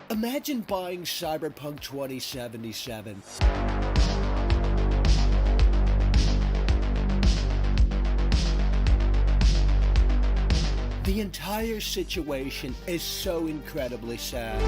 Imagine buying Cyberpunk 2077. The entire situation is so incredibly sad.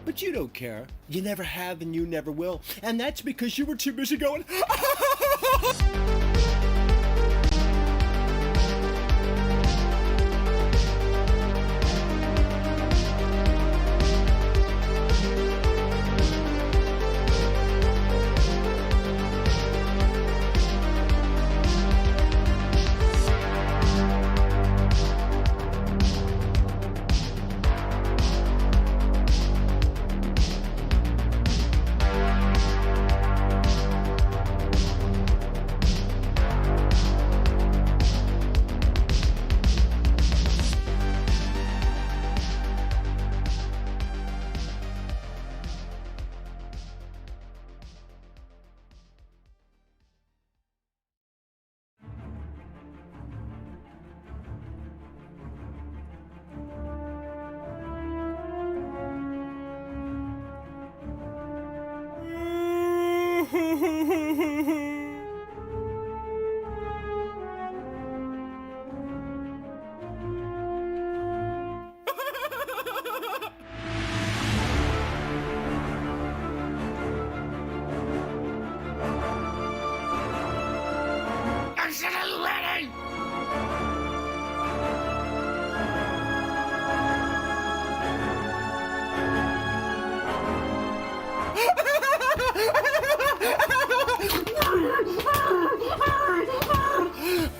But you don't care. You never have and you never will. And that's because you were too busy going, ready!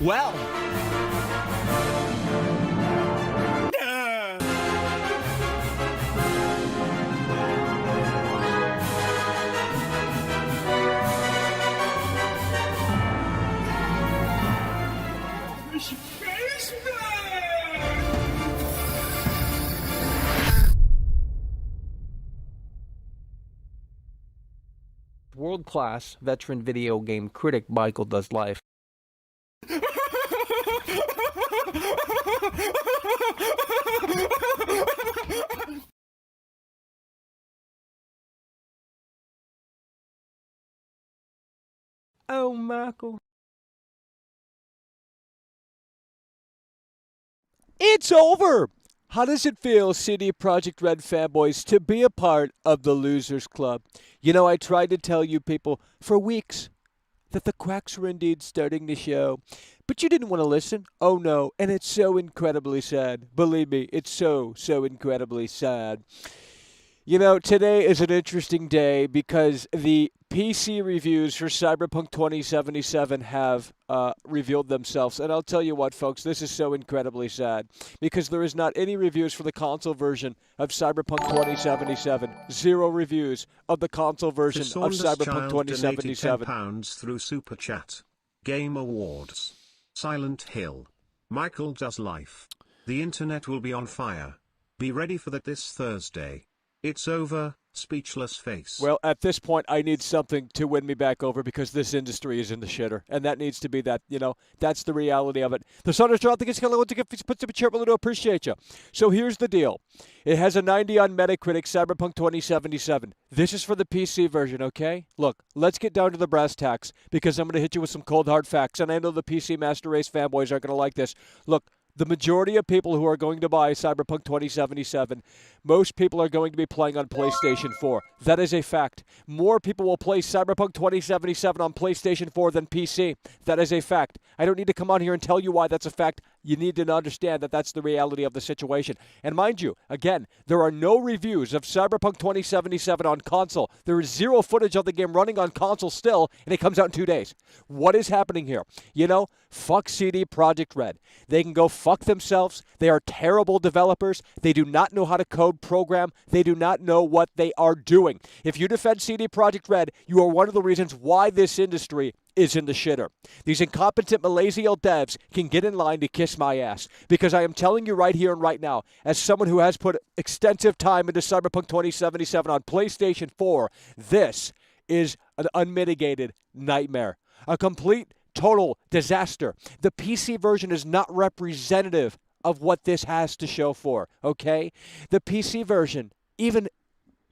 Well. World-class veteran video game critic Michael Does Life. Oh, Michael. It's over! How does it feel, CD Projekt Red fanboys, to be a part of the Losers Club? You know, I tried to tell you people for weeks that the quacks were indeed starting to show, but you didn't want to listen. Oh no, and it's so incredibly sad. Believe me, it's so incredibly sad. You know, today is an interesting day because the PC reviews for Cyberpunk 2077 have revealed themselves. And I'll tell you what, folks, this is so incredibly sad because there is not any reviews for the console version of Cyberpunk 2077. Zero reviews of the console version of Cyberpunk 2077. £10 through Super Chat. Game Awards. Silent Hill. Michael Does Life. The internet will be on fire. Be ready for that this Thursday. It's over, speechless face. Well, at this point, I need something to win me back over because this industry is in the shitter. And that needs to be that, you know, that's the reality of it. The sun is dropped, the puts up a chair, to appreciate you. So here's the deal. It has a 90 on Metacritic, Cyberpunk 2077. This is for the PC version, okay? Look, let's get down to the brass tacks because I'm going to hit you with some cold hard facts. And I know the PC Master Race fanboys aren't going to like this. Look, The majority of people who are going to buy Cyberpunk 2077, most people are going to be playing on PlayStation 4. That is a fact. More people will play Cyberpunk 2077 on PlayStation 4 than PC. That is a fact. I don't need to come on here and tell you why that's a fact. You need to understand that that's the reality of the situation. And mind you, again, there are no reviews of Cyberpunk 2077 on console. There is zero footage of the game running on console still, and it comes out in 2 days. What is happening here? You know, fuck CD Projekt Red. They can go fuck themselves. They are terrible developers. They do not know how to code program. They do not know what they are doing. If you defend CD Projekt Red, you are one of the reasons why this industry is in the shitter. These incompetent Malaysian devs can get in line to kiss my ass, because I am telling you right here and right now, as someone who has put extensive time into Cyberpunk 2077 on PlayStation 4, this is an unmitigated nightmare. A complete, total disaster. The PC version is not representative of what this has to show for, okay? The PC version, even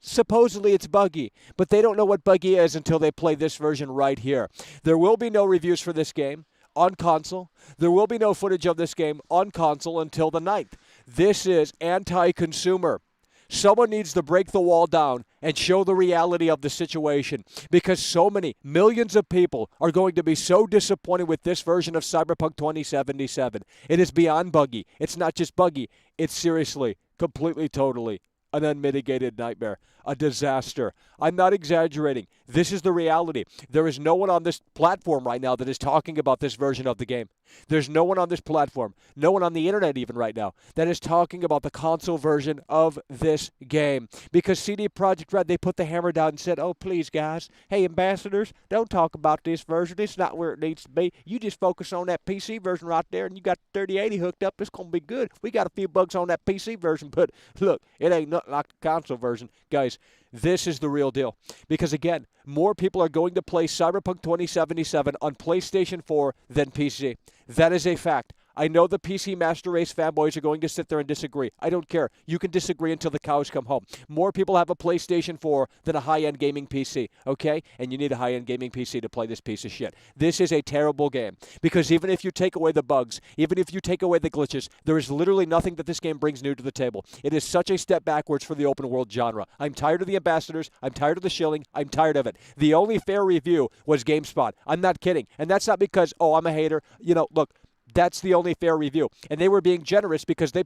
supposedly it's buggy, but they don't know what buggy is until they play this version right here. There will be no reviews for this game on console. There will be no footage of this game on console until the 9th. This is anti-consumer. Someone needs to break the wall down and show the reality of the situation, because so many, millions of people are going to be so disappointed with this version of Cyberpunk 2077. It is beyond buggy. It's not just buggy. It's seriously, completely, totally an unmitigated nightmare, a disaster. I'm not exaggerating. This is the reality. There is no one on this platform right now that is talking about this version of the game. There's no one on this platform, no one on the internet even right now, that is talking about the console version of this game. Because CD Projekt Red, they put the hammer down and said, oh, please, guys, hey, ambassadors, don't talk about this version. It's not where it needs to be. You just focus on that PC version right there, and you got the 3080 hooked up. It's going to be good. We got a few bugs on that PC version, but look, it ain't nothing like the console version. Guys, this is the real deal. Because, again, more people are going to play Cyberpunk 2077 on PlayStation 4 than PC. That is a fact. I know the PC Master Race fanboys are going to sit there and disagree. I don't care. You can disagree until the cows come home. More people have a PlayStation 4 than a high-end gaming PC, okay? And you need a high-end gaming PC to play this piece of shit. This is a terrible game, because even if you take away the bugs, even if you take away the glitches, there is literally nothing that this game brings new to the table. It is such a step backwards for the open world genre. I'm tired of the ambassadors. I'm tired of the shilling. I'm tired of it. The only fair review was GameSpot. I'm not kidding. And that's not because, oh, I'm a hater. You know, look, that's the only fair review. And they were being generous because they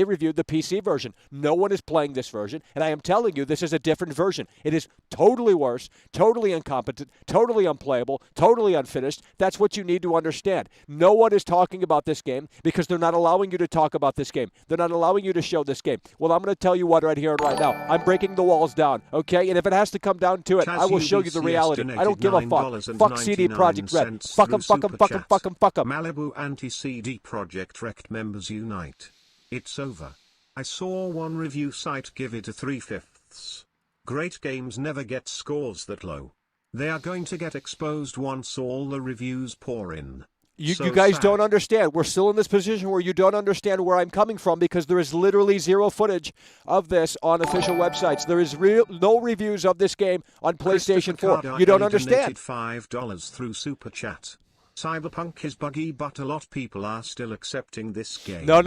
reviewed the PC version. No one is playing this version. And I am telling you, this is a different version. It is totally worse, totally incompetent, totally unplayable, totally unfinished. That's what you need to understand. No one is talking about this game because they're not allowing you to talk about this game. They're not allowing you to show this game. Well, I'm going to tell you what right here and right now. I'm breaking the walls down, okay? And if it has to come down to it, I will show you the reality. I don't give a fuck. Fuck CD Projekt Red. Fuck them, fuck them, fuck them, fuck them, fuck them. Malibu anti-CD Projekt Rect members unite. It's over. I saw one review site give it a 3/5. Great games never get scores that low. They are going to get exposed once all the reviews pour in. You guys don't understand. We're still in this position where you don't understand where I'm coming from, because there is literally zero footage of this on official websites. There is no reviews of this game on PlayStation 4. You don't understand. $5 through Super Chat. Cyberpunk is buggy, but a lot of people are still accepting this game. No.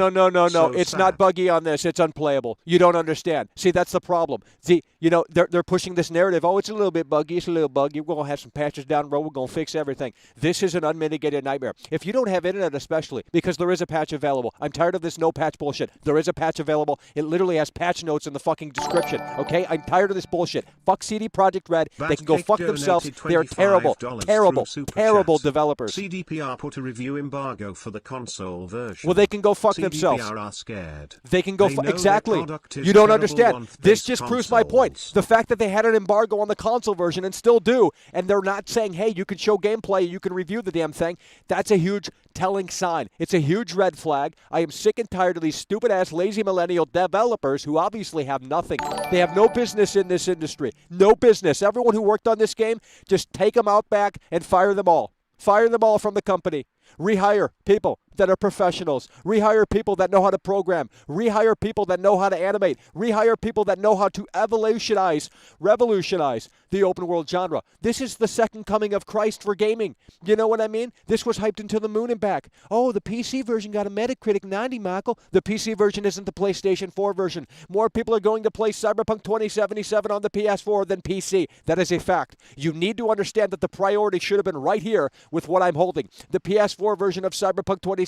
It's not buggy on this. It's unplayable. You don't understand. See, that's the problem. See, you know, they're pushing this narrative. Oh, it's a little bit buggy. It's a little buggy. We're going to have some patches down the road. We're going to fix everything. This is an unmitigated nightmare. If you don't have internet, especially, because there is a patch available. I'm tired of this no patch bullshit. There is a patch available. It literally has patch notes in the fucking description. Okay? I'm tired of this bullshit. Fuck CD Projekt Red. They can go fuck themselves. They are terrible, terrible developers. CDPR put a review embargo for the console version. Well, they can go fuck themselves. CDPR are scared. They can go exactly. You don't understand. This just proves my point. The fact that they had an embargo on the console version and still do, and they're not saying, hey, you can show gameplay, you can review the damn thing, that's a huge telling sign. It's a huge red flag. I am sick and tired of these stupid-ass lazy millennial developers who obviously have nothing. They have no business in this industry. No business. Everyone who worked on this game, just take them out back and fire them all. Fire them all from the company. Rehire people that are professionals. Rehire people that know how to program. Rehire people that know how to animate. Rehire people that know how to revolutionize the open world genre. This is the second coming of Christ for gaming. You know what I mean? This was hyped into the moon and back. Oh, the PC version got a Metacritic 90, Michael. The PC version isn't the PlayStation 4 version. More people are going to play Cyberpunk 2077 on the PS4 than PC. That is a fact. You need to understand that the priority should have been right here with what I'm holding. The PS4 version of Cyberpunk 2077.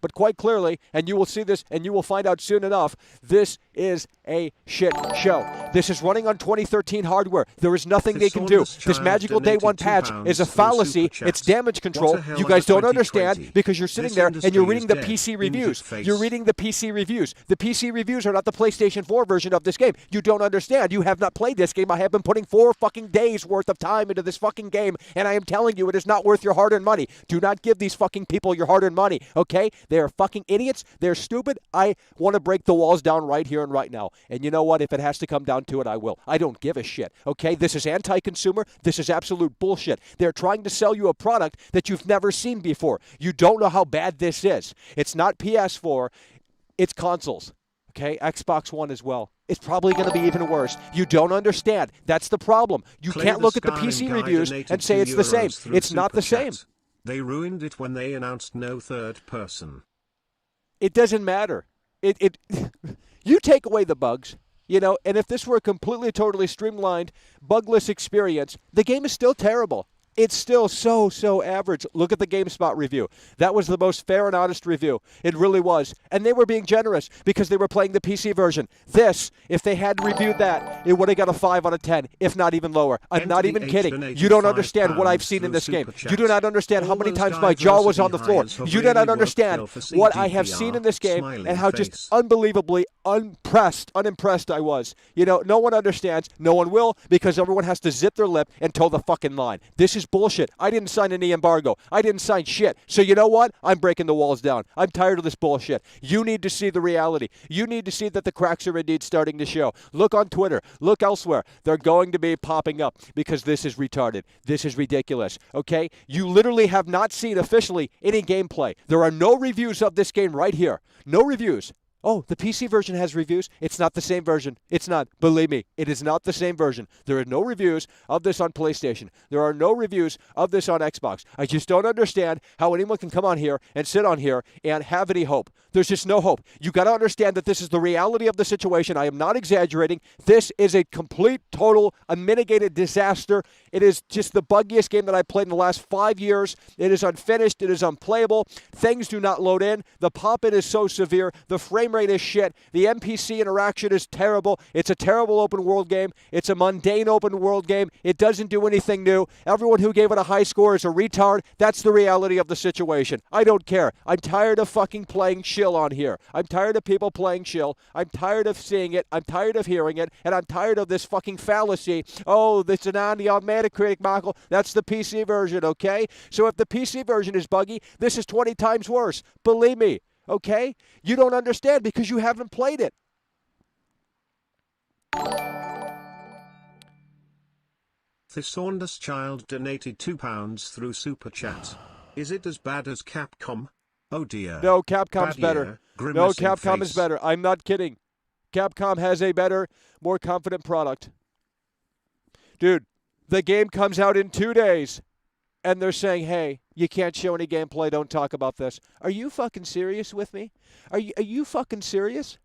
But quite clearly, and you will see this and you will find out soon enough, this is a shit show. This is running on 2013 hardware. There is nothing they can do. This magical day one patch is a fallacy. It's damage control. You guys don't understand because you're sitting there and you're reading the PC reviews. You're reading the PC reviews. The PC reviews are not the PlayStation 4 version of this game. You don't understand. You have not played this game. I have been putting 4 fucking days worth of time into this fucking game, and I am telling you it is not worth your hard-earned money. Do not give these fucking people your hard-earned money, okay? They are fucking idiots. They're stupid. I want to break the walls down right here and right now. And you know what? If it has to come down to it, I will. I don't give a shit, okay? This is anti-consumer. This is absolute bullshit. They're trying to sell you a product that you've never seen before. You don't know how bad this is. It's not PS4. It's consoles, okay? Xbox One as well. It's probably going to be even worse. You don't understand. That's the problem. You can't look at the PC reviews and say it's the same. It's not the same. They ruined it when they announced no third person. It doesn't matter. You take away the bugs, you know, and if this were a completely, totally streamlined, bugless experience, the game is still terrible. It's still so average. Look at the GameSpot review. That was the most fair and honest review. It really was. And they were being generous because they were playing the PC version. This, if they had reviewed that, it would have got a 5 out of 10, if not even lower. I'm not even kidding. You don't understand what I've seen in this game. You do not understand how many times my jaw was on the floor. You do not understand what I have seen in this game and how just unbelievably unimpressed I was. You know, no one understands. No one will because everyone has to zip their lip and toe the fucking line. This is bullshit. I didn't sign any embargo. I didn't sign shit. So you know what? I'm breaking the walls down. I'm tired of this bullshit. You need to see the reality. You need to see that the cracks are indeed starting to show. Look on Twitter. Look elsewhere. They're going to be popping up because this is retarded. This is ridiculous. Okay? You literally have not seen officially any gameplay. There are no reviews of this game right here. No reviews. Oh, the PC version has reviews. It's not the same version. It's not. Believe me, it is not the same version. There are no reviews of this on PlayStation. There are no reviews of this on Xbox. I just don't understand how anyone can come on here and sit on here and have any hope. There's just no hope. You got to understand that this is the reality of the situation. I am not exaggerating. This is a complete, total, unmitigated disaster. It is just the buggiest game that I've played in the last 5 years. It is unfinished. It is unplayable. Things do not load in. The pop-in is so severe. The frame rate is shit. The NPC interaction is terrible. It's a terrible open world game. It's a mundane open world game. It doesn't do anything new. Everyone who gave it a high score is a retard. That's the reality of the situation. I don't care. I'm tired of fucking playing shill on here. I'm tired of people playing shill. I'm tired of seeing it. I'm tired of hearing it. And I'm tired of this fucking fallacy. Oh, this is an on Metacritic, Michael. That's the PC version, okay? So if the PC version is buggy, this is 20 times worse. Believe me. Okay? You don't understand because you haven't played it. Thesaurus Child donated £2 through Super Chat. Is it as bad as Capcom? Oh dear. No, Capcom's better. No, Capcom is better. I'm not kidding. Capcom has a better, more confident product. Dude, the game comes out in 2 days. And they're saying, hey, you can't show any gameplay, don't talk about this. Are you fucking serious with me? Are you fucking serious?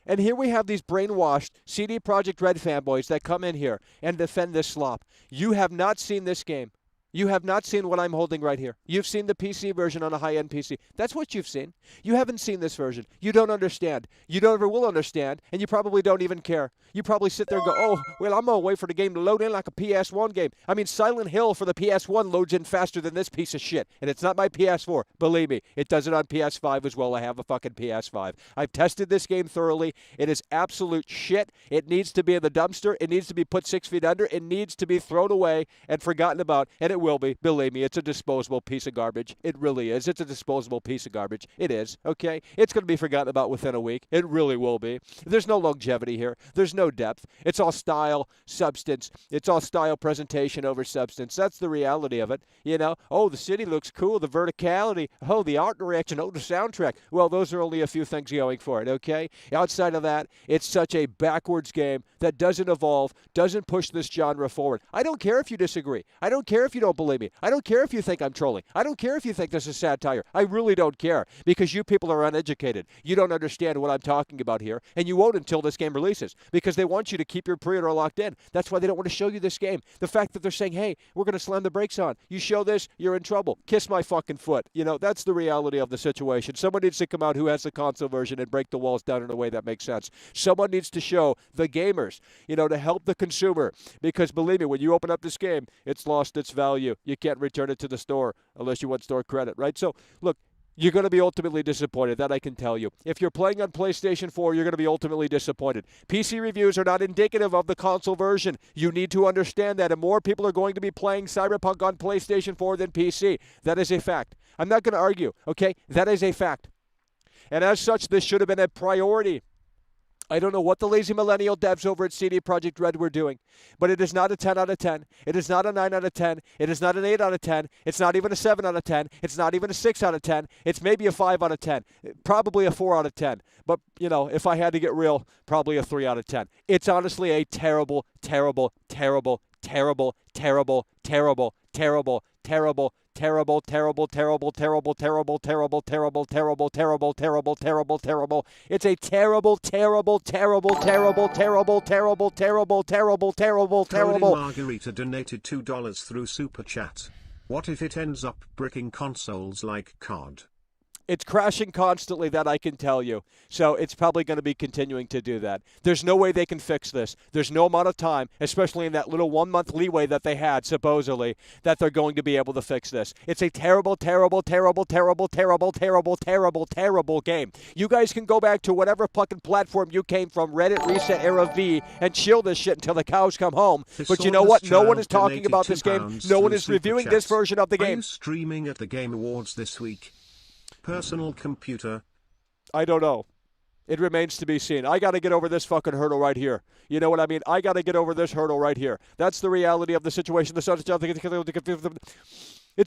And here we have these brainwashed CD Projekt Red fanboys that come in here and defend this slop. You have not seen this game. You have not seen what I'm holding right here. You've seen the PC version on a high-end PC. That's what you've seen. You haven't seen this version. You don't understand. You never will understand, and you probably don't even care. You probably sit there and go, oh, well, I'm going to wait for the game to load in like a PS1 game. I mean, Silent Hill for the PS1 loads in faster than this piece of shit, and it's not my PS4. Believe me, it does it on PS5 as well. I have a fucking PS5. I've tested this game thoroughly. It is absolute shit. It needs to be in the dumpster. It needs to be put 6 feet under. It needs to be thrown away and forgotten about, and it will be. Believe me, it's a disposable piece of garbage. It really is. It's a disposable piece of garbage. It is, okay? It's going to be forgotten about within a week. It really will be. There's no longevity here. There's no depth. It's all style, substance. It's all style, presentation over substance. That's the reality of it. You know, oh, the city looks cool, the verticality, oh, the art direction, oh, the soundtrack. Well, those are only a few things going for it, okay? Outside of that, it's such a backwards game that doesn't evolve, doesn't push this genre forward. I don't care if you disagree. I don't care if you don't believe me. I don't care if you think I'm trolling. I don't care if you think this is satire. I really don't care, because you people are uneducated. You don't understand what I'm talking about here, and you won't until this game releases, because they want you to keep your pre-order locked in. That's why they don't want to show you this game. The fact that they're saying, hey, we're going to slam the brakes on. You show this, you're in trouble. Kiss my fucking foot. You know, that's the reality of the situation. Someone needs to come out who has the console version and break the walls down in a way that makes sense. Someone needs to show the gamers, you know, to help the consumer. Because believe me, when you open up this game, it's lost its value. You can't return it to the store unless you want store credit, right? So, look, you're going to be ultimately disappointed. That I can tell you. If you're playing on PlayStation 4, you're going to be ultimately disappointed. PC reviews are not indicative of the console version. You need to understand that, and more people are going to be playing Cyberpunk on PlayStation 4 than PC. That is a fact. I'm not going to argue, okay? That is a fact. And as such, this should have been a priority. I don't know what the lazy millennial devs over at CD Projekt Red were doing, but it is not a 10 out of 10. It is not a 9 out of 10. It is not an 8 out of 10. It's not even a 7 out of 10. It's not even a 6 out of 10. It's maybe a 5 out of 10. Probably a 4 out of 10. But, you know, if I had to get real, probably a 3 out of 10. It's honestly a terrible, terrible, terrible, terrible, terrible, terrible, terrible, terrible, terrible, terrible, terrible, terrible, terrible, terrible, terrible, terrible, terrible, terrible, terrible, terrible. It's a terrible, terrible, terrible, terrible, terrible, terrible, terrible, terrible, terrible, terrible. Margarita donated $2 through Super Chat. What if it ends up bricking consoles like COD? It's crashing constantly, that I can tell you. So it's probably going to be continuing to do that. There's no way they can fix this. There's no amount of time, especially in that little 1 month leeway that they had, supposedly, that they're going to be able to fix this. It's a terrible, terrible, terrible, terrible, terrible, terrible, terrible, terrible game. You guys can go back to whatever fucking platform you came from, Reddit, Reset, Era V, and chill this shit until the cows come home. But you know what? No one is talking about this game. No one is reviewing this version of the game. Are you streaming at the Game Awards this week? Personal computer? I don't know. It remains to be seen. I got to get over this fucking hurdle right here. You know what I mean? I got to get over this hurdle right here. That's the reality of the situation. It's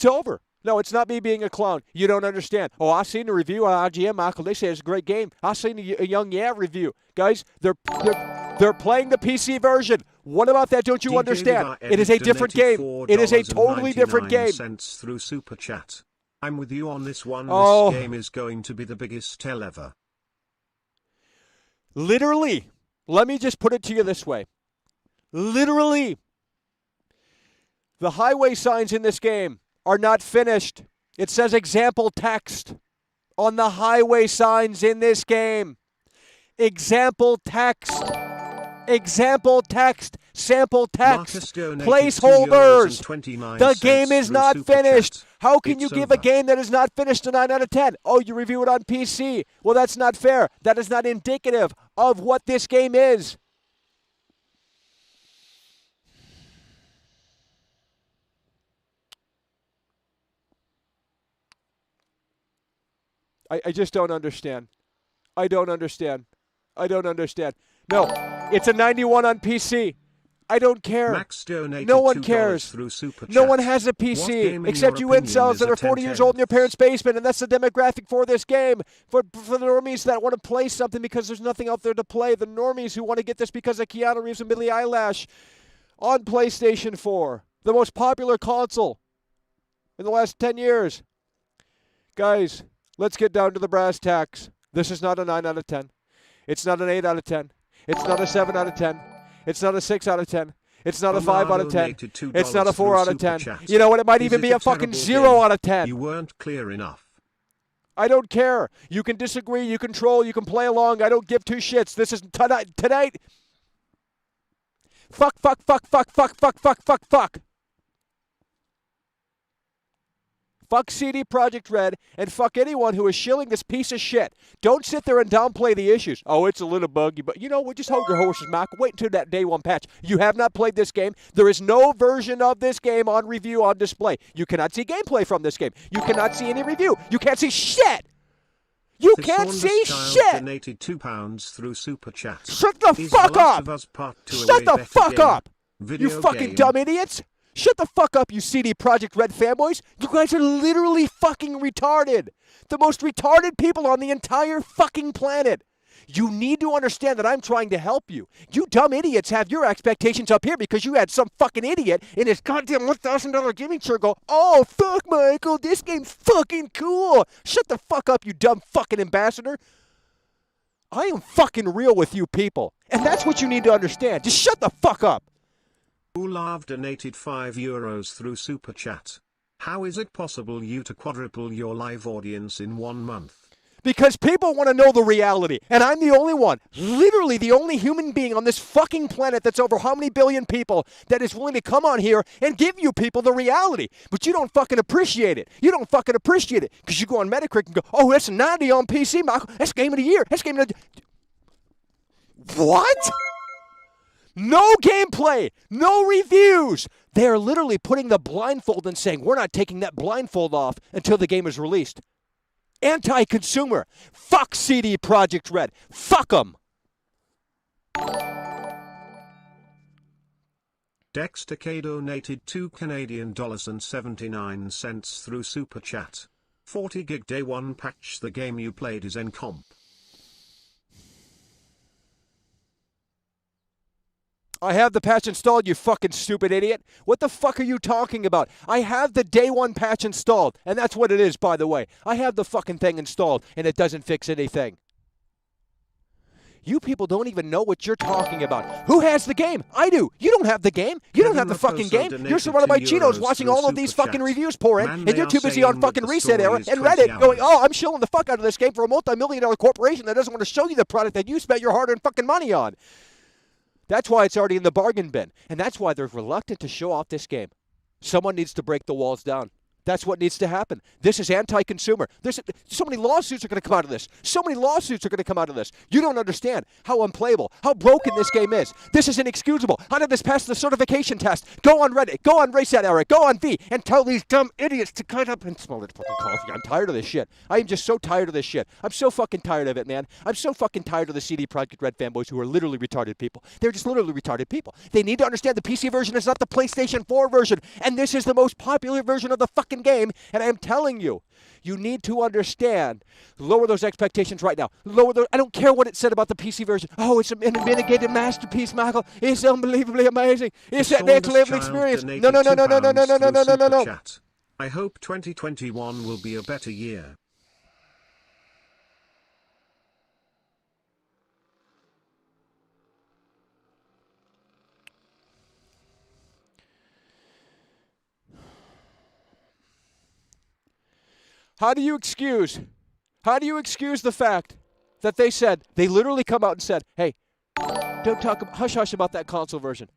over. No, it's not me being a clown. You don't understand. Oh, I seen the review on IGN, Michael. They say it's a great game. I seen a Young Yeah review. Guys, they're playing the PC version. What about that? Don't you understand? It is a different game. It is a totally different game. Through Super Chat. I'm with you on this one. Oh. This game is going to be the biggest tell ever. Literally, let me just put it to you this way. Literally, the highway signs in this game are not finished. It says example text on the highway signs in this game. Example text. Example text. Sample text. Placeholders. The game is not finished. How can you give a game that is not finished a 9 out of 10? Oh, you review it on PC. Well, that's not fair. That is not indicative of what this game is. I just don't understand. I don't understand. I don't understand. No, it's a 91 on PC. I don't care. No one cares. No one has a PC except you incels that are 40 years old in your parents' basement, and that's the demographic for this game. For the normies that want to play something because there's nothing out there to play. The normies who want to get this because of Keanu Reeves and Billie Eilish on PlayStation 4, the most popular console in the last 10 years. Guys, let's get down to the brass tacks. This is not a 9 out of 10. It's not an 8 out of 10. It's not a 7 out of 10. It's not a 6 out of 10. It's not a 5 out of 10. It's not a 4 out of 10. You know what? It might even be a fucking 0 out of 10. You weren't clear enough. I don't care. You can disagree. You can troll. You can play along. I don't give two shits. This is tonight. Fuck, fuck, fuck, fuck, fuck, fuck, fuck, fuck, fuck. Fuck CD Projekt Red, and fuck anyone who is shilling this piece of shit. Don't sit there and downplay the issues. Oh, it's a little buggy, but you know what? Just hold your horses, Michael. Wait until that day one patch. You have not played this game. There is no version of this game on review on display. You cannot see gameplay from this game. You cannot see any review. You can't see shit. You can't see shit. Donated £2 through Super Chat. Shut the fuck up. Shut the fuck up. You fucking game. dumb idiots. Shut the fuck up, you CD Projekt Red fanboys. You guys are literally fucking retarded. The most retarded people on the entire fucking planet. You need to understand that I'm trying to help you. You dumb idiots have your expectations up here because you had some fucking idiot in his goddamn $1,000 gaming chair go, oh, fuck, Michael, this game's fucking cool. Shut the fuck up, you dumb fucking ambassador. I am fucking real with you people. And that's what you need to understand. Just shut the fuck up. Olav donated €5 through Super Chat. How is it possible you to quadruple your live audience in 1 month? Because people want to know the reality. And I'm the only one, literally the only human being on this fucking planet that's over how many billion people that is willing to come on here and give you people the reality. But you don't fucking appreciate it. You don't fucking appreciate it. Because you go on Metacritic and go, oh, that's a 90 on PC, Michael. That's game of the year. That's game of the... What? No gameplay, no reviews. They are literally putting the blindfold and saying, we're not taking that blindfold off until the game is released. Anti-consumer. Fuck CD Projekt Red. Fuck them. Dexter K donated $2 through Super Chat. 40 gig day one patch. The game you played is Encomp. I have the patch installed, you fucking stupid idiot. What the fuck are you talking about? I have the day one patch installed, and that's what it is, by the way. I have the fucking thing installed, and it doesn't fix anything. You people don't even know what you're talking about. Who has the game? I do. You don't have the game. You don't have the fucking game. You're surrounded by Cheetos watching all of these fucking reviews pour in, and you're too busy on fucking Reset Era and Reddit going, oh, I'm shilling the fuck out of this game for a multi-million-dollar corporation that doesn't want to show you the product that you spent your hard-earned fucking money on. That's why it's already in the bargain bin. And that's why they're reluctant to show off this game. Someone needs to break the walls down. That's what needs to happen. This is anti-consumer. So many lawsuits are going to come out of this. So many lawsuits are going to come out of this. You don't understand how unplayable, how broken this game is. This is inexcusable. How did this pass the certification test? Go on Reddit, go on Reset Era, go on V, and tell these dumb idiots to cut up and smell their fucking coffee. I'm tired of this shit. I am just so tired of this shit. I'm so fucking tired of it, man. I'm so fucking tired of the CD Projekt Red fanboys who are literally retarded people. They're just literally retarded people. They need to understand the PC version is not the PlayStation 4 version, and this is the most popular version of the fucking game, and I am telling you, you need to understand. Lower those expectations right now. Lower those. I don't care what it said about the PC version. Oh, it's a mitigated masterpiece, Michael. It's unbelievably amazing. It's that next level experience. No. I hope 2021 will be a better year. How do you excuse the fact that they said, they literally come out and said, hey, don't talk, hush about that console version.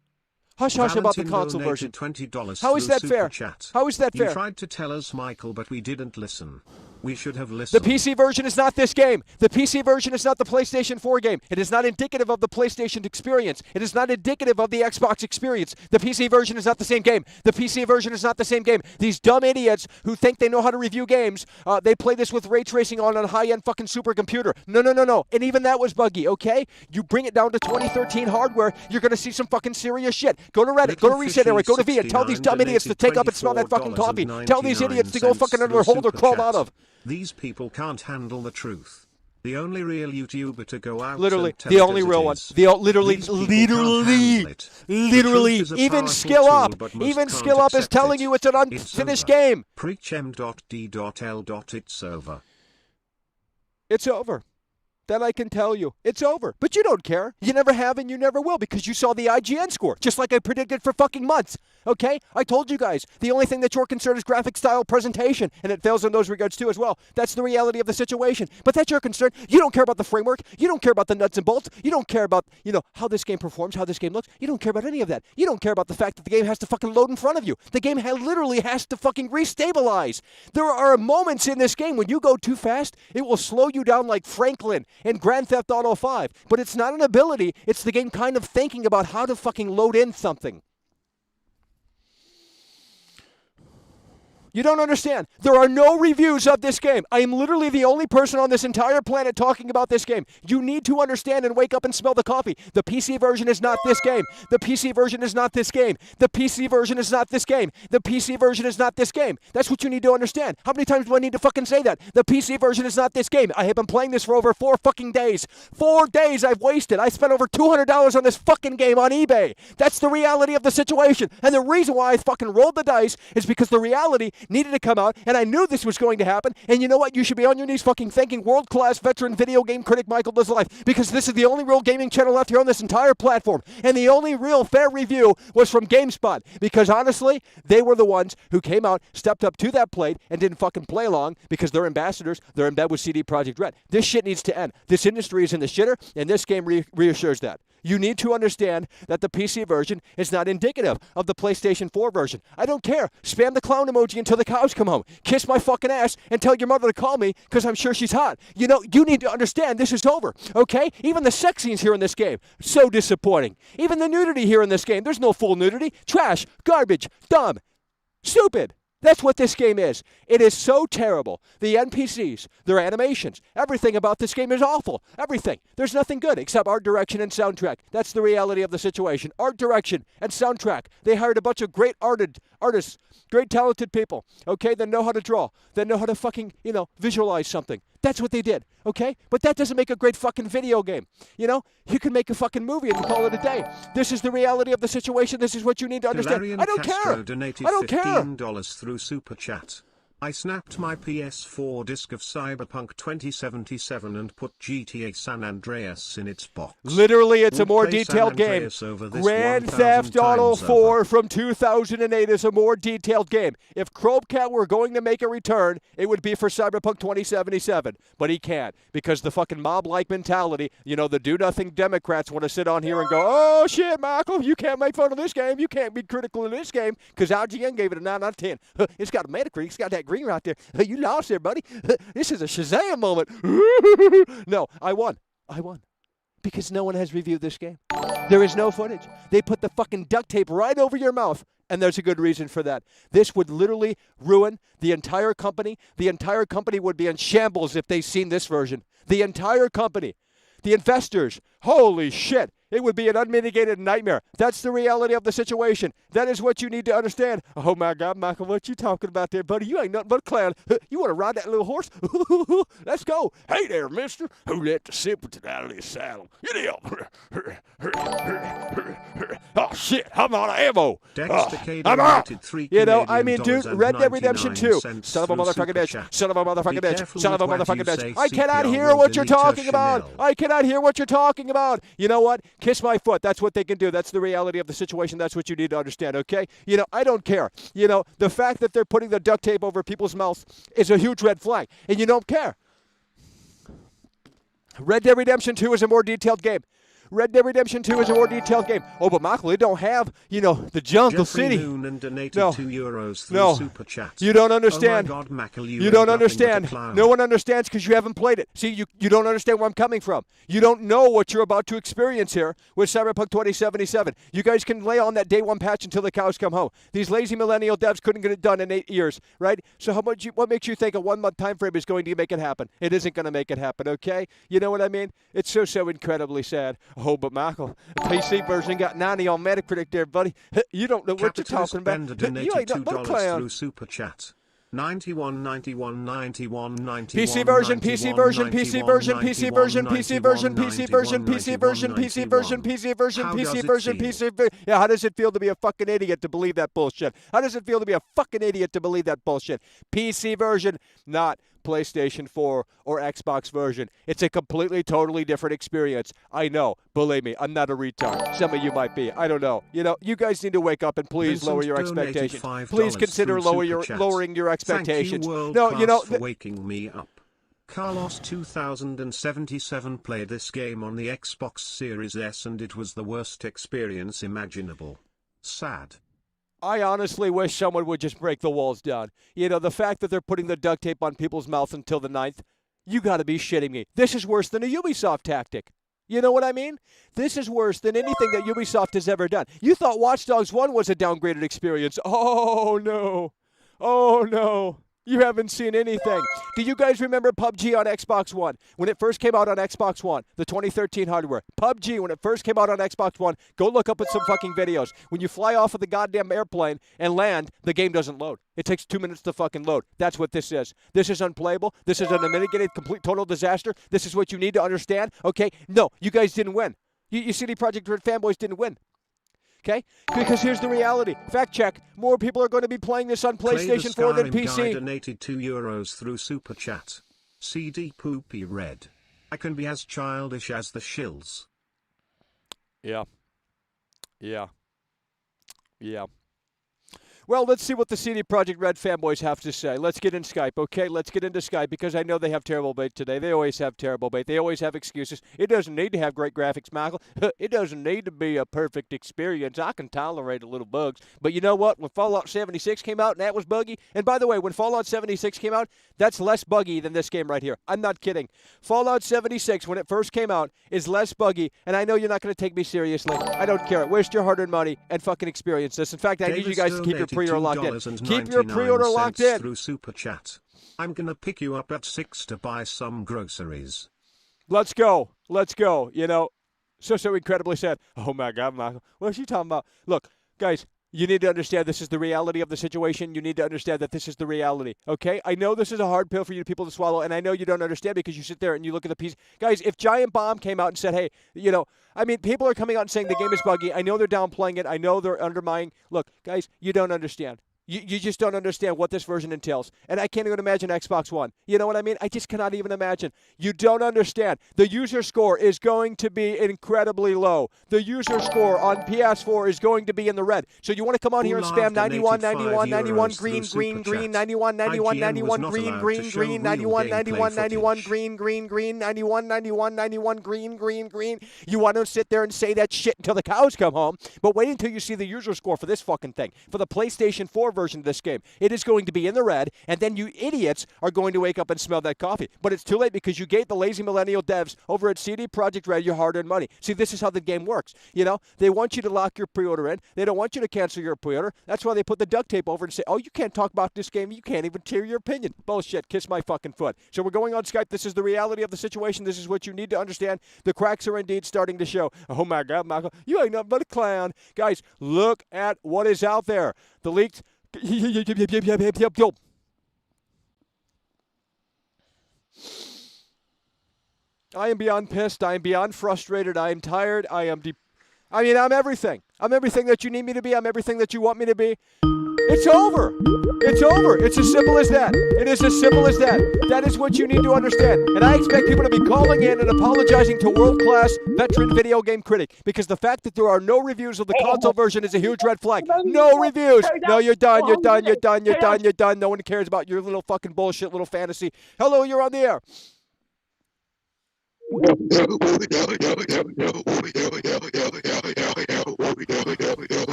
Hush about the console version. $20 How is that fair? Chat. How is that fair? You tried to tell us, Michael, but we didn't listen. We should have listened. The PC version is not this game. The PC version is not the PlayStation 4 game. It is not indicative of the PlayStation experience. It is not indicative of the Xbox experience. The PC version is not the same game. The PC version is not the same game. These dumb idiots who think they know how to review games, they play this with ray tracing on a high-end fucking supercomputer. No. And even that was buggy, okay? You bring it down to 2013 hardware, you're going to see some fucking serious shit. Go to Reddit, go to Reset Era, go to V, and tell these dumb idiots to take up and smell that fucking coffee. Tell these idiots to go fucking under their hole they're crawled out of. These people can't handle the truth. The only real YouTuber to go out literally, and tell the only real one. Literally, even Skill Up. Even Skill Up is telling you it's an unfinished game. Preach M.D.L. It's over. It's over. That I can tell you. It's over. But you don't care. You never have and you never will because you saw the IGN score, just like I predicted for fucking months. Okay? I told you guys. The only thing that you're concerned is graphic style presentation, and it fails in those regards too as well. That's the reality of the situation. But that's your concern. You don't care about the framework. You don't care about the nuts and bolts. You don't care about, how this game performs, how this game looks. You don't care about any of that. You don't care about the fact that the game has to fucking load in front of you. The game literally has to fucking restabilize. There are moments in this game when you go too fast, it will slow you down like Franklin in Grand Theft Auto 5. But it's not an ability. It's the game kind of thinking about how to fucking load in something. You don't understand. There are no reviews of this game. I am literally the only person on this entire planet talking about this game. You need to understand and wake up and smell the coffee. The PC version is not this game. The PC version is not this game. The PC version is not this game. The PC version is not this game. That's what you need to understand. How many times do I need to fucking say that? The PC version is not this game. I have been playing this for over 4 fucking days. 4 days I've wasted. I spent over $200 on this fucking game on eBay. That's the reality of the situation. And the reason why I fucking rolled the dice is because the reality needed to come out, and I knew this was going to happen. And you know what? You should be on your knees fucking thanking world-class veteran video game critic Michael Does Life, because this is the only real gaming channel left here on this entire platform. And the only real fair review was from GameSpot, because honestly, they were the ones who came out, stepped up to that plate, and didn't fucking play along because they're ambassadors. They're in bed with CD Projekt Red. This shit needs to end. This industry is in the shitter, and this game reassures that. You need to understand that the PC version is not indicative of the PlayStation 4 version. I don't care. Spam the clown emoji until the cows come home. Kiss my fucking ass and tell your mother to call me because I'm sure she's hot. You need to understand this is over, okay? Even the sex scenes here in this game, so disappointing. Even the nudity here in this game, there's no full nudity. Trash, garbage, dumb, stupid. That's what this game is. It is so terrible. The NPCs, their animations, everything about this game is awful. Everything. There's nothing good except art direction and soundtrack. That's the reality of the situation. Art direction and soundtrack. They hired a bunch of great artists, great talented people, okay, that know how to draw, that know how to fucking, visualize something. That's what they did, okay? But that doesn't make a great fucking video game. You can make a fucking movie and call it a day. This is the reality of the situation. This is what you need to understand. Delarian I don't Castro care. Donated I don't care. $15 through Super Chat. I snapped my PS4 disc of Cyberpunk 2077 and put GTA San Andreas in its box. Literally, it's Would a more play detailed San game. Andreas over this Grand 1,000 Theft Auto times 4 over. from 2008 is a more detailed game. If Crobecat were going to make a return, it would be for Cyberpunk 2077. But he can't because the fucking mob-like mentality, the do-nothing Democrats want to sit on here and go, oh, shit, Michael, you can't make fun of this game. You can't be critical of this game because IGN gave it a 9 out of 10. It's got a Metacritic. It's got that green right there. You lost there, buddy. This is a Shazam moment. No, I won. Because no one has reviewed this game. There is no footage. They put the fucking duct tape right over your mouth, and there's a good reason for that. This would literally ruin the entire company. The entire company would be in shambles if they seen this version. The entire company. The investors. Holy shit. It would be an unmitigated nightmare. That's the reality of the situation. That is what you need to understand. Oh, my God, Michael, what you talking about there, buddy? You ain't nothing but a clown. You want to ride that little horse? Let's go. Hey there, mister. Who let the simpleton out of this saddle? Get him. Oh, shit. I'm out of ammo. I'm out. Dude, Red Dead Redemption 2. Son of a motherfucking bitch. Son of a motherfucking bitch. Son of a motherfucking bitch. I cannot hear what you're talking about. I cannot hear what you're talking about. You know what? Kiss my foot. That's what they can do. That's the reality of the situation. That's what you need to understand, okay? I don't care. The fact that they're putting the duct tape over people's mouths is a huge red flag, and you don't care. Red Dead Redemption 2 is a more detailed game. Red Dead Redemption 2 is a more detailed game. Oh, but Michael, they don't have, the jungle city. Noonan donated No. €2 through No. Super Chat. You don't understand. Oh my God, Michael, You don't understand. No one understands because you haven't played it. See, you don't understand where I'm coming from. You don't know what you're about to experience here with Cyberpunk 2077. You guys can lay on that day one patch until the cows come home. These lazy millennial devs couldn't get it done in 8 years, right? So what makes you think a 1 month time frame is going to make it happen? It isn't going to make it happen, okay? You know what I mean? It's so incredibly sad. Oh, but Michael, the PC version got 90 on Metacritic there, buddy. You don't know what you're talking about. You ain't nothing but a clown. Through Super Chat. 91, 91, 91, 91, PC version, PC version, PC version, PC version, PC version, PC version, PC version, PC version, PC version, PC version, PC version. Yeah, how does it feel to be a fucking idiot to believe that bullshit? How does it feel to be a fucking idiot to believe that bullshit? PC version, not PlayStation 4 or Xbox version. It's a completely, totally different experience. I know. Believe me, I'm not a retard. Some of you might be. I don't know. You know, you guys need to wake up and please Vincent lower your donated expectations. $5 Please consider through Super Chat. lowering your expectations. Thank you, No, you know, for waking me up. Carlos 2077 played this game on the Xbox Series S and it was the worst experience imaginable. Sad. I honestly wish someone would just break the walls down. You know, the fact that they're putting the duct tape on people's mouth until the 9th, you gotta be shitting me. This is worse than a Ubisoft tactic. You know what I mean? This is worse than anything that Ubisoft has ever done. You thought Watch Dogs 1 was a downgraded experience. Oh, no. Oh, no. You haven't seen anything. Do you guys remember PUBG on Xbox One? When it first came out on Xbox One, the 2013 hardware. PUBG, when it first came out on Xbox One, go look up at some fucking videos. When you fly off of the goddamn airplane and land, the game doesn't load. It takes 2 minutes to fucking load. That's what this is. This is unplayable. This is an unmitigated, complete, total disaster. This is what you need to understand. Okay? No, you guys didn't win. You CD Projekt Red fanboys didn't win. Okay? Because here's the reality. Fact check. More people are going to be playing this on PlayStation 4 than PC. Guy donated €2 through Super Chat. CD Poopy Red. I can be as childish as the shills. Yeah. Yeah. Yeah. Well, let's see what the CD Projekt Red fanboys have to say. Let's get in Skype, okay? Let's get into Skype because I know they have terrible bait today. They always have terrible bait. They always have excuses. It doesn't need to have great graphics, Michael. It doesn't need to be a perfect experience. I can tolerate a little bugs. But you know what? When Fallout 76 came out and that was buggy, and by the way, when Fallout 76 came out, that's less buggy than this game right here. I'm not kidding. Fallout 76, when it first came out, is less buggy, and I know you're not going to take me seriously. I don't care. Waste your hard-earned money and fucking experience this. In fact, I need you guys to keep your pre-order locked in. Keep your pre-order locked in. Through Super Chat. I'm gonna pick you up at 6 to buy some groceries. Let's go. Let's go. You know, so incredibly sad. Oh my God, Michael. What's she talking about? Look, guys, you need to understand this is the reality of the situation. You need to understand that this is the reality, okay? I know this is a hard pill for you people to swallow, and I know you don't understand because you sit there and you look at the piece. Guys, if Giant Bomb came out and said, hey, you know, I mean, people are coming out and saying the game is buggy. I know they're downplaying it. I know they're undermining. Look, guys, you don't understand. You just don't understand what this version entails. And I can't even imagine Xbox One. You know what I mean? I just cannot even imagine. You don't understand. The user score is going to be incredibly low. The user score on PS4 is going to be in the red. So you want to come on here and spam 91, 91, 91, green, green, green, 91, 91, 91, green, green, green, 91, 91, 91, green, green, green, 91, 91, 91, green, green, green. You want to sit there and say that shit until the cows come home. But wait until you see the user score for this fucking thing. For the PlayStation 4 version of this game. It is going to be in the red, and then you idiots are going to wake up and smell that coffee. But it's too late because you gave the lazy millennial devs over at CD Projekt Red your hard-earned money. See, this is how the game works. You know, they want you to lock your pre-order in. They don't want you to cancel your pre-order. That's why they put the duct tape over and say, oh, you can't talk about this game. You can't even hear your opinion. Bullshit. Kiss my fucking foot. So we're going on Skype. This is the reality of the situation. This is what you need to understand. The cracks are indeed starting to show. Oh, my God, Michael, you ain't nothing but a clown. Guys, look at what is out there. The leaked... I am beyond pissed. I am beyond frustrated. I am tired. I'm everything. I'm everything that you need me to be. I'm everything that you want me to be. It's over. It's over. It's as simple as that. It is as simple as that. That is what you need to understand. And I expect people to be calling in and apologizing to world-class veteran video game critic because the fact that there are no reviews of the console version is a huge red flag. No reviews. No, you're done. You're done. You're done. You're done. You're done. No one cares about your little fucking bullshit little fantasy. Hello, you're on the air.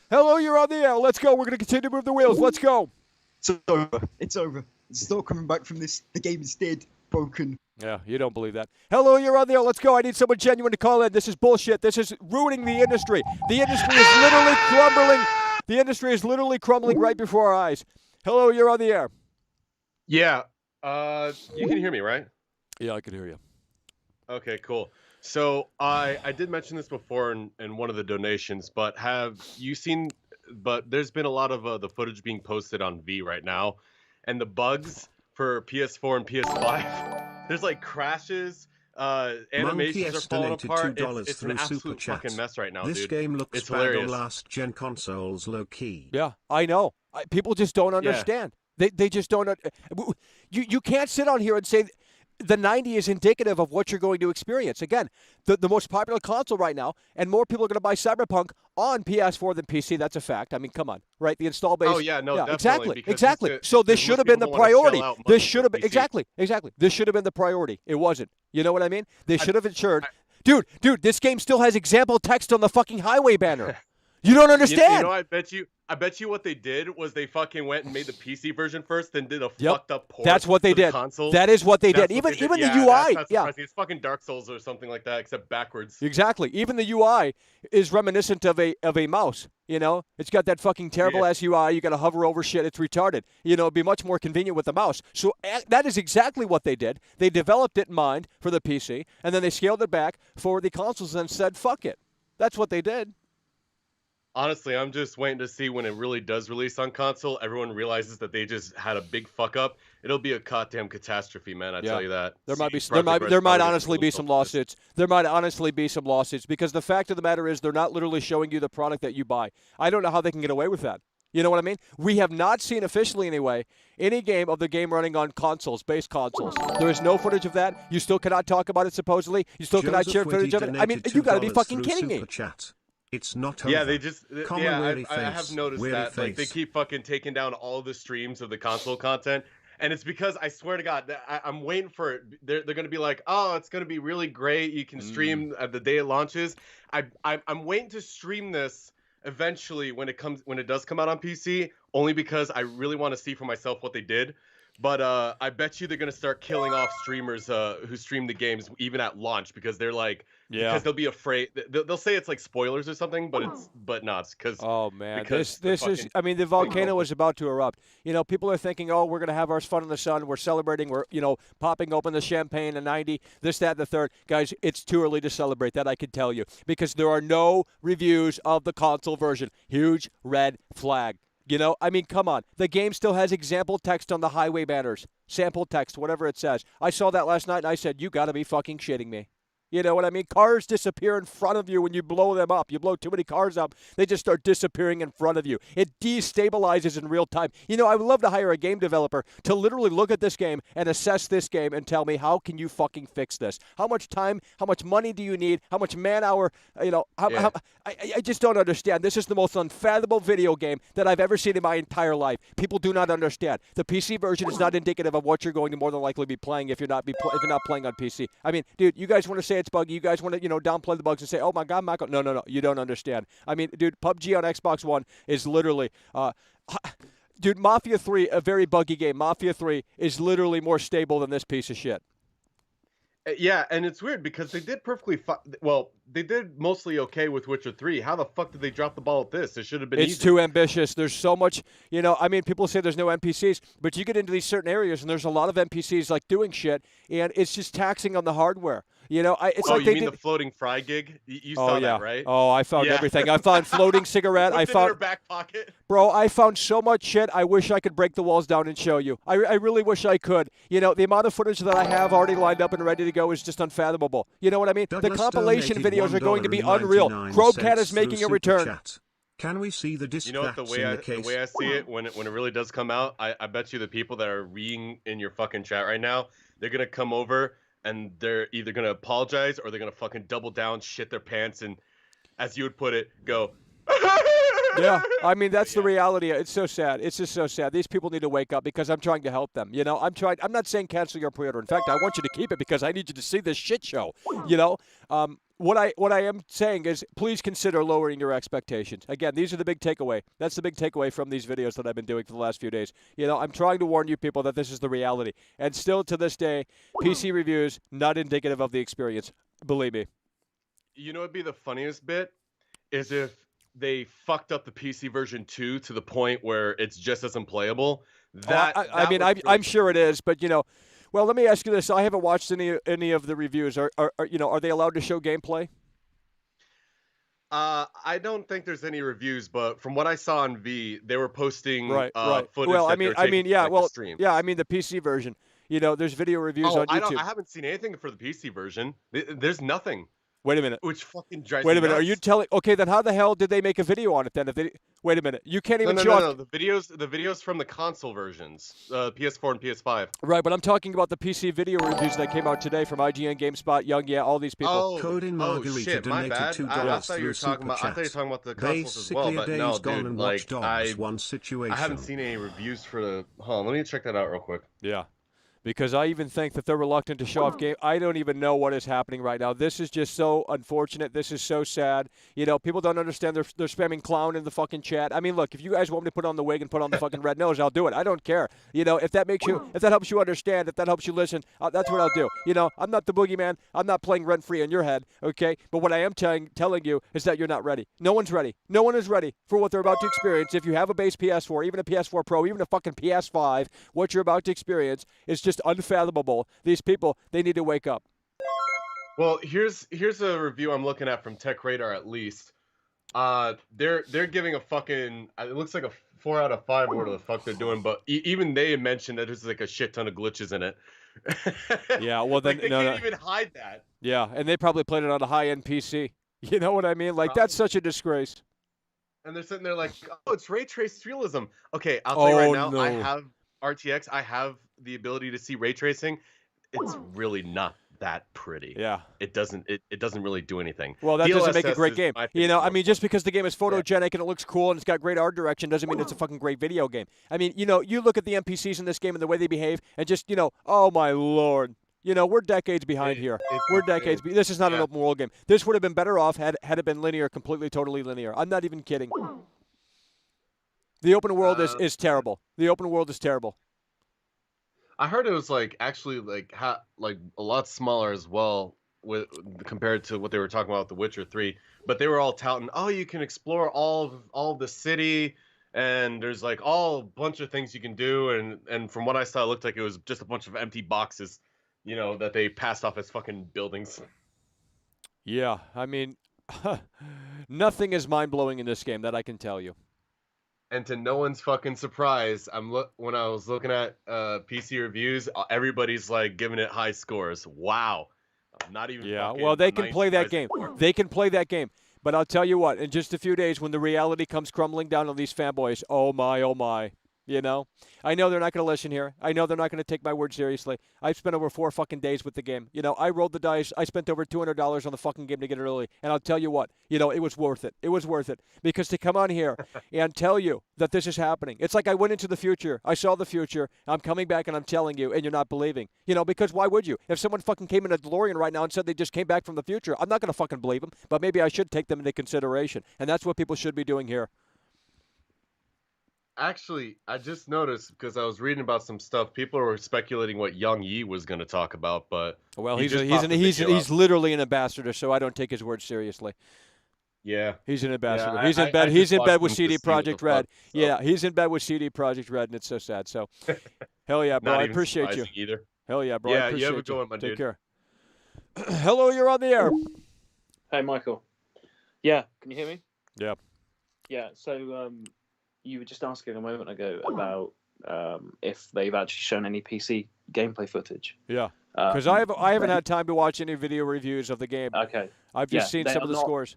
Hello, you're on the air. Let's go. We're going to continue to move the wheels. Let's go. It's over. It's over. It's not coming back from this. The game is dead. Broken. Yeah, you don't believe that. Hello, you're on the air. Let's go. I need someone genuine to call in. This is bullshit. This is ruining the industry. The industry is literally crumbling. The industry is literally crumbling right before our eyes. Hello, you're on the air. Yeah. You can hear me, right? Yeah, I can hear you. Okay, cool. So I did mention this before in one of the donations, but there's been a lot of the footage being posted on V right now, and the bugs for PS4 and PS5, there's like crashes, Monkey Animations are falling estimated apart. $2 It's through an Super absolute Chat. fucking mess right now, This dude. game looks It's bad hilarious. on last-gen consoles, low-key. Yeah, I know. People just don't understand. They just don't. You can't sit on here and say the 90 is indicative of what you're going to experience. Again, the most popular console right now, and more people are going to buy Cyberpunk on PS4 than PC. That's a fact. I mean, come on, right? The install base. Oh yeah, no, definitely. exactly, Because exactly. So this should have been the most people don't wanna priority. shell out This money should for have been PC. exactly. This should have been the priority. It wasn't. You know what I mean? They should have ensured. Dude, this game still has example text on the fucking highway banner. You don't understand. You know, I bet you what they did was they fucking went and made the PC version first, then did a fucked up port. That's what they to the did. console. That is what they That's did. what they Even did. the Yeah, UI. that's not surprising. It's fucking Dark Souls or something like that, except backwards. Exactly. Even the UI is reminiscent of a mouse. You know, it's got that fucking terrible ass UI. You got to hover over shit. It's retarded. You know, it'd be much more convenient with the mouse. So that is exactly what they did. They developed it in mind for the PC, and then they scaled it back for the consoles and said, "Fuck it." That's what they did. Honestly, I'm just waiting to see when it really does release on console. Everyone realizes that they just had a big fuck up. It'll be a goddamn catastrophe, man. I tell you that. There might honestly be some lawsuits. There might honestly be some lawsuits because the fact of the matter is they're not literally showing you the product that you buy. I don't know how they can get away with that. You know what I mean? We have not seen officially anyway any game of the game running on consoles, base consoles. There is no footage of that. You still cannot talk about it supposedly. You still cannot share footage of it. I mean, you got to be fucking kidding me. Chat. It's not over. Yeah, they just I have noticed that. Like they keep fucking taking down all the streams of the console content, and it's because I swear to God, I'm waiting for it. They're gonna be like, oh, it's gonna be really great. You can stream the day it launches. I'm waiting to stream this eventually when it does come out on PC, only because I really want to see for myself what they did. But I bet you they're gonna start killing off streamers who stream the games even at launch because they're like, because they'll be afraid. They'll say it's like spoilers or something, but it's because. Oh man, this is. I mean, the volcano is about to erupt. You know, people are thinking, oh, we're gonna have our fun in the sun. We're celebrating. We're popping open the champagne, a 90, this, that, and the third. Guys, it's too early to celebrate. That I can tell you because there are no reviews of the console version. Huge red flag. You know, I mean, come on. The game still has example text on the highway banners. Sample text, whatever it says. I saw that last night and I said, you got to be fucking shitting me. You know what I mean? Cars disappear in front of you when you blow them up. You blow too many cars up, they just start disappearing in front of you. It destabilizes in real time. You know, I would love to hire a game developer to literally look at this game and assess this game and tell me, how can you fucking fix this? How much time, how much money do you need? How much man hour? I just don't understand. This is the most unfathomable video game that I've ever seen in my entire life. People do not understand. The PC version is not indicative of what you're going to more than likely be playing if you're not playing on PC. I mean, dude, you guys want to say it's buggy. You guys want to, downplay the bugs and say, oh my God, Michael. No. You don't understand. I mean, dude, PUBG on Xbox One is literally, dude, Mafia 3, a very buggy game. Mafia 3 is literally more stable than this piece of shit. Yeah, and it's weird because they did they did mostly okay with Witcher 3. How the fuck did they drop the ball at this? It should have been easy. It's too ambitious. There's so much, I mean, people say there's no NPCs, but you get into these certain areas and there's a lot of NPCs like doing shit, and it's just taxing on the hardware. It's like you mean the floating fry gig? You saw that, right? Oh, I found everything. I found floating cigarette. I found in her back pocket. Bro, I found so much shit. I wish I could break the walls down and show you. I really wish I could. The amount of footage that I have already lined up and ready to go is just unfathomable. You know what I mean? Douglas the compilation videos are going to be $1.99 unreal. Crowcat is making a return. Chat. Can we see the disc? You know what, the way I see it, when it really does come out, I bet you the people that are reading in your fucking chat right now, they're gonna come over and they're either gonna apologize or they're gonna fucking double down, shit their pants, and as you would put it, go. Yeah, I mean, that's the reality. It's so sad. It's just so sad. These people need to wake up because I'm trying to help them. I'm not saying cancel your pre-order. In fact, I want you to keep it because I need you to see this shit show. What I am saying is please consider lowering your expectations. Again, these are the big takeaway. That's the big takeaway from these videos that I've been doing for the last few days. I'm trying to warn you people that this is the reality. And still to this day, PC reviews, not indicative of the experience. Believe me. You know what'd be the funniest bit? Is if they fucked up the PC version too to the point where it's just as unplayable. I'm sure it is, but well, let me ask you this: I haven't watched any of the reviews. Are they allowed to show gameplay? I don't think there's any reviews, but from what I saw on V, they were posting right. footage. Well, the stream. I mean the PC version. There's video reviews on YouTube. I haven't seen anything for the PC version. There's nothing. Wait a minute. Which fucking drives Wait me a minute. nuts. Are you telling? Okay, then how the hell did they make a video on it then? Wait a minute. You can't even show. No. The videos from the console versions, PS4 and PS5. Right, but I'm talking about the PC video reviews that came out today from IGN, GameSpot, Young, all these people. Shit, my bad. I thought you were talking about the consoles as well, but no, dude. Like, I haven't seen any reviews for the. Hold on, let me check that out real quick. Yeah. Because I even think that they're reluctant to show off game. I don't even know what is happening right now. This is just so unfortunate. This is so sad. People don't understand. They're spamming clown in the fucking chat. I mean, look, if you guys want me to put on the wig and put on the fucking red nose, I'll do it. I don't care. If that helps you understand, if that helps you listen, that's what I'll do. I'm not the boogeyman. I'm not playing rent-free in your head, okay? But what I am telling you is that you're not ready. No one's ready. No one is ready for what they're about to experience. If you have a base PS4, even a PS4 Pro, even a fucking PS5, what you're about to experience is just unfathomable. These people, they need to wake up. Well, here's a review I'm looking at from Tech Radar at least. They're giving a fucking, it looks like a 4 out of 5 or whatever the fuck they're doing, but even they mentioned that there's like a shit ton of glitches in it. Yeah, well then they can't even hide that. Yeah, and they probably played it on a high-end PC. You know what I mean? Like, that's such a disgrace. And they're sitting there like, oh, it's ray traced realism. Okay, I'll tell you right now, no. I have RTX. I have the ability to see ray tracing. It's really not that pretty. Yeah. It doesn't really do anything. Well, that doesn't make a great game. Just because the game is photogenic and it looks cool and it's got great art direction doesn't mean it's a fucking great video game. I mean, you look at the NPCs in this game and the way they behave and just, oh my lord. We're decades behind here. We're decades. This is not an open world game. This would have been better off had it been linear, completely, totally linear. I'm not even kidding. The open world is terrible. The open world is terrible. I heard it was actually a lot smaller as well compared to what they were talking about with The Witcher 3. But they were all touting, oh, you can explore all of the city, and there's all a bunch of things you can do. And from what I saw, it looked like it was just a bunch of empty boxes. That they passed off as fucking buildings. Yeah, I mean, nothing is mind-blowing in this game, that I can tell you. And to no one's fucking surprise, when I was looking at PC reviews, everybody's giving it high scores. Wow. Not even well, they can play that game. They can play that game. But I'll tell you what, in just a few days, when the reality comes crumbling down on these fanboys, oh my, oh my. I know they're not going to listen here. I know they're not going to take my word seriously. I've spent over 4 fucking days with the game. I rolled the dice. I spent over $200 on the fucking game to get it early. And I'll tell you what, it was worth it. It was worth it. Because to come on here and tell you that this is happening, it's like I went into the future. I saw the future. I'm coming back and I'm telling you, and you're not believing. Because why would you? If someone fucking came in a DeLorean right now and said they just came back from the future, I'm not going to fucking believe them. But maybe I should take them into consideration. And that's what people should be doing here. Actually, I just noticed because I was reading about some stuff. People were speculating what Yang Yi was going to talk about, but he's literally an ambassador, so I don't take his word seriously. Yeah, he's an ambassador. Yeah, he's in bed with CD Projekt Red. Yeah, he's in bed with CD Projekt Red, and it's so sad. So, hell yeah, bro, I appreciate you. Either. Hell yeah, bro, I appreciate you. Have a good one, my Take dude. care. Hello, you're on the air. Hey, Michael. Yeah, can you hear me? Yeah. Yeah. So, you were just asking a moment ago about if they've actually shown any PC gameplay footage. Yeah, because I haven't had time to watch any video reviews of the game. Okay. I've just seen some of the scores.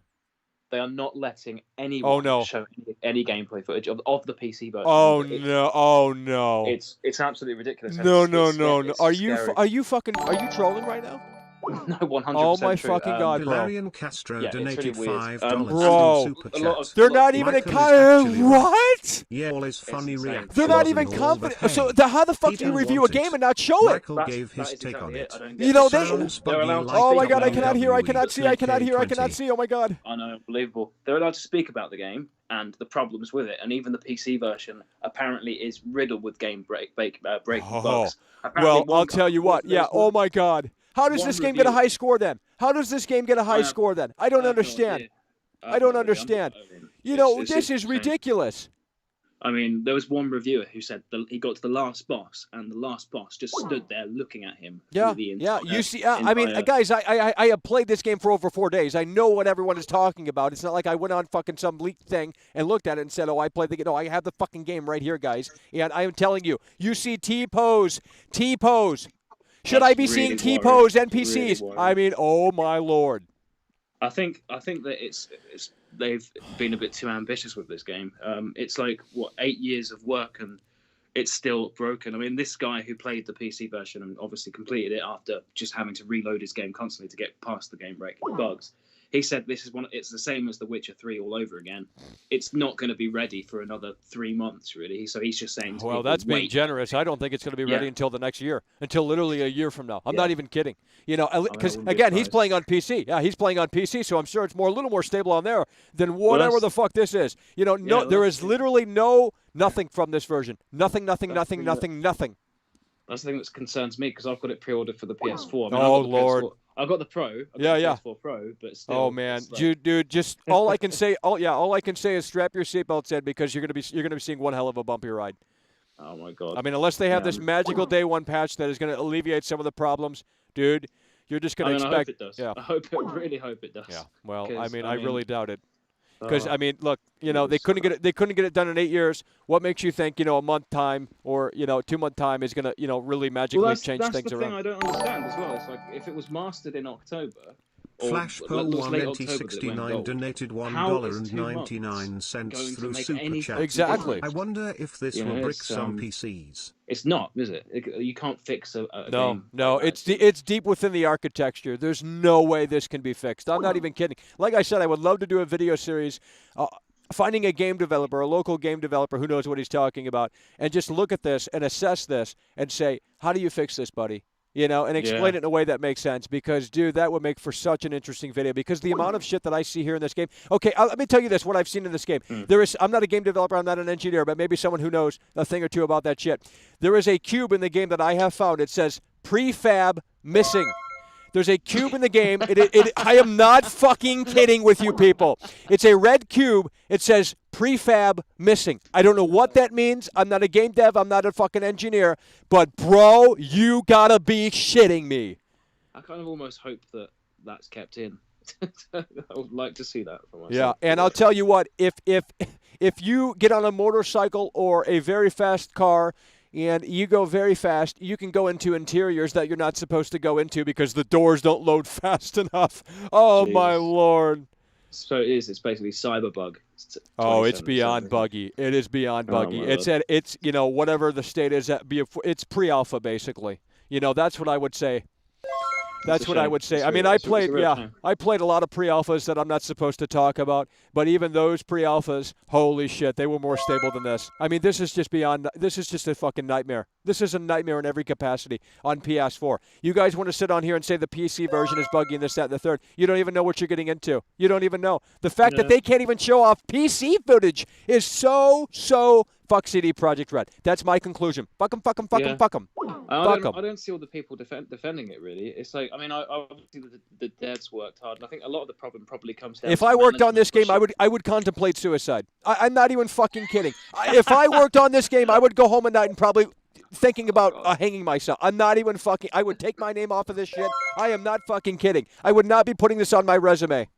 They are not letting anyone show any gameplay footage of the PC version. Oh no! It's absolutely ridiculous. No. Are you trolling right now? No, 100%. Oh my true. fucking god, bro! Valerian Castro donated really $5 bro, super chat. They're not even what? Yeah, all his funny reactions. They're not even confident. So how the fuck do you review a game and not show it? Michael gave his take on it. Oh my god, I cannot hear, I cannot see, I cannot hear, I cannot see. Oh my god. I know, unbelievable. They're allowed to speak about the game and the problems with it, and even the PC version apparently is riddled with game breaking bugs. Well, I'll tell you what. Yeah. Oh my god. How does this game get a high score then? How does this game get a high score then? I don't understand. I don't understand. This is ridiculous. I mean, there was one reviewer who said he got to the last boss, and the last boss just stood there looking at him. Yeah, through the yeah. entire, You see, I mean, guys, I have played this game for over 4 days. I know what everyone is talking about. It's not like I went on fucking some leaked thing and looked at it and said, "Oh, I played the game." No, I have the fucking game right here, guys. And I am telling you, you see T-pose. Should I be seeing T-pose NPCs? Really I mean, oh my lord. I think that it's they've been a bit too ambitious with this game. It's like 8 years of work and it's still broken. I mean, this guy who played the PC version and obviously completed it after just having to reload his game constantly to get past the game breaking bugs. He said it's the same as The Witcher 3 all over again. It's not going to be ready for another 3 months, really. So he's just saying. Well, that's being generous. I don't think it's going to be ready until the next year, until literally a year from now. I'm not even kidding. You know, because again, he's playing on PC. Yeah, he's playing on PC, so I'm sure it's a little more stable on there than whatever the fuck this is. You know, there is literally nothing from this version. Nothing. That's the thing that concerns me because I've got it pre-ordered for the PS4. Lord. I've got the Pro. The PS4 Pro, but still. Oh man, dude, just all I can say. All I can say is strap your seatbelts in because you're gonna be seeing one hell of a bumpy ride. Oh my god. I mean, unless they have this magical day one patch that is gonna alleviate some of the problems, dude, you're just gonna expect. I hope it does. Yeah. I really hope it does. Yeah. Well, I really doubt it. Because I mean, look, they couldn't get it done in 8 years. What makes you think a month time or 2 month time is gonna really magically change things around? That's the thing I don't understand as well. It's like if it was mastered in October. Flashpole1NT69 donated $1.99 through Super Chat. Exactly. I wonder if this will brick some PCs. It's not, is it? You can't fix a game. No, it's deep within the architecture. There's no way this can be fixed. I'm not even kidding. Like I said, I would love to do a video series finding a game developer, a local game developer who knows what he's talking about, and just look at this and assess this and say, how do you fix this, buddy? And explain it in a way that makes sense because, dude, that would make for such an interesting video because the amount of shit that I see here in this game. Okay, let me tell you this, what I've seen in this game. I'm not a game developer, I'm not an engineer, but maybe someone who knows a thing or two about that shit. There is a cube in the game that I have found. It says prefab missing. There's a cube in the game. I am not fucking kidding with you people. It's a red cube. It says prefab missing. I don't know what that means. I'm not a game dev. I'm not a fucking engineer. But, bro, you gotta be shitting me. I kind of almost hope that that's kept in. I would like to see that for myself. Yeah, and I'll tell you what. If you get on a motorcycle or a very fast car and you go very fast, you can go into interiors that you're not supposed to go into because the doors don't load fast enough. Oh, jeez. My Lord. So it's basically Cyberbug. It's beyond buggy. It is beyond buggy. It's whatever the state is it's pre-alpha basically. That's what I would say. That's what I would say. I mean, I played a lot of pre-alphas that I'm not supposed to talk about, but even those pre-alphas, holy shit, they were more stable than this. I mean, this is just a fucking nightmare. This is a nightmare in every capacity on PS4. You guys want to sit on here and say the PC version is buggy and this, that, and the third. You don't even know what you're getting into. You don't even know. The fact that they can't even show off PC footage is so fuck CD Projekt Red. That's my conclusion. Fuck them. I don't see all the people defending it, really. It's like, I mean, obviously the devs worked hard, and I think a lot of the problem probably comes down if I worked on this game, I would contemplate suicide. I'm not even fucking kidding. If I worked on this game, I would go home at night and probably thinking about hanging myself. I'm not even fucking... I would take my name off of this shit. I am not fucking kidding. I would not be putting this on my resume.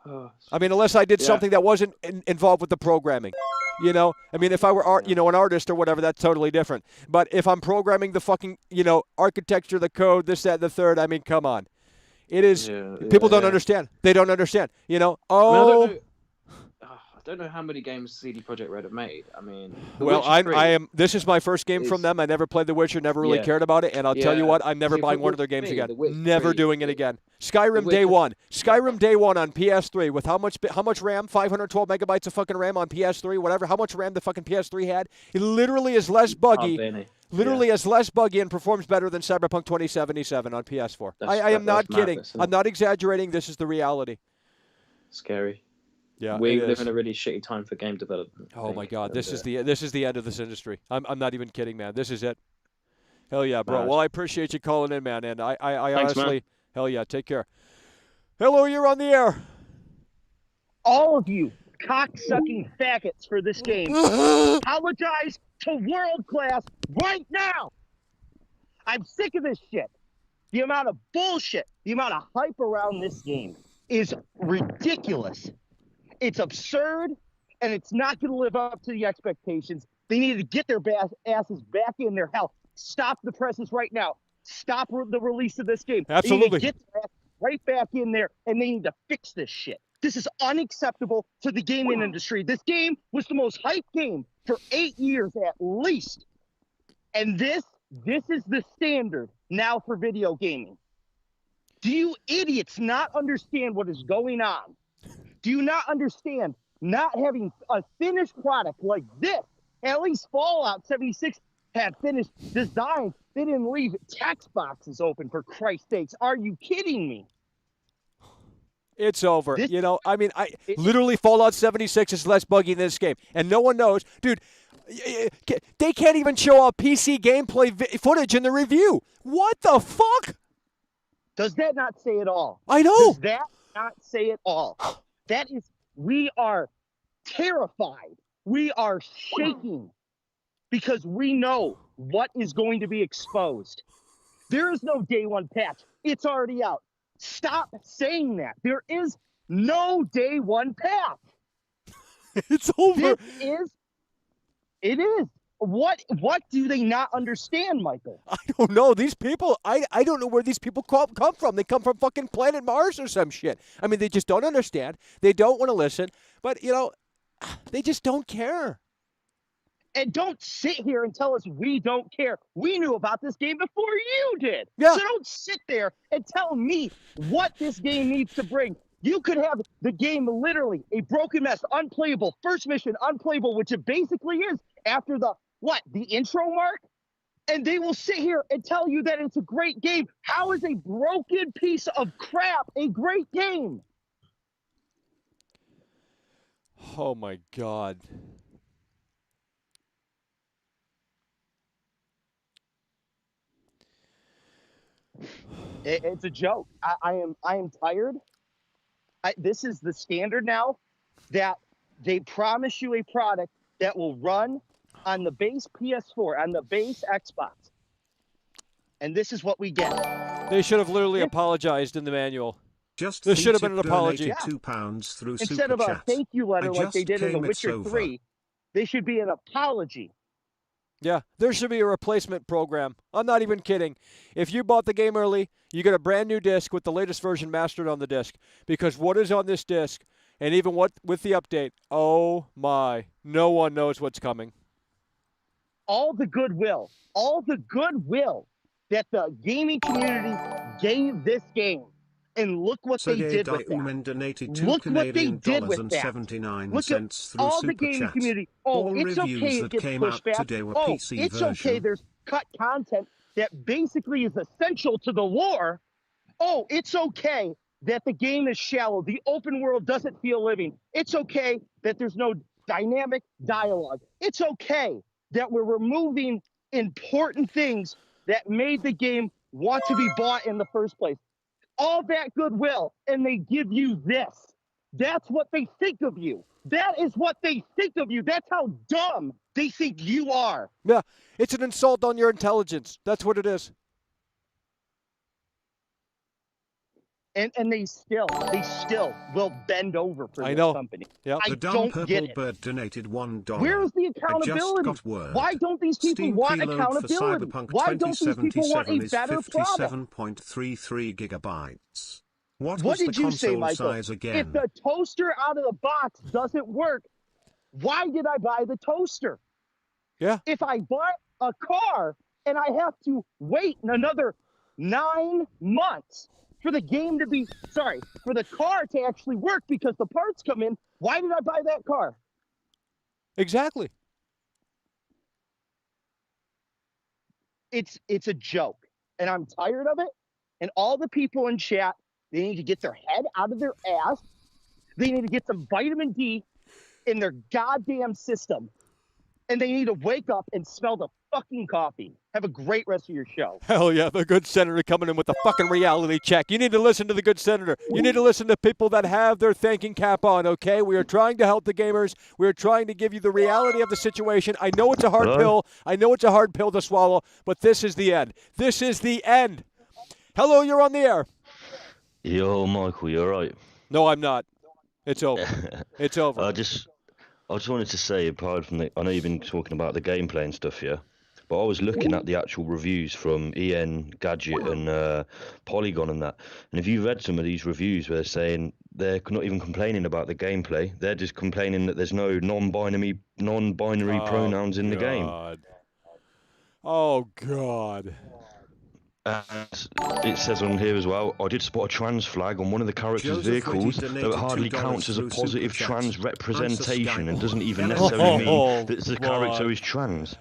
I mean, unless I did something that wasn't involved with the programming. I mean, if I were an artist or whatever, that's totally different. But if I'm programming the fucking, architecture, the code, this, that, and the third, I mean, come on. It is, people don't understand. They don't understand. I don't know how many games CD Projekt Red have made. I mean, this is my first game from them. I never played The Witcher, never really cared about it, and I'll tell you what, I'm never buying one of their games again. Never doing it again. Skyrim Day 1 on PS3 with how much RAM? 512 megabytes of fucking RAM on PS3, whatever. How much RAM the fucking PS3 had? It literally is less buggy. Is less buggy and performs better than Cyberpunk 2077 on PS4. I am not kidding. I'm not exaggerating. This is the reality. Scary. Yeah, we live in a really shitty time for game development. Oh my God, this is the end of this industry. I'm not even kidding, man. This is it. Hell yeah, bro. Well, I appreciate you calling in, man, and I Thanks, honestly, man. Hell yeah, take care. Hello, you're on the air. All of you. cock-sucking faggots for this game apologize to World Class right now. I'm sick of this shit. The amount of bullshit, the amount of hype around this game is ridiculous. It's absurd, and it's not going to live up to the expectations. They need to get their asses back in there. Hell, stop the presses right now. Stop the release of this game. Absolutely. They need to get their ass right back in there, and they need to fix this shit. This is unacceptable to the gaming industry. This game was the most hyped game for 8 years at least. And this is the standard now for video gaming. Do you idiots not understand what is going on? Do you not understand not having a finished product like this? At least Fallout 76 had finished designs. They didn't leave text boxes open, for Christ's sakes. Are you kidding me? It's over. Literally Fallout 76 is less buggy than this game. And no one knows. Dude, they can't even show a PC gameplay footage in the review. What the fuck? Does that not say it all? I know. Does that not say it all? That is, we are terrified. We are shaking because we know what is going to be exposed. There is no day one patch. It's already out. Stop saying that. There is no day one patch. It's over. It is. What do they not understand, Michael? I don't know. These people, I don't know where these people come from. They come from fucking planet Mars or some shit. I mean, they just don't understand. They don't want to listen. But, they just don't care. And don't sit here and tell us we don't care. We knew about this game before you did. Yeah. So don't sit there and tell me what this game needs to bring. You could have the game literally a broken mess, unplayable, first mission, unplayable, which it basically is after the intro mark? And they will sit here and tell you that it's a great game. How is a broken piece of crap a great game? Oh, my God. It's a joke. I am tired. This is the standard now, that they promise you a product that will run on the base PS4, on the base Xbox. And this is what we get. They should have literally apologized in the manual. Just there should have been an apology. £2 through Instead of a thank you letter like they did in The Witcher 3, they should be an apology. Yeah, there should be a replacement program. I'm not even kidding. If you bought the game early, you get a brand new disc with the latest version mastered on the disc. Because what is on this disc, and even what with the update, oh my, no one knows what's coming. All the goodwill that the gaming community gave this game. And look what they did with that. Look what they did with that. Look at all the gaming community. Oh, it's okay it gets pushed back. Oh, it's okay there's cut content that basically is essential to the lore. Oh, it's okay that the game is shallow. The open world doesn't feel living. It's okay that there's no dynamic dialogue. It's okay that we're removing important things that made the game want to be bought in the first place. All that goodwill, and they give you this. That's what they think of you. That is what they think of you. That's how dumb they think you are. Yeah, it's an insult on your intelligence. That's what it is. And they still will bend over for this company. Yep. I don't get it. Bird donated $1. Where's the accountability? Why don't these people Steam want preload accountability? For Cyberpunk Why don't these people want a better product? 57.33 gigabytes. What did the you say, Michael? Size again? If the toaster out of the box doesn't work, why did I buy the toaster? Yeah. If I buy a car and I have to wait another 9 months for the game to be, for the car to actually work because the parts come in, why did I buy that car? Exactly. It's a joke, and I'm tired of it. And all the people in chat, they need to get their head out of their ass. They need to get some vitamin D in their goddamn system. And they need to wake up and smell the fucking coffee. Have a great rest of your show. Hell yeah, the good senator coming in with a fucking reality check. You need to listen to the good senator. You need to listen to people that have their thinking cap on, okay? We are trying to help the gamers. We are trying to give you the reality of the situation. I know it's a hard pill. I know it's a hard pill to swallow, but this is the end. This is the end. Hello, you're on the air. Yo, Michael, you alright? No, I'm not. It's over. It's over. I just wanted to say, apart from I know you've been talking about the gameplay and stuff, yeah? But I was looking at the actual reviews from EN, Gadget, and Polygon and that. And if you read some of these reviews where they're saying they're not even complaining about the gameplay, they're just complaining that there's no non-binary pronouns in the game. Oh, God. And it says on here as well, I did spot a trans flag on one of the characters' vehicles, though it hardly counts as a positive trans representation and doesn't even necessarily mean that the character is trans.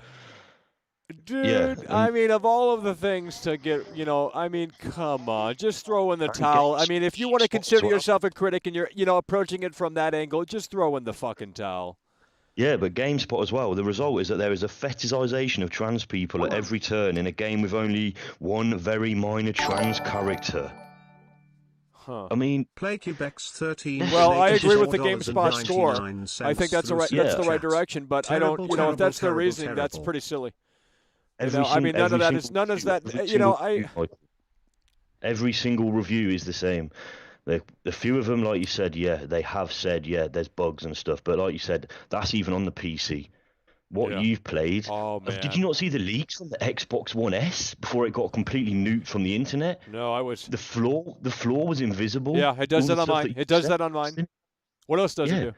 Dude, yeah, I mean, of all of the things to get, I mean, come on, just throw in the towel. I mean, if you want to consider yourself a critic and you're, approaching it from that angle, just throw in the fucking towel. Yeah, but GameSpot as well. The result is that there is a fetishization of trans people at every turn in a game with only one very minor trans character. Huh. I mean, PlayQuebec's 13. Well, I agree with the GameSpot score. I think that's the right direction, but terrible, I don't. If that's their reasoning, that's pretty silly. I mean, none of that. Every single review is the same. A few of them, like you said, they have said, there's bugs and stuff. But like you said, that's even on the PC. What you've played, did you not see the leaks from the Xbox One S before it got completely nuked from the internet? No, I was. The floor was invisible. Yeah, it does that on mine. It does that on mine. What else does it do?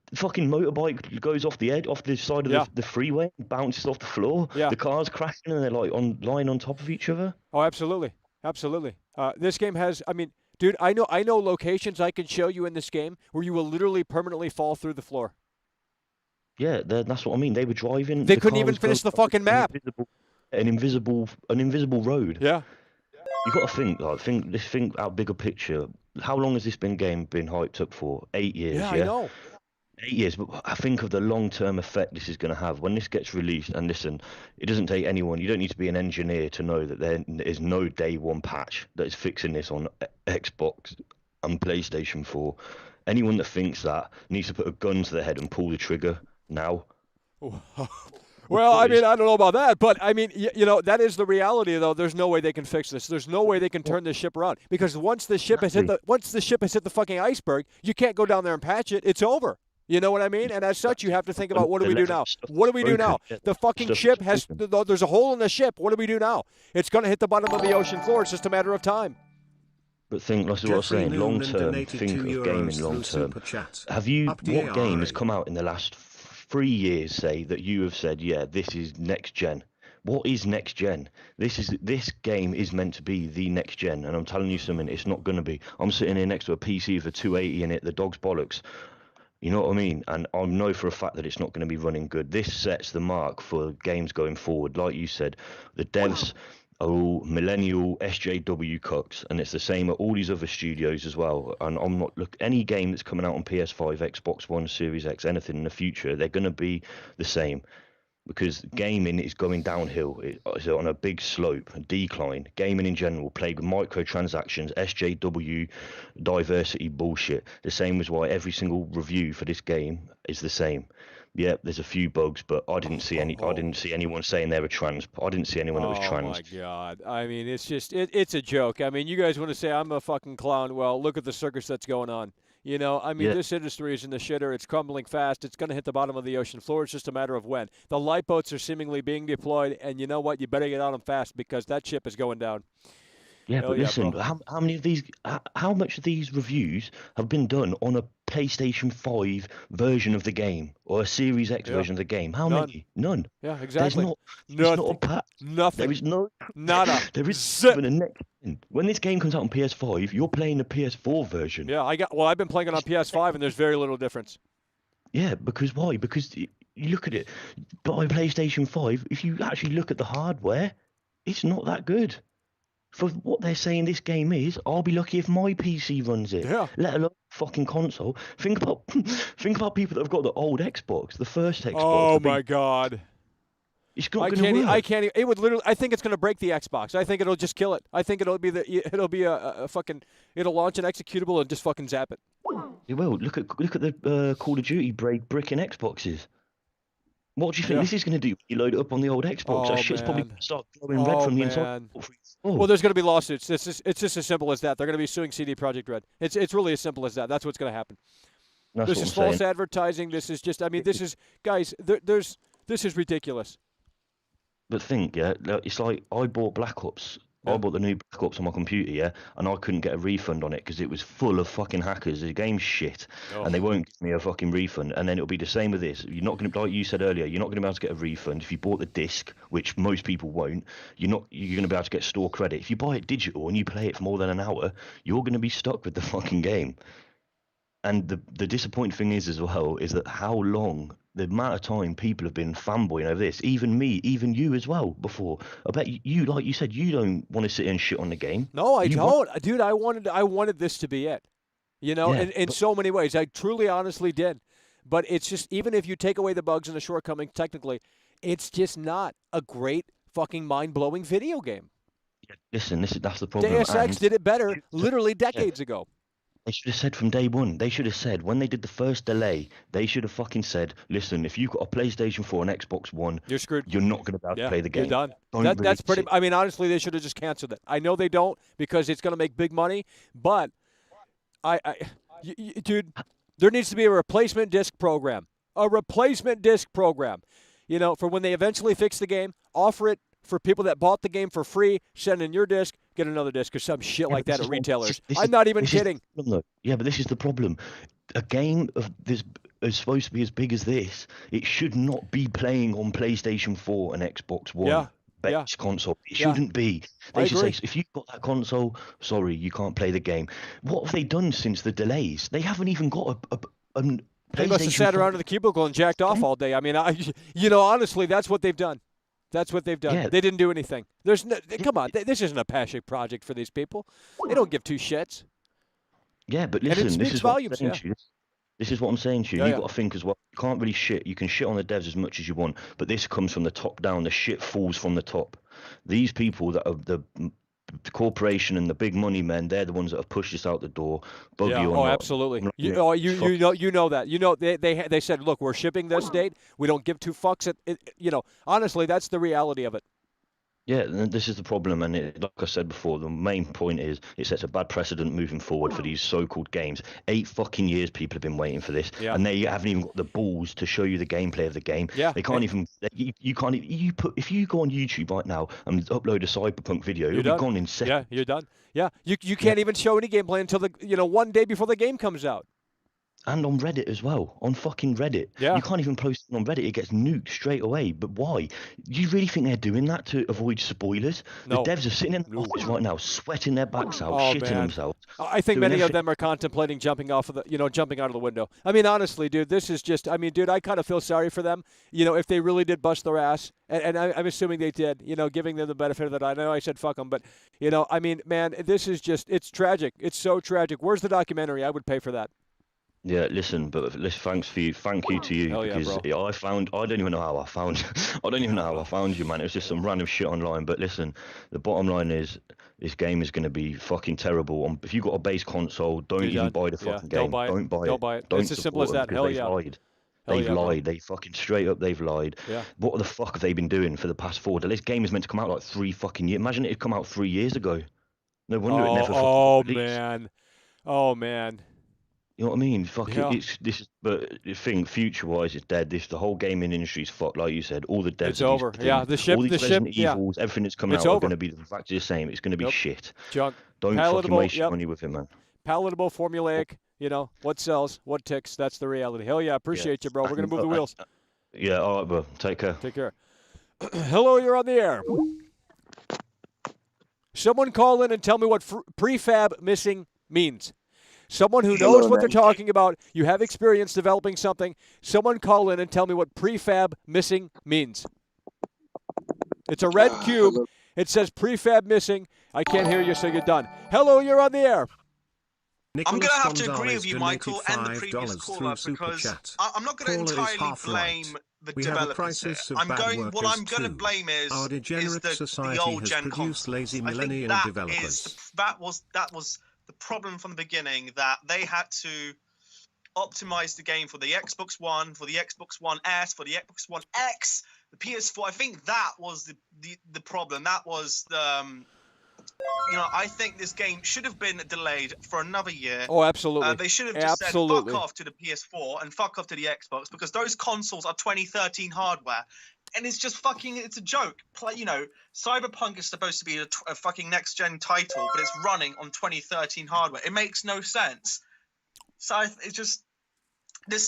The fucking motorbike goes off the side of the freeway, bounces off the floor. Yeah. The cars crashing and they're like lying on top of each other. Oh, absolutely. This game has, dude, I know locations I can show you in this game where you will literally permanently fall through the floor. Yeah, that's what I mean. They were driving. They couldn't even finish the fucking map. An invisible road. Yeah. You got to think out bigger picture. How long has this game been hyped up for? 8 years. Yeah, I know. 8 years, but I think of the long-term effect this is going to have when this gets released. And listen, it doesn't take anyone. You don't need to be an engineer to know that there is no day one patch that is fixing this on Xbox and PlayStation 4. Anyone that thinks that needs to put a gun to their head and pull the trigger now. Well, I don't know about that, but that is the reality. Though there's no way they can fix this. There's no way they can turn this ship around because once the ship has hit the fucking iceberg, you can't go down there and patch it. It's over. You know what I mean? And as such, you have to think about what do we do now? What do we do now? The fucking ship there's a hole in the ship. What do we do now? It's going to hit the bottom of the ocean floor. It's just a matter of time. But think, that's what I was saying, long term, think of gaming long term. What game has come out in the last 3 years, say, that you have said, this is next gen? What is next gen? This game is meant to be the next gen, and I'm telling you something, it's not going to be. I'm sitting here next to a PC with a 280 in it, the dog's bollocks. You know what I mean? And I know for a fact that it's not going to be running good. This sets the mark for games going forward. Like you said, the devs are all millennial SJW cucks, and it's the same at all these other studios as well. And I'm not any game that's coming out on PS5, Xbox One, Series X, anything in the future, they're going to be the same. Because gaming is going downhill. It's on a big slope, a decline. Gaming in general, played with microtransactions, SJW, diversity bullshit. The same as why every single review for this game is the same. Yeah, there's a few bugs, but I didn't see any. I didn't see anyone saying they were trans. I didn't see anyone that was trans. Oh my god! It's just it's a joke. You guys want to say I'm a fucking clown? Well, look at the circus that's going on. This industry is in the shitter. It's crumbling fast. It's going to hit the bottom of the ocean floor. It's just a matter of when. The lifeboats are seemingly being deployed, and you know what? You better get on them fast because that ship is going down. Yeah, but listen, how many of these? How much of these reviews have been done on a PlayStation 5 version of the game or a Series X version of the game? How many? None. Yeah, exactly. There's not a patch. Nothing. There is no. Nada. There is even a next. When this game comes out on PS5, you're playing the PS4 version. Yeah, I've been playing it on PS5, and there's very little difference. Yeah, because why? Because you look at it, but on PlayStation 5, if you actually look at the hardware, it's not that good. For what they're saying this game is, I'll be lucky if my PC runs it. Yeah. Let alone fucking console. Think about people that have got the old Xbox, the first Xbox. Oh my god. It's not going to work. I can't. It would literally. I think it's going to break the Xbox. I think it'll just kill it. I think it'll be a fucking. It'll launch an executable and just fucking zap it. It will. Look at the Call of Duty bricking Xboxes. What do you think this is going to do? You load it up on the old Xbox. That shit's probably going to start glowing red from the inside. Well, there's going to be lawsuits. It's just as simple as that. They're going to be suing CD Projekt Red. It's really as simple as that. That's what's going to happen. This is false advertising. This is just. I mean, this is guys. This is ridiculous. But think, it's like I bought Black Ops. I bought the new Black Ops on my computer, and I couldn't get a refund on it because it was full of fucking hackers. The game's shit, and they won't give me a fucking refund. And then it'll be the same with this. You're not going to, like you said earlier, you're not going to be able to get a refund if you bought the disc, which most people won't. You're going to be able to get store credit if you buy it digital and you play it for more than an hour. You're going to be stuck with the fucking game. And the disappointing thing is as well is that how long. The amount of time people have been fanboying over this, even me, even you as well, before. I bet you, like you said, you don't want to sit and shit on the game. No, I don't. Dude, I wanted this to be it. You know, in so many ways. I truly, honestly did. But it's just, even if you take away the bugs and the shortcomings, technically, it's just not a great fucking mind-blowing video game. Yeah, listen, that's the problem. Deus Ex did it better literally decades ago. They should have said from day one. They should have said, when they did the first delay, they should have fucking said, listen, if you've got a PlayStation 4 and Xbox One, you're screwed. You're not going to be able to play the game. You're done. That's pretty. I mean, honestly, they should have just canceled it. I know they don't because it's going to make big money, but dude, there needs to be a replacement disc program. A replacement disc program. You know, for when they eventually fix the game, offer it for people that bought the game for free, send in your disc, get another disc or some shit like that at retailers. I'm not even kidding. Yeah, but this is the problem. A game of this is supposed to be as big as this. It should not be playing on PlayStation 4 and Xbox One. Base console. It shouldn't be. They should say, if you've got that console, sorry, you can't play the game. What have they done since the delays? They haven't even got a they must have sat around in the cubicle and jacked off all day. I mean, honestly, that's what they've done. That's what they've done. Yeah. They didn't do anything. Come on, this isn't a passion project for these people. They don't give two shits. Yeah, but listen, this is volumes. This is what I'm saying to you. You've got to think as well. You can't really shit. You can shit on the devs as much as you want, but this comes from the top down. The shit falls from the top. These people that are the corporation and the big money men, they're the ones that have pushed this out the door. Absolutely. You know that. You know they said, look, we're shipping this date. We don't give two fucks. Honestly, that's the reality of it. Yeah, and this is the problem, and like I said before, the main point is it sets a bad precedent moving forward for these so-called games. 8 fucking years people have been waiting for this, and they haven't even got the balls to show you the gameplay of the game. Yeah, they can't even. You can't. If you go on YouTube right now and upload a Cyberpunk video, it'll be gone in seconds. Yeah, you're done. Yeah, you can't even show any gameplay until one day before the game comes out. And on Reddit as well, on fucking Reddit. Yeah. You can't even post it on Reddit. It gets nuked straight away. But why? Do you really think they're doing that to avoid spoilers? No. The devs are sitting in the office right now, sweating their backs out, shitting themselves. I think many of them are contemplating jumping out of the window. I mean, honestly, dude, this is just, I kind of feel sorry for them. If they really did bust their ass, and I'm assuming they did, giving them the benefit of the doubt. I know I said fuck them, but, man, this is just, it's tragic. It's so tragic. Where's the documentary? I would pay for that. Yeah, listen, but thank you to you because I don't even know how I found you, man. It was just some random shit online. But listen, the bottom line is this game is going to be fucking terrible. If you got a base console, don't even buy the fucking game. Don't buy it. It's as simple as that. Hell yeah. They've lied. They fucking straight up, they've lied. Yeah. What the fuck have they been doing for the past 4? This game is meant to come out like 3 fucking years. Imagine it had come out 3 years ago. No wonder it never fucking released. Oh man. You know what I mean? But the thing, future-wise, it's dead. The whole gaming industry's fucked, like you said. All the devs. It's over. All these Resident Evils, everything that's coming out are going to be exactly the same. It's going to be shit. Junk. Don't fucking waste your money with it, man. Palatable, formulaic. What sells, what ticks. That's the reality. Hell yeah, appreciate you, bro. We're going to move the wheels. Yeah, all right, bro. Take care. Take care. Hello, you're on the air. Someone call in and tell me what prefab missing means. Someone who knows what they're talking about. You have experience developing something. Someone call in and tell me what prefab missing means. It's a red cube. It says prefab missing. I can't hear you, so you're done. Hello, you're on the air. I'm going to have to agree with you, Michael, and the previous caller, because I'm not going to entirely blame the We have a developers here. crisis of What bad I'm workers going to too. blame Our degenerate the society old has gen produced consoles. lazy I think millennial that developers. that was the problem from the beginning, that they had to optimize the game for the Xbox One, for the Xbox One S, for the Xbox One X, the PS4. I think that was the problem. That was I think this game should have been delayed for another year. Oh, absolutely. They should have just said fuck off to the PS4 and fuck off to the Xbox, because those consoles are 2013 hardware. And it's just it's a joke. Cyberpunk is supposed to be a fucking next-gen title, but it's running on 2013 hardware. It makes no sense. So it's just...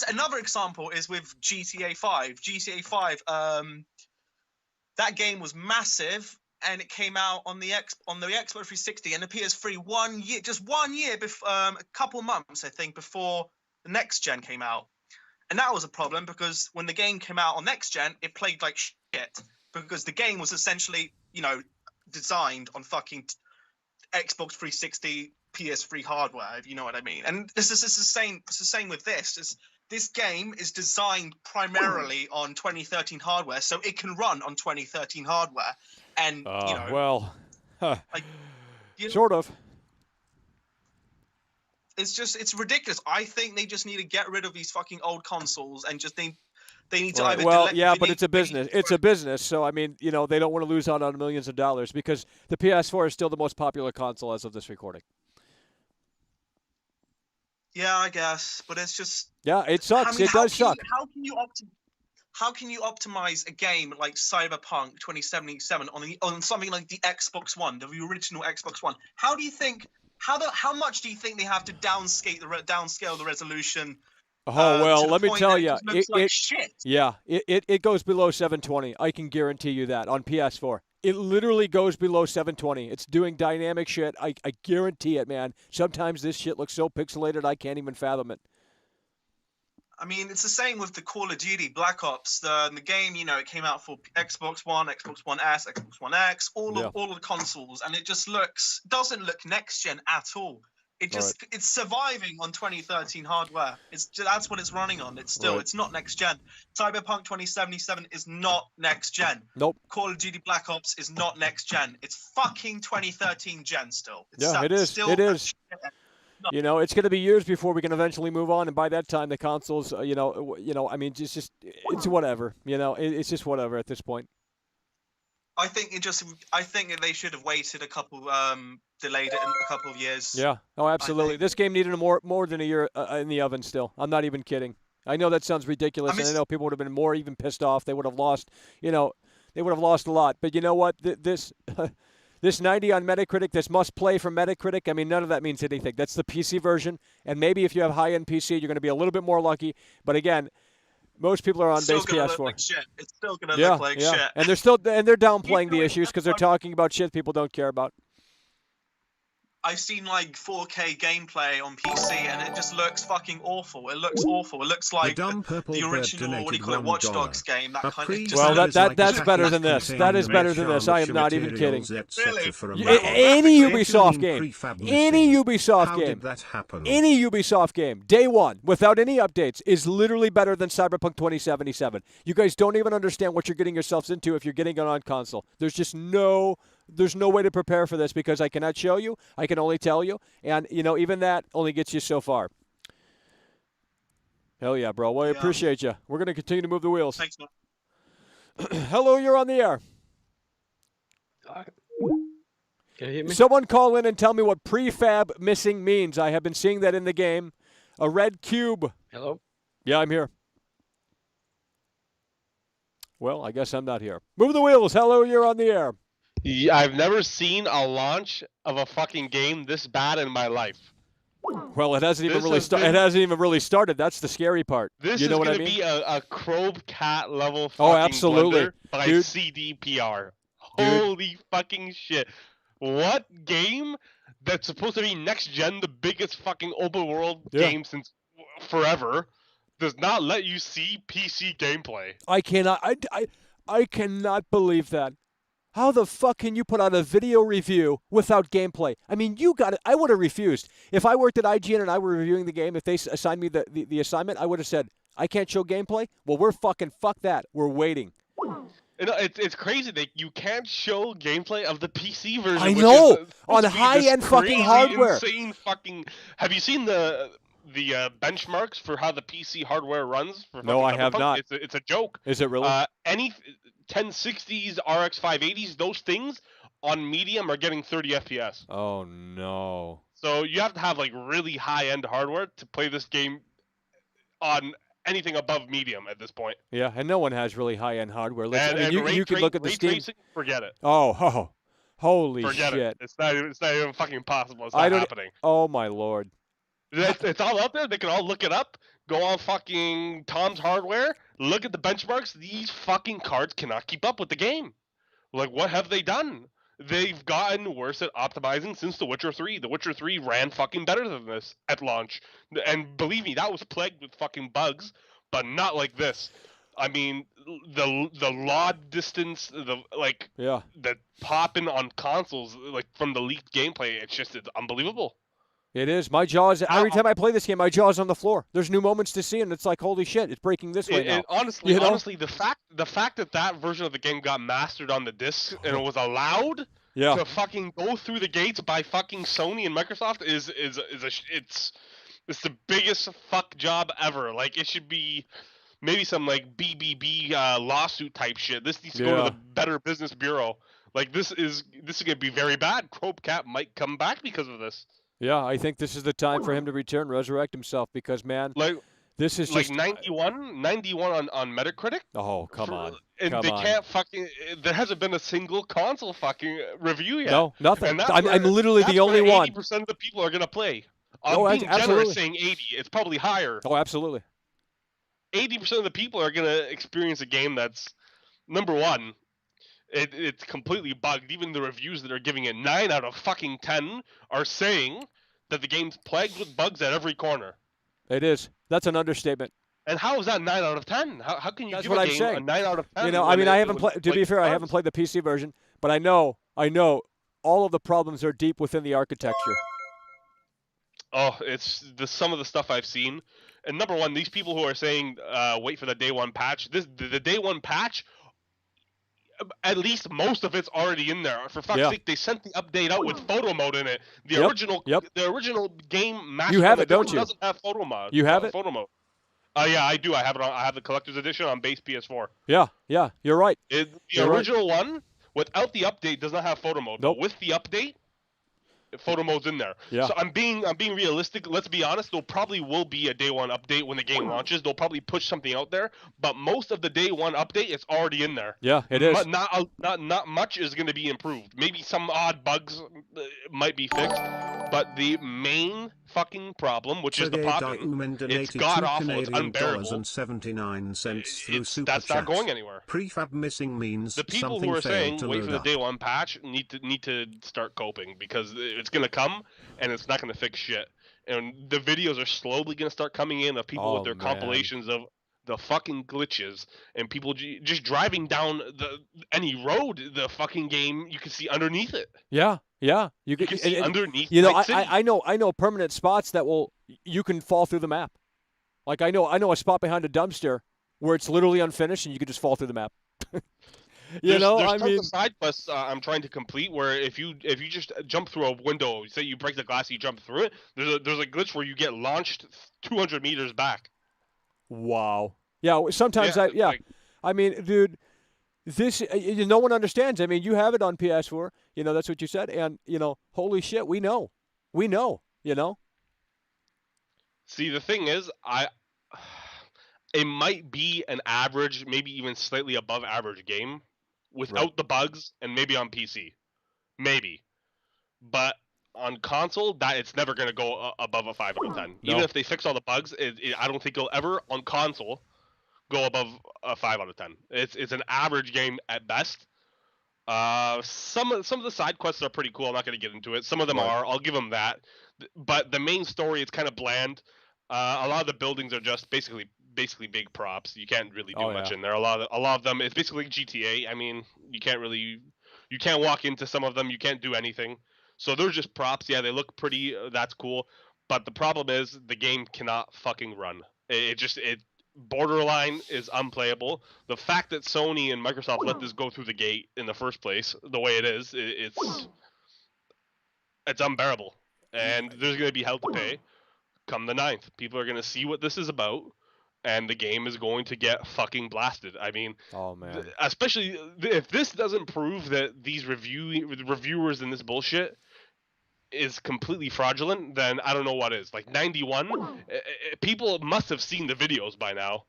Another example is with GTA 5. GTA 5, that game was massive, and it came out on the Xbox 360 and the PS3 1 year, just 1 year, a couple months, I think, before the next gen came out. And that was a problem, because when the game came out on next gen, it played like shit, because the game was essentially, designed on fucking Xbox 360, PS3 hardware, if you know what I mean. And this is the same. It's the same with this. This game is designed primarily on 2013 hardware, so it can run on 2013 hardware. And sort of. It's ridiculous. I think they just need to get rid of these fucking old consoles and just they need to either. But it's a business. It's a business. So I mean, they don't want to lose out on millions of dollars, because the PS4 is still the most popular console as of this recording. Yeah, I guess, but it's just. Yeah, it sucks. It does suck. How can you optimize a game like Cyberpunk 2077 on something like the Xbox One, the original Xbox One? How do you think? How much do you think they have to downscale the resolution? Let me tell you, it goes below 720. I can guarantee you that on PS4. It literally goes below 720. It's doing dynamic shit. I guarantee it, man. Sometimes this shit looks so pixelated I can't even fathom it. I mean, it's the same with the Call of Duty Black Ops. The game, it came out for Xbox One, Xbox One S, Xbox One X, all of the consoles, and it just doesn't look next gen at all. It's surviving on 2013 hardware. That's what it's running on. It's not next gen. Cyberpunk 2077 is not next gen. Nope. Call of Duty Black Ops is not next gen. It's fucking 2013 gen still. It is. It is. It's going to be years before we can eventually move on, and by that time, the consoles, I mean, it's whatever. It's just whatever at this point. I think they should have waited delayed it in a couple of years. Yeah. Oh, absolutely. This game needed more than a year in the oven still. I'm not even kidding. I know that sounds ridiculous, and I know people would have been more even pissed off. They would have lost, they would have lost a lot. But you know what? This 90 on Metacritic, this must play from Metacritic, I mean, none of that means anything. That's the PC version. And maybe if you have high-end PC, you're going to be a little bit more lucky. But again, most people are on base PS4. Like shit. It's still going to look like shit. And they're downplaying the issues because they're talking about shit people don't care about. I've seen like 4K gameplay on PC, and it just looks fucking awful. It looks awful. It looks like the original, Watch Dogs game. That kind of. Well, that's better than this. That is better than this. I am not even kidding. Really? Any Ubisoft game, any Ubisoft game, day one, without any updates, is literally better than Cyberpunk 2077. You guys don't even understand what you're getting yourselves into if you're getting it on console. There's no way to prepare for this, because I cannot show you. I can only tell you. And, even that only gets you so far. Hell yeah, bro. Well, I appreciate you. We're going to continue to move the wheels. Thanks, man. Hello, you're on the air. Can you hear me? Someone call in and tell me what prefab missing means. I have been seeing that in the game. A red cube. Hello? Yeah, I'm here. Well, I guess I'm not here. Move the wheels. Hello, you're on the air. I've never seen a launch of a fucking game this bad in my life. Well, it hasn't even really started. It hasn't even really started. That's the scary part. This is going to be a Chrome Cat level fucking absolutely, by dude. CDPR. Holy fucking shit. What game that's supposed to be next gen, the biggest fucking open world game since forever, does not let you see PC gameplay? I cannot believe that. How the fuck can you put out a video review without gameplay? I mean, you got it. I would have refused. If I worked at IGN and I were reviewing the game, if they assigned me the assignment, I would have said, I can't show gameplay? Well, we're fucking fuck that. We're waiting. It's crazy that you can't show gameplay of the PC version. I know! On Which is high-end fucking hardware. Insane fucking. Have you seen the benchmarks for how the PC hardware runs? No, I have not. It's a joke. Is it really? Any 1060s, RX 580s, those things on medium are getting 30 FPS. Oh no. So you have to have like really high-end hardware to play this game on anything above medium at this point. Yeah, and no one has really high-end hardware. Listen, I mean, you can look at the Steam. Tracing, forget it. Oh, holy forget shit! It. It's not even fucking possible. It's not happening. Oh my lord! It's all out there. They can all look it up. Go on fucking Tom's Hardware. Look at the benchmarks. These fucking cards cannot keep up with the game. Like, what have they done? They've gotten worse at optimizing since The Witcher 3. The Witcher 3 ran fucking better than this at launch. And believe me, that was plagued with fucking bugs, but not like this. I mean, the LOD distance, the popping on consoles, like from the leaked gameplay, it's unbelievable. It is. My jaws, every time I play this game, my jaw's on the floor. There's new moments to see, and it's like, holy shit, it's breaking this way now. Honestly, the fact that version of the game got mastered on the disc and it was allowed to fucking go through the gates by fucking Sony and Microsoft is it's the biggest fuck job ever. Like, it should be maybe some like BBB lawsuit type shit. This needs to go to the Better Business Bureau. Like, this is gonna be very bad. Chromecap might come back because of this. Yeah, I think this is the time for him to return, resurrect himself, because, man, this is like just... 91 on Metacritic? Oh, come on. And they can't fucking... There hasn't been a single console fucking review yet. No, nothing. I'm literally the only one. 80% of the people are going to play. I'm being generous saying 80. It's probably higher. Oh, absolutely. 80% of the people are going to experience a game that's, number one, it's completely bugged. Even the reviews that are giving it 9 out of fucking 10 are saying that the game's plagued with bugs at every corner. It is. That's an understatement. And how is that 9 out of 10? How can you give a game a 9 out of 10? You know, I mean, I haven't played. To be fair, I haven't played the PC version, but I know all of the problems are deep within the architecture. Oh, it's some of the stuff I've seen. And number one, these people who are saying wait for the day one patch. The day one patch. At least most of it's already in there. For fuck's sake, they sent the update out with photo mode in it. The original game master. You have it, don't you? Doesn't have photo mode. You have it? Photo mode. Yeah, I do. I have it on. I have the collector's edition on base PS4. Yeah, you're right. The original one without the update does not have photo mode. Nope. But with the update, photo mode's in there. Yeah. So I'm being realistic. Let's be honest. There probably will be a day one update when the game launches. They'll probably push something out there, but most of the day one update is already in there. Yeah, it is. But not much is going to be improved. Maybe some odd bugs might be fixed, but the main fucking problem, which is the popping, it's god awful. It's unbearable. 79 cents through Super That's Chat. not going anywhere. Prefab missing means the people something who are saying to wait for the up. day one patch need to start coping, because it's gonna come and it's not gonna fix shit. And the videos are slowly gonna start coming in of people with their compilations of the fucking glitches, and people just driving down any road. The fucking game, you can see underneath it. Yeah. You can see underneath. You know, I know permanent spots that you can fall through the map. Like I know a spot behind a dumpster where it's literally unfinished and you can just fall through the map. There's a side quest I'm trying to complete where if you just jump through a window, say you break the glass, you jump through it. There's a glitch where you get launched 200 meters back. Wow. Yeah. Sometimes I mean, dude. This no one understands. I mean, you have it on PS4. You know, that's what you said. And, holy shit, we know. See, the thing is, it might be an average, maybe even slightly above average game without the bugs, and maybe on PC. Maybe. But on console, it's never going to go above a 5 out of 10. No. Even if they fix all the bugs, I don't think it'll ever, on console, go above a 5 out of 10. It's an average game at best. Some of the side quests are pretty cool. I'm not going to get into it. Some of them are. I'll give them that. But the main story is kind of bland. A lot of the buildings are just basically big props. You can't really do much in there. A lot of them, it's basically GTA. I mean, you can't walk into some of them. You can't do anything. So they're just props. Yeah, they look pretty. That's cool. But the problem is the game cannot fucking run. borderline is unplayable. The fact that Sony and Microsoft let this go through the gate in the first place, the way it is, it's unbearable. And there's going to be hell to pay come the 9th. People are going to see what this is about, and the game is going to get fucking blasted. I mean, oh man, especially if this doesn't prove that these reviewers and this bullshit is completely fraudulent, then I don't know what is. Like 91, people must have seen the videos by now.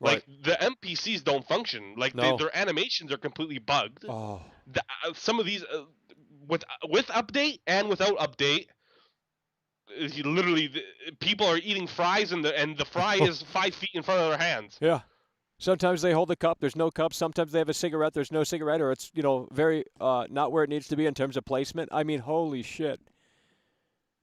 Right. Like the NPCs don't function. Like their animations are completely bugged. Oh. Some of these with update and without update, literally people are eating fries and the fry is 5 feet in front of their hands. Yeah. Sometimes they hold the cup. There's no cup. Sometimes they have a cigarette. There's no cigarette, or it's very not where it needs to be in terms of placement. I mean, holy shit.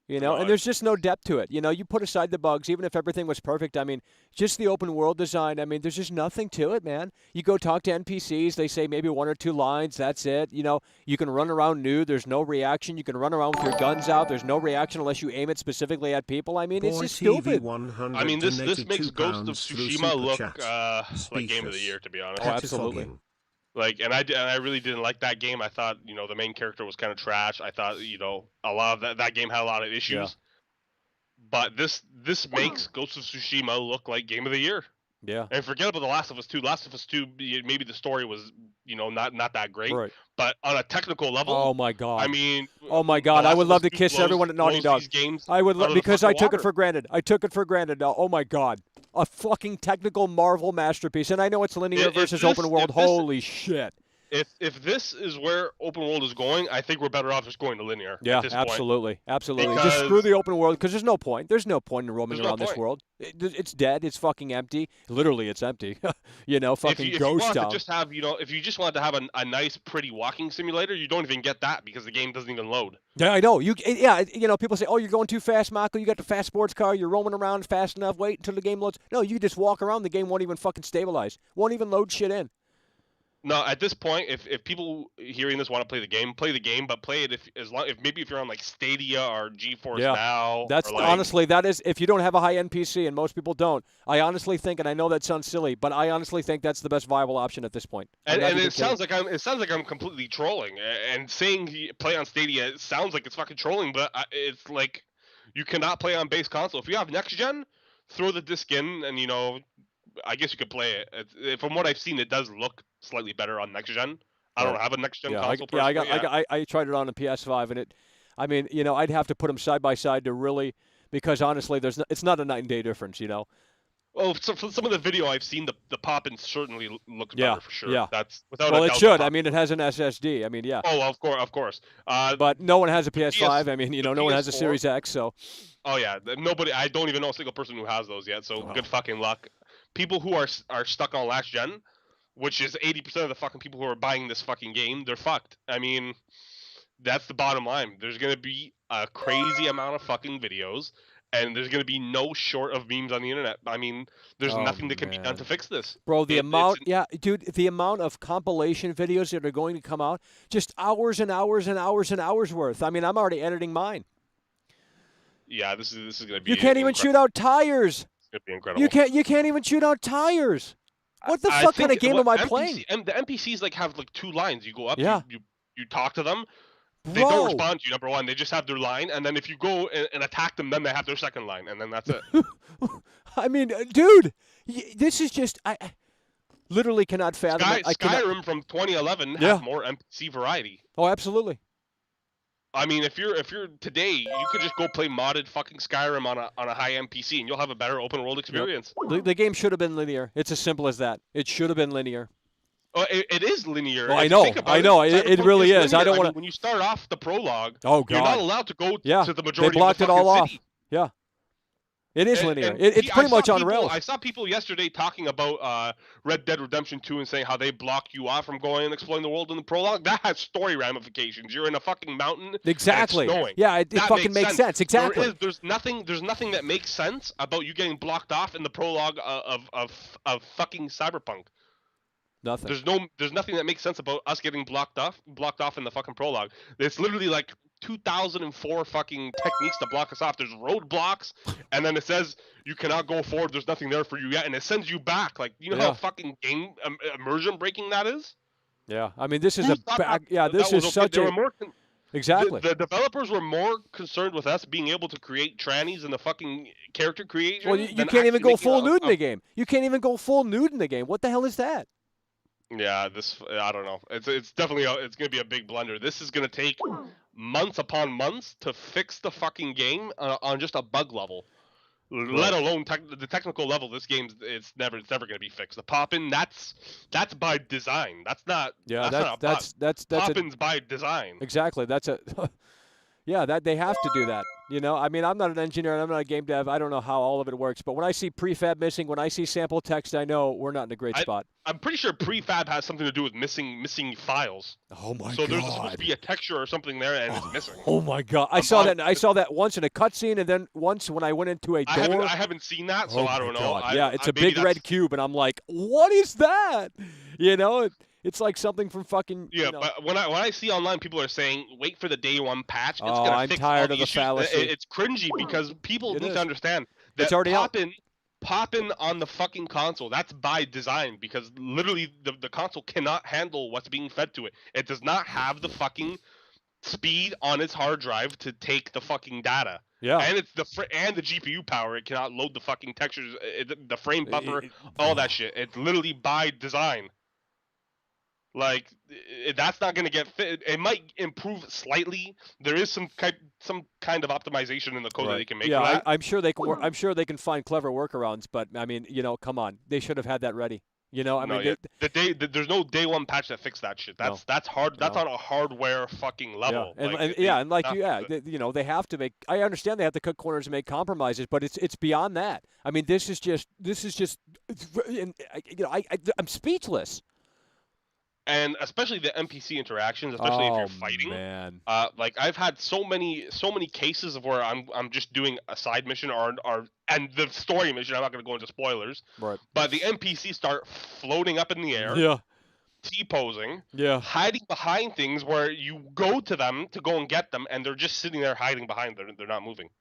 And there's just no depth to it. You put aside the bugs, even if everything was perfect. I mean, just the open world design. I mean, there's just nothing to it, man. You go talk to NPCs. They say maybe 1 or 2 lines. That's it. You can run around nude. There's no reaction. You can run around with your guns out. There's no reaction unless you aim it specifically at people. I mean, it's just stupid. I mean, this makes Ghost of Tsushima look like Game of the Year, to be honest. Oh, absolutely. Like, and I really didn't like that game. I thought, the main character was kind of trash. I thought, a lot of that game had a lot of issues. Yeah. But this makes Ghost of Tsushima look like Game of the Year. Yeah. And forget about The Last of Us 2. Last of Us 2, maybe the story was, not that great. Right. But on a technical level, oh my god. I mean, oh my god, I would love to kiss everyone at Naughty Dog. I would because I took it for granted. I took it for granted. Oh my god. A fucking technical Marvel masterpiece. And I know it's linear versus open world. Holy shit. If this is where open world is going, I think we're better off just going to linear. Yeah, at this absolutely, point. Absolutely. Just screw the open world because there's no point. There's no point in roaming around this world. It's dead. It's fucking empty. Literally, it's empty. Fucking ghost town. If you just wanted to have a nice, pretty walking simulator, you don't even get that because the game doesn't even load. Yeah, I know. People say, "Oh, you're going too fast, Marco. You got the fast sports car. You're roaming around fast enough. Wait until the game loads." No, you just walk around. The game won't even fucking stabilize. Won't even load shit in. No, at this point, if people hearing this want to play the game, but play it if you're on like Stadia or GeForce Now. That's honestly, that is, if you don't have a high-end PC, and most people don't, I honestly think, and I know that sounds silly, but I honestly think that's the best viable option at this point. And it sounds like I'm completely trolling, and saying play on Stadia, it sounds like it's fucking trolling, but it's like you cannot play on base console. If you have next gen, throw the disc in, and I guess you could play it. From what I've seen, it does look slightly better on next gen. I don't have a next gen console. I tried it on a PS5, and I'd have to put them side by side to really, because honestly, it's not a night and day difference, Well, so for some of the video I've seen, the pop-in certainly looks better for sure. Yeah. That's without well, a it doubt should. I mean, it has an SSD. I mean, yeah. Oh, of course. But no one has a PS5. I mean, no one has a Series X, so. Oh yeah, nobody. I don't even know a single person who has those yet. So good fucking luck. People who are stuck on last gen, which is 80% of the fucking people who are buying this fucking game, they're fucked. I mean, that's the bottom line. There's gonna be a crazy amount of fucking videos, and there's gonna be no short of memes on the internet. I mean, there's nothing that can be done to fix this. Bro, the amount of compilation videos that are going to come out, just hours and hours and hours and hours worth. I mean, I'm already editing mine. Yeah, this is gonna be. You can't even shoot out tires. It's gonna be incredible. You can't even shoot out tires. What the fuck kind of game am I playing? The NPCs have 2 lines. You go up, you talk to them. Bro. They don't respond to you, number one. They just have their line, and then if you go and attack them, then they have their second line, and then that's it. I mean, dude, this is just I literally cannot fathom it. Skyrim from 2011 has more NPC variety. Oh, absolutely. I mean, if you're today, you could just go play modded fucking Skyrim on a high NPC, and you'll have a better open world experience. Yep. The game should have been linear. It's as simple as that. It should have been linear. Oh, it is linear. Oh, I know. It really is. I don't want to. When you start off the prologue, oh, God. You're not allowed to go to the majority. They blocked of the it all city. off. Yeah. It is linear. It's pretty much on rails. I saw people yesterday talking about Red Dead Redemption 2 and saying how they block you off from going and exploring the world in the prologue. That has story ramifications. You're in a fucking mountain. Exactly. And it's snowing. Yeah, it fucking makes sense. Exactly. There's nothing that makes sense about you getting blocked off in the prologue of fucking Cyberpunk. Nothing. There's nothing that makes sense about us getting blocked off in the fucking prologue. It's literally like 2004 fucking techniques to block us off. There's roadblocks, and then it says you cannot go forward. There's nothing there for you yet, and it sends you back. Like, you know how fucking game immersion breaking that is? Yeah, I mean, this is this is such a exactly. The developers were more concerned with us being able to create trannies in the fucking character creation. Well, you can't even go full nude in the game. You can't even go full nude in the game. What the hell is that? Yeah, I don't know. It's definitely it's gonna be a big blunder. This is gonna take months upon months to fix the fucking game on just a bug level. Let alone the technical level. This game's it's never gonna be fixed. The pop-in that's by design. That's not that's pop-ins by design. Exactly. That's a yeah, that they have to do that. You know, I mean, I'm not an engineer and I'm not a game dev. I don't know how all of it works. But when I see prefab missing, when I see sample text, I know we're not in a great spot. I'm pretty sure prefab has something to do with missing files. Oh my god! So there's supposed to be a texture or something there, and it's missing. Oh my god! I saw that once in a cutscene, and then once when I went into a door. I haven't seen that, so I don't know. Yeah, it's a big red cube, and I'm like, what is that? You know. It's like something from fucking. Yeah, you know. But when I see online, people are saying, "Wait for the day one patch." It's gonna I'm fix tired all of the issues. fallacy. It's cringy because people need to understand that it's already popping on the fucking console. That's by design because literally the console cannot handle what's being fed to it. It does not have the fucking speed on its hard drive to take the fucking data. Yeah, and it's the GPU power. It cannot load the fucking textures, the frame buffer, all that shit. It's literally by design. Like, that's not going to get fit. It might improve slightly. There is some kind of optimization in the code that they can make. Yeah, I'm sure they can. I'm sure they can find clever workarounds. But I mean, you know, come on, they should have had that ready. You know, I mean, there's no day one patch that fixed that shit. That's hard. That's on a hardware fucking level. Yeah, you know, they have to make. I understand they have to cut corners and make compromises, but it's beyond that. I mean, this is just. You know, I'm speechless. And especially the NPC interactions, especially if you're fighting. Man. Like I've had so many cases of where I'm just doing a side mission or and the story mission. I'm not going to go into spoilers. Right. But the NPCs start floating up in the air. Yeah. T-posing. Yeah. Hiding behind things where you go to them to go and get them, and they're just sitting there hiding behind. They're not moving.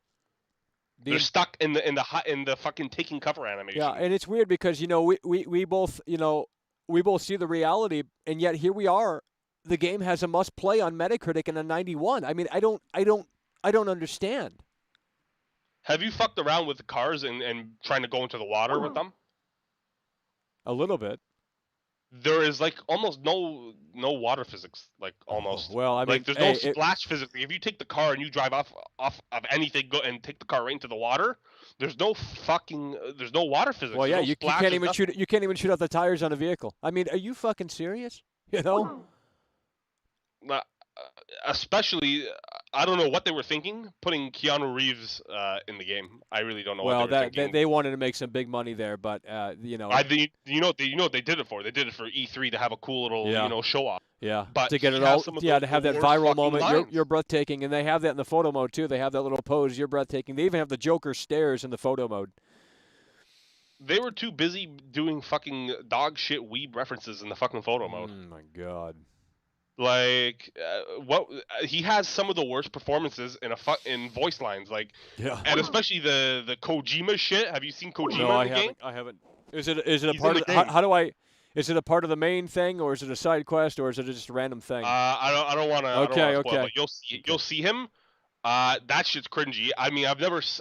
They're stuck in the fucking taking cover animation. Yeah, and it's weird because you know we both you know. We both see the reality, and yet here we are. The game has a must play on Metacritic and a 91. I mean, I don't understand. Have you fucked around with the cars and trying to go into the water with them? A little bit. There is like almost no water physics, like almost. Well, I mean, like there's no splash physics. If you take the car and you drive off of anything, go and take the car right into the water. There's no water physics. Well, yeah, no you can't even shoot. You can't even shoot out the tires on a vehicle. I mean, are you fucking serious? You know. Especially, I don't know what they were thinking putting Keanu Reeves in the game. I really don't know. What they were thinking. They wanted to make some big money there, but you know. You know what they did it for? They did it for E3 to have a cool little show off. Yeah, but to get it all. Yeah, to have that viral moment. You're breathtaking, and they have that in the photo mode too. They have that little pose. You're breathtaking. They even have the Joker stares in the photo mode. They were too busy doing fucking dog shit weeb references in the fucking photo mode. Oh my god. Like he has some of the worst performances in voice lines, like and especially the Kojima shit. Have you seen Kojima in the game? I haven't. Is it a part of how do I? Is it a part of the main thing, or is it a side quest, or is it just a random thing? I don't want to. Okay. But you'll see him. That shit's cringy. I mean, I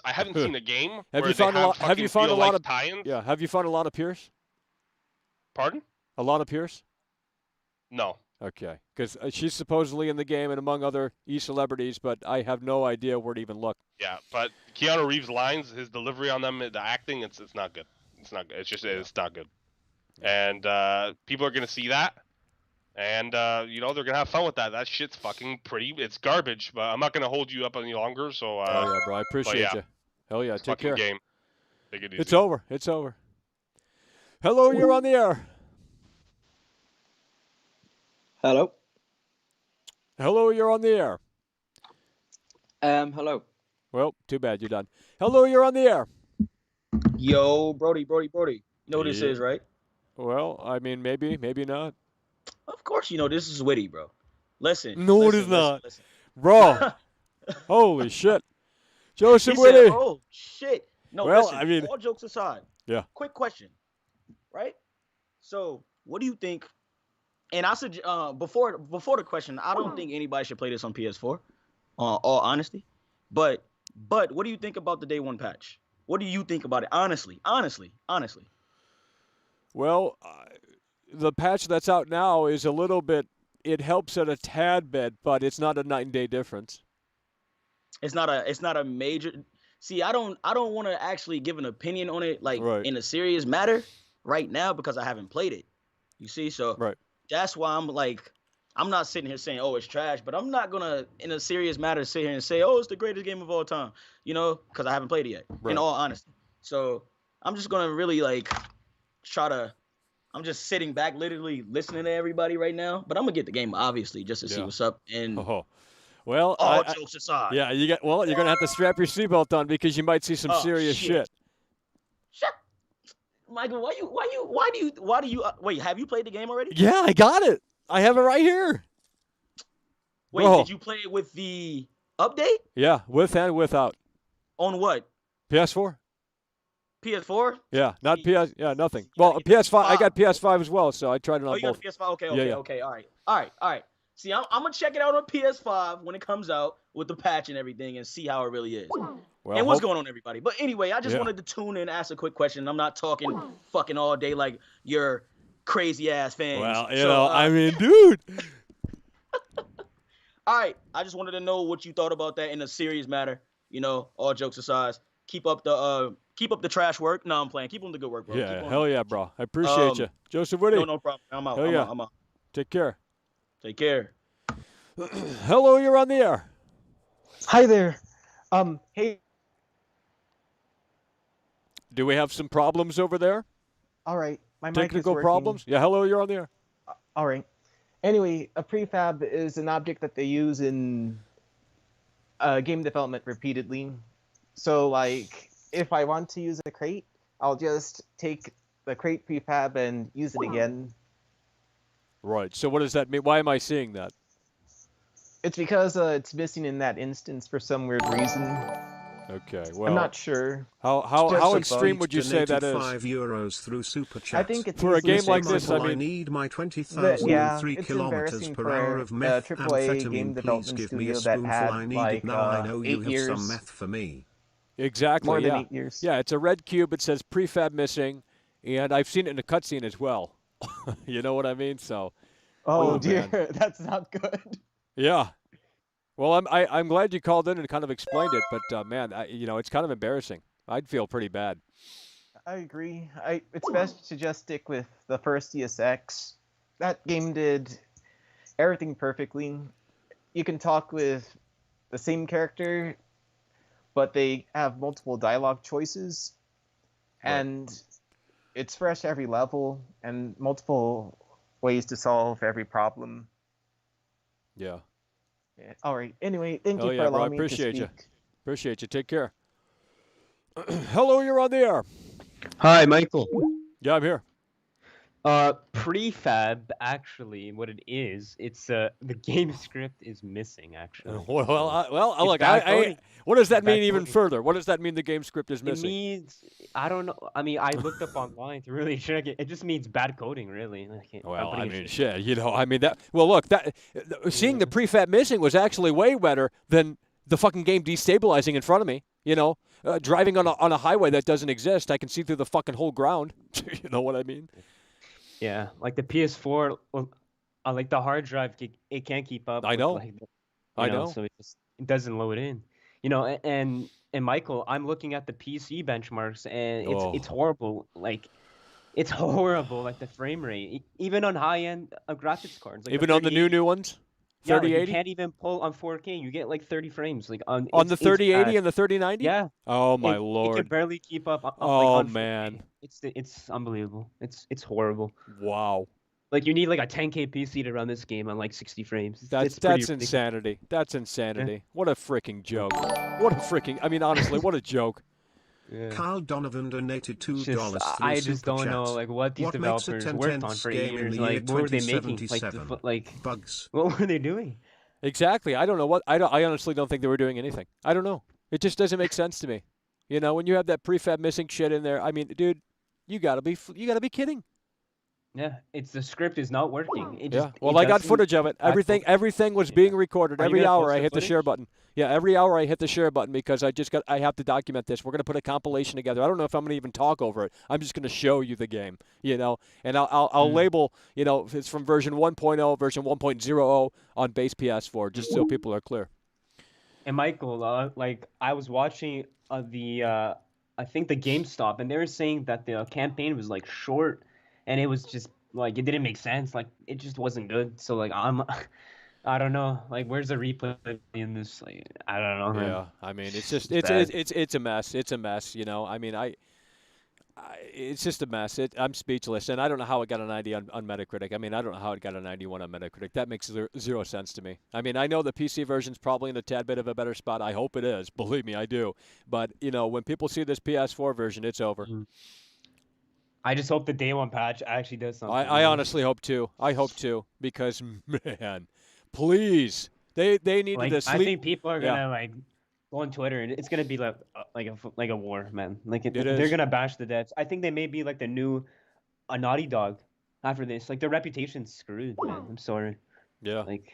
haven't seen a game. Have you found a lot? Have you found a lot of tie-ins? Yeah. Have you found a lot of Pierce? Pardon? A lot of Pierce? No. Okay, because she's supposedly in the game and among other e-celebrities, but I have no idea where to even look. Yeah, but Keanu Reeves' lines, his delivery on them, the acting, it's not good. It's not good. It's not good. And people are gonna see that, and they're gonna have fun with that. That shit's fucking pretty. It's garbage, but I'm not gonna hold you up any longer. So. Oh yeah, bro. I appreciate you. Hell yeah. Take care. Game. Take it easy. It's over. It's over. Hello, you're on the air. Hello. Hello, you're on the air. Hello. Well, too bad you're done. Hello, you're on the air. Yo, Brody. You know what this is, right? Well, I mean, maybe not. Of course you know this is witty, bro. Listen. No, it is not. Bro, Holy shit. Joseph He Whitty. said, "Oh shit." No, Well, listen. I mean, all jokes aside. yeah. Quick question, right? So, what do you think? And I said before the question, I don't think anybody should play this on PS4. All honesty, but what do you think about the day one patch? What do you think about it? Honestly. Well, the patch that's out now is a little bit. It helps it a tad bit, but it's not a night and day difference. It's not a major. See, I don't want to actually give an opinion on it like in a serious matter right now because I haven't played it. You see, so that's why I'm like, I'm not sitting here saying, oh, it's trash, but I'm not gonna, in a serious matter, sit here and say, oh, it's the greatest game of all time, you know, because I haven't played it yet. In all honesty, so I'm just gonna really like I'm just sitting back, literally listening to everybody right now. But I'm gonna get the game obviously just to see what's up. And well, all jokes aside, yeah, you're gonna have to strap your seatbelt on because you might see some serious shit. Shut, Michael. Why do you wait? Have you played the game already? Yeah, I got it. I have it right here. Wait, did you play it with the update? Yeah, with and without. On what? PS4. PS4? Yeah, not PS. Yeah, nothing. Well, PS5. I got PS5 as well, so I tried it on both. You got the PS5? Okay. All right. See, I'm gonna check it out on PS5 when it comes out with the patch and everything, and see how it really is. Well, and what's going on, everybody? But anyway, I just wanted to tune in, and ask a quick question. I'm not talking fucking all day like your crazy ass fans. Well, you know, I mean, dude. All right, I just wanted to know what you thought about that in a serious matter. You know, all jokes aside, keep up the trash work. No, I'm playing. Keep on the good work, bro. Yeah, hell yeah, bro. I appreciate you, Joseph Whitty. No problem. I'm out. I'm out. Take care. Take care. Hello, you're on the air. Hi there. Hey. Do we have some problems over there? All right. My mic Technical is working. problems? Yeah, hello, you're on the air. All right. Anyway, a prefab is an object that they use in game development repeatedly. So, like, if I want to use a crate, I'll just take the crate prefab and use it again. Right. So what does that mean? Why am I seeing that? It's because it's missing in that instance for some weird reason. Okay, well, I'm not sure. How extreme would you say that is? €5 through Super Chat. I think it's for a game like this. I need my 20,003 kilometers per hour of methamphetamine. Please give me a spoonful. I need it now. I know you have some meth for me. Exactly. More than 8 years. Yeah, it's a red cube. It says prefab missing, and I've seen it in a cutscene as well. You know what I mean? So. Oh dear, man. That's not good. Yeah. Well, I'm glad you called in and kind of explained it, but man, it's kind of embarrassing. I'd feel pretty bad. I agree. It's best to just stick with the first ESX. That game did everything perfectly. You can talk with the same character, but they have multiple dialogue choices, and it's fresh every level and multiple ways to solve every problem. Yeah. All right. Anyway, thank you for bro, allowing me to appreciate speak. you. Appreciate you. Take care. Hello, you're on the air. Hi, Michael. Yeah, I'm here. Prefab, actually, what it is, it's the game script is missing, actually. Look, what does that mean even further? What does that mean the game script is missing? It means, I don't know. I mean, I looked up online to really check it. It just means bad coding, really. Well, I mean, shit, seeing the prefab missing was actually way better than the fucking game destabilizing in front of me, driving on a highway that doesn't exist. I can see through the fucking whole ground. You know what I mean? Yeah, like the PS4, like the hard drive, it can't keep up. I know. I know. So it doesn't load in. And Michael, I'm looking at the PC benchmarks, and it's horrible. Like, it's horrible. Like the frame rate, even on high-end graphics cards. Like even on the new ones. 3080? Yeah, you can't even pull on 4K. You get like 30 frames. Like on the 3080 and the 3090. Yeah. Oh my lord. It can barely keep up. On man. It's unbelievable. It's horrible. Wow. Like you need like a 10K PC to run this game on like 60 frames. That's insanity. That's insanity. Yeah. What a freaking joke. I mean, honestly, what a joke. Yeah. Carl Donovan donated $2. I just don't know, like, what these developers worked on for 8 years. Like, what were they making? Like, bugs. What were they doing? Exactly. I don't know what I honestly don't think they were doing anything. I don't know. It just doesn't make sense to me. You know, when you have that prefab missing shit in there, I mean, dude, you gotta be kidding. Yeah, it's the script is not working. Well, I got footage of it. Everything was being recorded. Every hour I hit the share button. Yeah, every hour I hit the share button because I have to document this. We're gonna put a compilation together. I don't know if I'm gonna even talk over it. I'm just gonna show you the game, you know, and I'll label, you know, if it's from version 1.0, version 1.00 on base PS4, just so people are clear. And Michael, like I was watching I think the GameStop, and they were saying that the campaign was like short. And it was just like it didn't make sense. Like it just wasn't good. So like I don't know. Like where's the replay in this? Like I don't know. Yeah, I mean it's just it's a mess. It's a mess. You know. I mean it's just a mess. I'm speechless, and I don't know how it got a 90 on Metacritic. I mean I don't know how it got a 91 on Metacritic. That makes zero sense to me. I mean I know the PC version's probably in a tad bit of a better spot. I hope it is. Believe me, I do. But you know when people see this PS4 version, it's over. I just hope the day one patch actually does something. I honestly hope too. I hope too because man, please, they needed to sleep. I think people are gonna like go on Twitter and it's gonna be like a war, man. Like they're gonna bash the devs. I think they may be like the new Naughty Dog after this. Like their reputation's screwed, man. I'm sorry. Yeah. Like.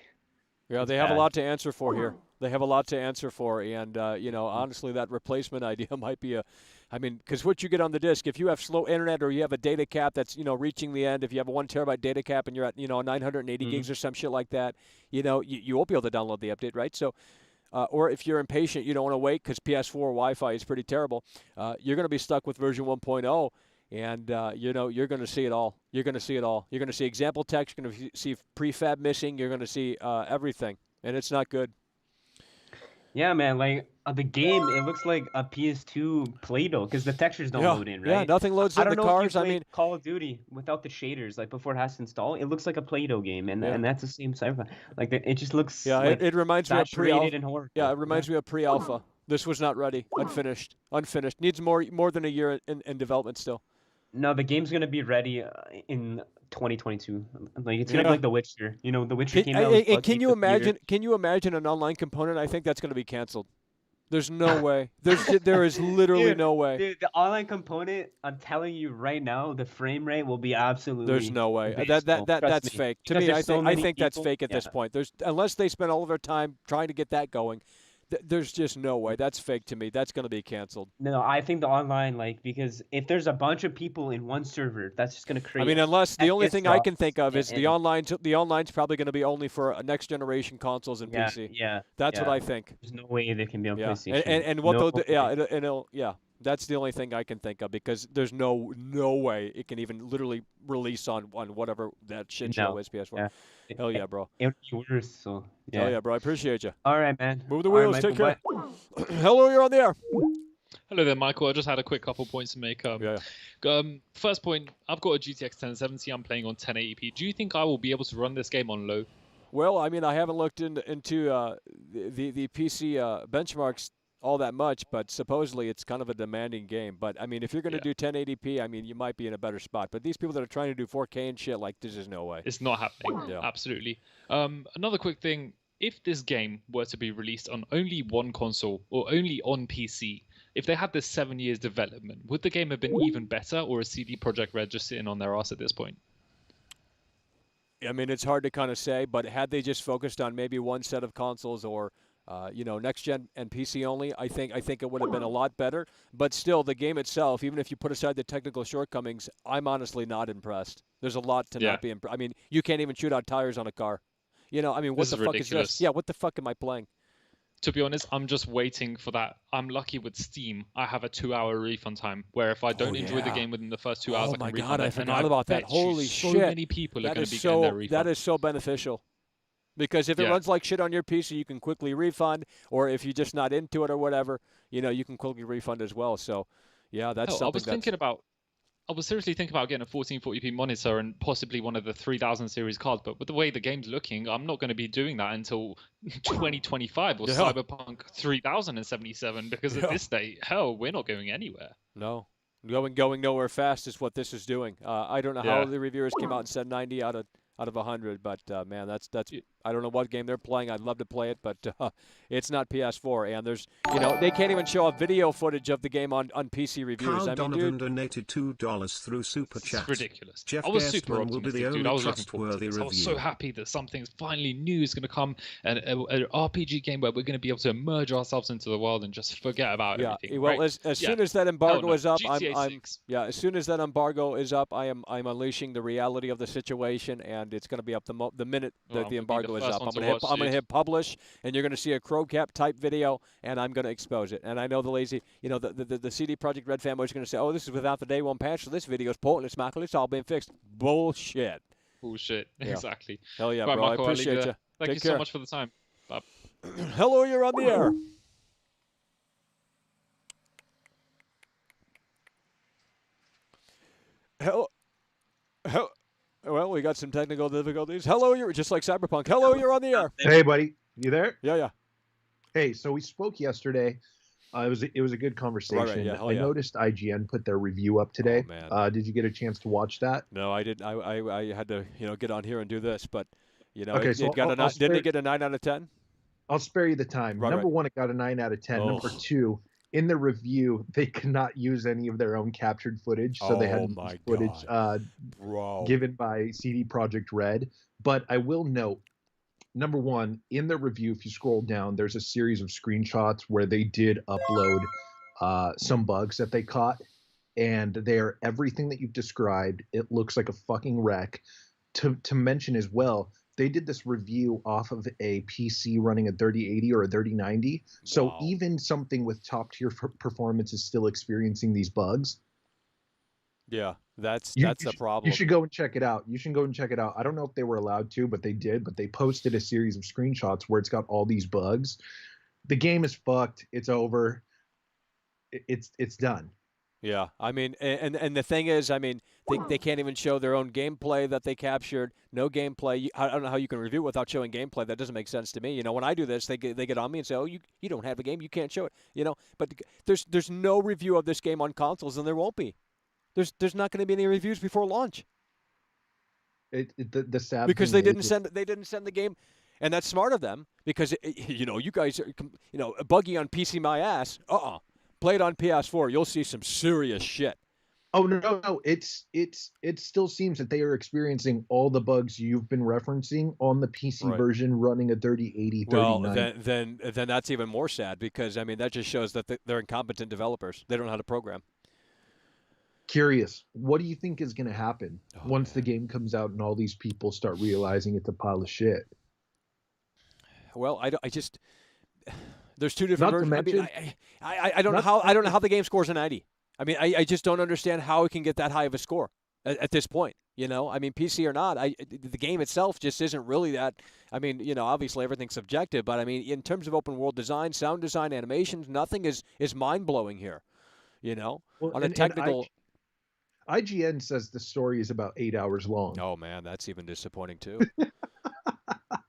Yeah, they have a lot to answer for here. They have a lot to answer for, and you know, honestly, that replacement idea might be I mean, because what you get on the disc, if you have slow internet or you have a data cap that's reaching the end, if you have a 1 terabyte data cap and you're at 980 gigs or some shit like that, you won't be able to download the update, right? So, or if you're impatient, you don't want to wait because PS4 Wi-Fi is pretty terrible. You're going to be stuck with version 1.0. And, you're going to see it all. You're going to see it all. You're going to see example text. You're going to see prefab missing. You're going to see everything. And it's not good. Yeah, man. Like, the game, it looks like a PS2 Play-Doh because the textures don't load in, right? Yeah, nothing loads in the cars. I mean, Call of Duty without the shaders, like, before it has to install, it looks like a Play-Doh game. And that's the same Cyberpunk. Like, it just looks like it reminds me of pre-alpha. Yeah, it reminds me of pre-alpha. This was not ready. Unfinished. Needs more than a year in development still. No, the game's gonna be ready in 2022. Like it's gonna be like The Witcher. The Witcher came out. Can you imagine? Can you imagine an online component? I think that's gonna be canceled. There's no way. There is literally no way. Dude, the online component, I'm telling you right now, the frame rate will be absolutely. There's no way. That's fake. To me, I think that's fake at this point. Unless they spend all of their time trying to get that going. There's just no way. That's fake to me. That's going to be canceled. No, I think the online, because if there's a bunch of people in one server, that's just going to create. I mean, unless the only thing I can think of is the online's probably going to be only for next generation consoles and PC. Yeah. That's what I think. There's no way they can be on PlayStation. And what they'll do, that's the only thing I can think of because there's no way it can even literally release on whatever that shit show is, PS4. Yeah. Hell yeah, bro. It would be worse, so yeah. Hell yeah, bro. I appreciate you. All right, man. Move the wheels. Take care. Hello, you're on the air. Hello there, Michael. I just had a quick couple points to make. First point, I've got a GTX 1070. I'm playing on 1080p. Do you think I will be able to run this game on low? Well, I mean, I haven't looked into the PC benchmarks all that much, but supposedly it's kind of a demanding game. But I mean, if you're going to do 1080p, I mean, you might be in a better spot. But these people that are trying to do 4K and shit, like, there's just no way. It's not happening. Yeah. Absolutely. Another quick thing: if this game were to be released on only one console or only on PC, if they had this 7 years development, would the game have been even better, or is CD Projekt Red just sitting on their ass at this point? I mean, it's hard to kind of say, but had they just focused on maybe one set of consoles or next gen and PC only, I think it would have been a lot better. But still, the game itself, even if you put aside the technical shortcomings, I'm honestly not impressed. There's a lot to not be impressed. I mean, you can't even shoot out tires on a car. I mean, what the fuck is this? Yeah, what the fuck am I playing? To be honest, I'm just waiting for that. I'm lucky with Steam. I have a 2-hour refund time where if I don't enjoy the game within the first 2 hours, I can refund it. Oh my god, I forgot about that. Holy shit. So many people are going to be getting their refund. That is so beneficial. Because if it runs like shit on your PC, you can quickly refund, or if you're just not into it or whatever, you can quickly refund as well. So, yeah, that's something I was seriously thinking about getting a 1440p monitor and possibly one of the 3000 series cards, but with the way the game's looking, I'm not going to be doing that until 2025 or Cyberpunk 3077 because at this date, hell, we're not going anywhere. No. Going nowhere fast is what this is doing. I don't know how the reviewers came out and said 90 out of 100, but man, that's I don't know what game they're playing. I'd love to play it, but it's not PS4. And there's, they can't even show a video footage of the game on PC reviews. Carl Donovan dude, donated $2 through Super Chat. It's ridiculous. Jeff I was super Gerstmann will be the optimistic, only dude. I was looking forward to trustworthy this. I was review. so happy that something finally new is going to come, and an RPG game where we're going to be able to immerse ourselves into the world and just forget about everything. Well, right? as soon as that embargo is up, GTA as soon as that embargo is up, I'm unleashing the reality of the situation, and it's going to be up the minute that the embargo is up. I'm going to hit publish, and you're going to see a Crowcap type video, and I'm going to expose it. And I know the lazy, the CD Projekt Red fanboys are going to say, oh, this is without the day one patch, so this video is pointless, Michael. It's all been fixed. Bullshit. Bullshit. Yeah. Exactly. Hell yeah, right, bro. Michael, I appreciate you. Thank you so much for the time. Bye. Hello, you're on the air. Hello. Well, we got some technical difficulties. Hello, you're just like Cyberpunk. Hello, you're on the air. Hey, buddy, you there? Yeah. Hey, so we spoke yesterday. It was a good conversation. Right, yeah, I noticed IGN put their review up today. Oh, man. Did you get a chance to watch that? No, I didn't. I had to get on here and do this, but okay, it got didn't it get a 9 out of 10? I'll spare you the time. Number one, it got a 9 out of 10. Oh. Number two, in the review, they could not use any of their own captured footage, so they had footage given by CD Projekt Red. But I will note, number one, in the review, if you scroll down, there's a series of screenshots where they did upload some bugs that they caught, and they're everything that you've described. It looks like a fucking wreck. To mention as well, they did this review off of a PC running a 3080 or a 3090. So even something with top tier performance is still experiencing these bugs. Yeah, that's the problem. You should go and check it out. I don't know if they were allowed to, but they did. But they posted a series of screenshots where it's got all these bugs. The game is fucked. It's over. It's done. Yeah, I mean, and the thing is, I mean, they can't even show their own gameplay that they captured. No gameplay. I don't know how you can review without showing gameplay. That doesn't make sense to me. When I do this, they get on me and say, "Oh, you don't have a game. You can't show it." But there's no review of this game on consoles, and there won't be. There's not going to be any reviews before launch. The sad because thing they didn't send the game, and that's smart of them because you guys are buggy on PC my ass. Play it on PS4. You'll see some serious shit. Oh no! It still seems that they are experiencing all the bugs you've been referencing on the PC version running a 3080, 3090. Well, then that's even more sad because I mean that just shows that they're incompetent developers. They don't know how to program. Curious, what do you think is going to happen once the game comes out and all these people start realizing it's a pile of shit? Well, I just there's two different versions. I don't know how the game scores a 90. I mean, I just don't understand how it can get that high of a score at this point. I mean, PC or not, the game itself just isn't really that. I mean, obviously everything's subjective, but I mean, in terms of open world design, sound design, animations, nothing is mind blowing here. On a technical. IGN says the story is about 8 hours long. Oh man, that's even disappointing too.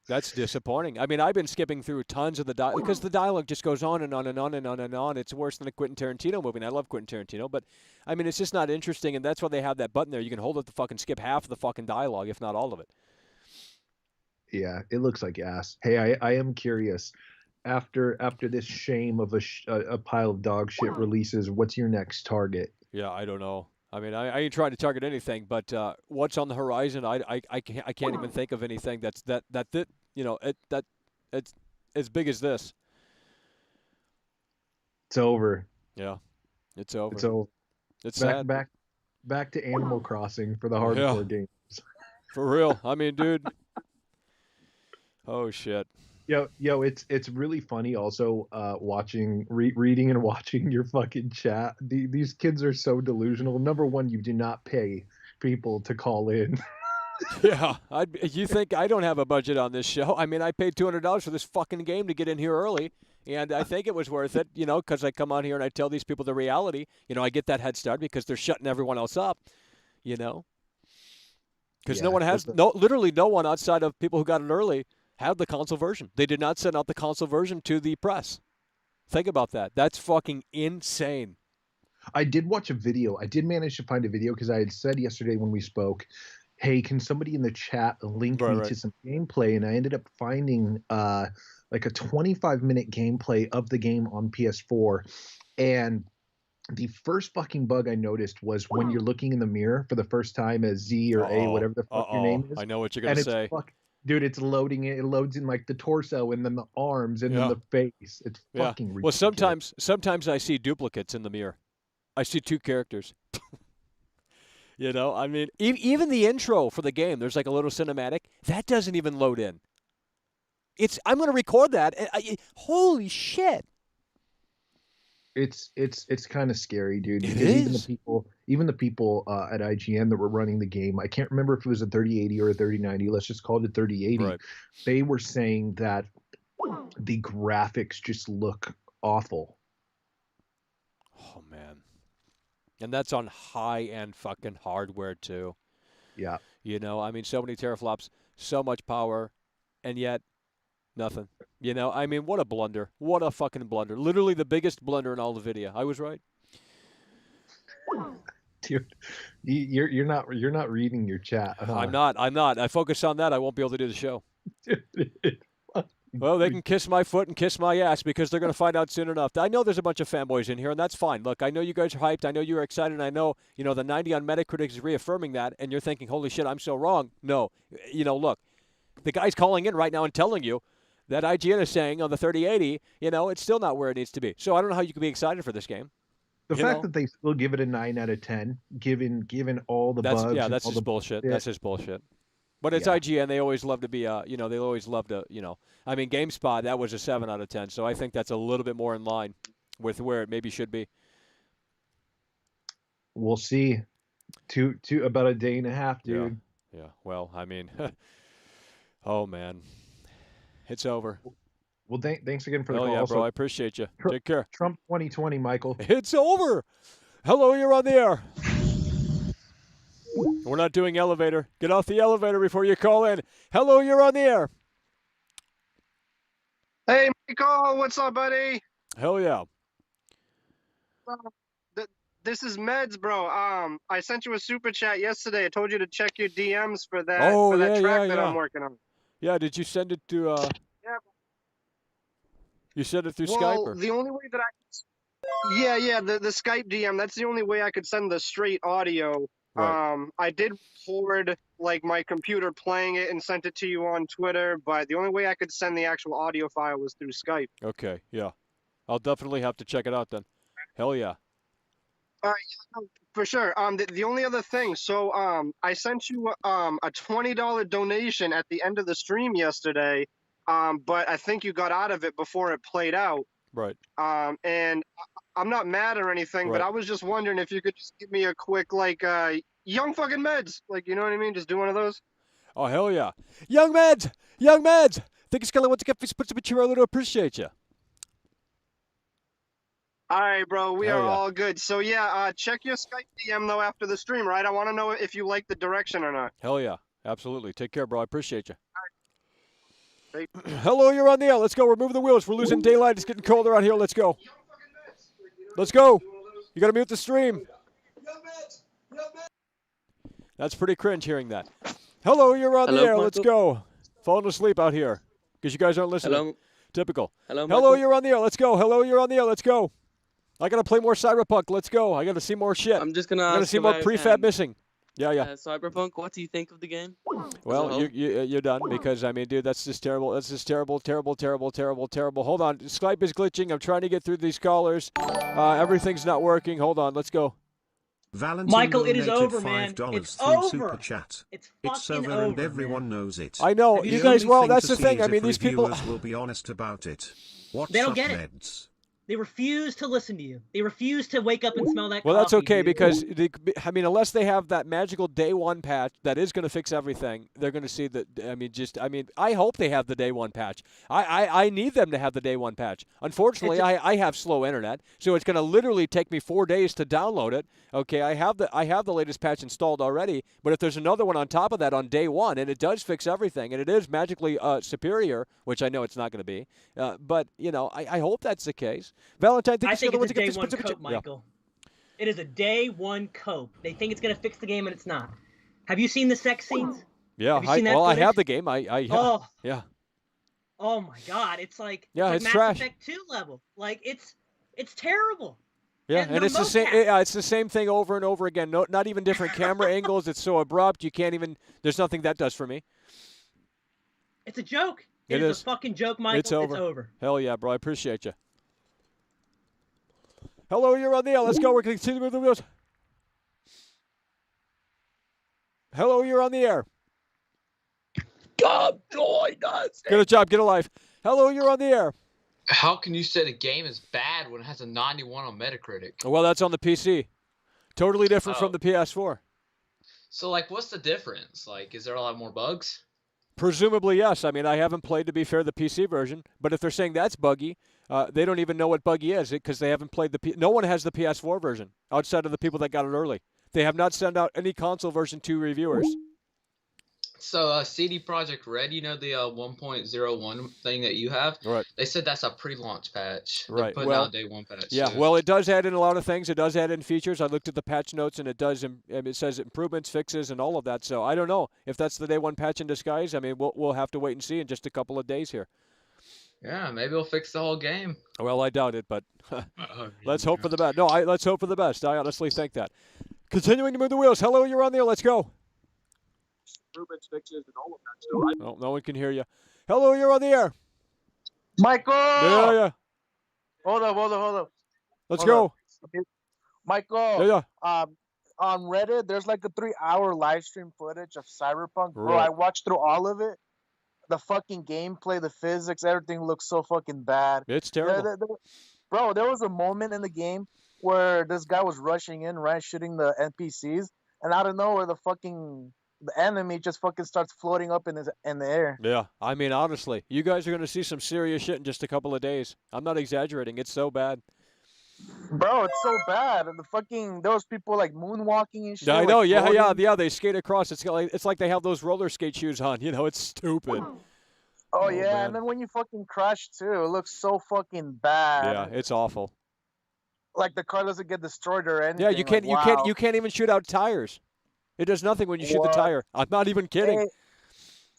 That's disappointing. I mean, I've been skipping through tons of the dialogue because the dialogue just goes on and on and on and on and on. It's worse than a Quentin Tarantino movie, and I love Quentin Tarantino, but I mean, it's just not interesting, and that's why they have that button there. You can hold it to fucking skip half of the fucking dialogue, if not all of it. Yeah, it looks like ass. Hey, I am curious. After this shame of a pile of dog shit releases, what's your next target? Yeah, I don't know. I mean, I ain't trying to target anything, but what's on the horizon? I can't even think of anything that's it's as big as this. It's over. Yeah, it's over. It's over. It's sad. Back to Animal Crossing for the hardcore games. For real. I mean, dude. Oh shit. Yo, it's really funny also reading and watching your fucking chat. These kids are so delusional. Number one, you do not pay people to call in. Yeah, you think I don't have a budget on this show? I mean, I paid $200 for this fucking game to get in here early, and I think it was worth it, because I come on here and I tell these people the reality. I get that head start because they're shutting everyone else up, Because no one has, literally no one outside of people who got it early had the console version. They did not send out the console version to the press. Think about that. That's fucking insane. I did watch a video. I did manage to find a video because I had said yesterday when we spoke, hey, can somebody in the chat link me to some gameplay? And I ended up finding like a 25-minute gameplay of the game on PS4. And the first fucking bug I noticed was when you're looking in the mirror for the first time as Z or A, whatever the fuck your name is. I know what you're going to say. Dude, it's loading it. It loads in like the torso and then the arms and then the face. It's fucking ridiculous. Well, sometimes I see duplicates in the mirror. I see two characters. You know, I mean, even the intro for the game, there's like a little cinematic. That doesn't even load in. I'm going to record that. Holy shit. It's kind of scary, dude. It because is. Even the people at IGN that were running the game, I can't remember if it was a 3080 or a 3090. Let's just call it a 3080. Right. They were saying that the graphics just look awful. Oh man, and that's on high-end fucking hardware too. Yeah. You know, I mean, so many teraflops, so much power, and yet nothing. You know, I mean, what a blunder. What a fucking blunder. Literally the biggest blunder in all of video. I was right. Dude, you're not reading your chat. I'm not. I focus on that. I won't be able to do the show. Well, they can kiss my foot and kiss my ass because they're going to find out soon enough. I know there's a bunch of fanboys in here, and that's fine. Look, I know you guys are hyped. I know you're excited. And I know, the 90 on Metacritic is reaffirming that, and you're thinking, holy shit, I'm so wrong. No. Look, the guy's calling in right now and telling you that IGN is saying on the 3080, it's still not where it needs to be. So I don't know how you can be excited for this game. The fact that they still give it a 9 out of 10, given all the bugs. Yeah, that's just bullshit. That's just bullshit. But it's IGN. They always love to be, they always love to, I mean, GameSpot, that was a 7 out of 10. So I think that's a little bit more in line with where it maybe should be. We'll see. About a day and a half, dude. Yeah. Well, I mean, oh, man. It's over. Well, thanks again for the call. Yeah, bro. I appreciate you. Take care. Trump 2020, Michael. It's over. Hello, you're on the air. We're not doing elevator. Get off the elevator before you call in. Hello, you're on the air. Hey, Michael. What's up, buddy? Hell yeah. This is Meds, bro. I sent you a super chat yesterday. I told you to check your DMs for that, track that I'm working on. Yeah, did you send it to Yeah. You sent it through Skype? Well, the only way that the Skype DM, that's the only way I could send the straight audio. Right. I did forward my computer playing it and sent it to you on Twitter, but the only way I could send the actual audio file was through Skype. Okay, yeah. I'll definitely have to check it out then. Hell yeah. For sure. The only other thing, so I sent you a $20 donation at the end of the stream yesterday, but I think you got out of it before it played out. Right. And I'm not mad or anything, but I was just wondering if you could just give me a quick young fucking Meds, you know what I mean? Just do one of those. Oh hell yeah, young Meds. Think it's gonna want to get put some material to appreciate you. All right, bro. We are all good. So yeah, check your Skype DM though after the stream, right? I want to know if you like the direction or not. Hell yeah, absolutely. Take care, bro. I appreciate you. All right. Hello, you're on the air. Let's go. We're moving the wheels. We're losing daylight. It's getting colder out here. Let's go. Let's go. You got to mute the stream. That's pretty cringe hearing that. Hello, you're on the air. Let's go. Falling asleep out here because you guys aren't listening. Hello. Typical. Hello, you're on the air. Let's go. Hello, you're on the air. Let's go. I got to play more Cyberpunk. Let's go. I got to see more shit. I'm just going to ask I got to see more prefab missing. Yeah. Cyberpunk, what do you think of the game? Well, you're done because, I mean, dude, that's just terrible. That's just terrible. Hold on. Skype is glitching. I'm trying to get through these callers. Everything's not working. Hold on. Let's go. Michael, it is over, man. It's over. Super chat. It's fucking over, and over, everyone knows it. I know. You guys, well, that's the thing. I mean, these people will be honest about it. What's they don't up, get Meds? it. They refuse to listen to you. They refuse to wake up and smell that Well, coffee, that's okay dude. because, unless they have that magical day one patch that is going to fix everything, they're going to see that, I hope they have the day one patch. I need them to have the day one patch. Unfortunately, I have slow internet, so it's going to literally take me 4 days to download it. Okay, I have the latest patch installed already, but if there's another one on top of that on day one, and it does fix everything, and it is magically superior, which I know it's not going to be, but, I hope that's the case. Valentine, I think it's a day one cope, Michael. It is a day one cope. They think it's going to fix the game, and it's not. Have you seen the sex scenes? Yeah, have you seen that I footage? have the game. Yeah. Oh my God, it's like it's Mass trash. Effect 2 level. Like it's terrible. Yeah, and it's the same. It's the same thing over and over again. No, not even different camera angles. It's so abrupt. You can't even. There's nothing that does for me. It's a joke. It is a fucking joke, Michael. It's over. It's over. Hell yeah, bro. I appreciate you. Hello, you're on the air. Let's go. We're going to continue with the wheels. Hello, you're on the air. God join us. Good job. Get a life. Hello, you're on the air. How can you say the game is bad when it has a 91 on Metacritic? Well, that's on the PC. Totally different from the PS4. So, like, what's the difference? Like, is there a lot more bugs? Presumably, yes. I mean, I haven't played, to be fair, the PC version. But if they're saying that's buggy, they don't even know what buggy is because they haven't played no one has the PS4 version outside of the people that got it early. They have not sent out any console version to reviewers. So, CD Projekt Red, you know the 1.01 thing that you have? Right. They said that's a pre-launch patch. Right. They're putting out a day one patch. Yeah, soon. well, it does add in a lot of things. It does add in features. I looked at the patch notes, and it says improvements, fixes, and all of that. So I don't know if that's the day one patch in disguise. I mean, we'll have to wait and see in just a couple of days here. Yeah, maybe we'll fix the whole game. Well, I doubt it, but let's hope for the best. No, let's hope for the best. I honestly think that. Continuing to move the wheels. Hello, you're on there. Let's go. Improvements, fixes, and all of that. No, no one can hear you. Hello, you're on the air. Michael! Yeah. Hold up. Let's go. Michael. Yeah. On Reddit, there's like a 3-hour live stream footage of Cyberpunk. Bro, Right. I watched through all of it. The fucking gameplay, the physics, everything looks so fucking bad. It's terrible. Bro, there was a moment in the game where this guy was rushing in, right, shooting the NPCs, and out of nowhere, the enemy just fucking starts floating up in the air. Yeah, I mean, honestly, you guys are going to see some serious shit in just a couple of days. I'm not exaggerating. It's so bad. Bro, it's so bad. And there was people like moonwalking and shit. I know, like, floating. they skate across. It's like they have those roller skate shoes on. You know, it's stupid. Oh yeah, man. and then when you fucking crash too, it looks so fucking bad. Yeah, it's awful. Like the car doesn't get destroyed or anything. Yeah, you can't even shoot out tires. It does nothing when you shoot the tire. I'm not even kidding.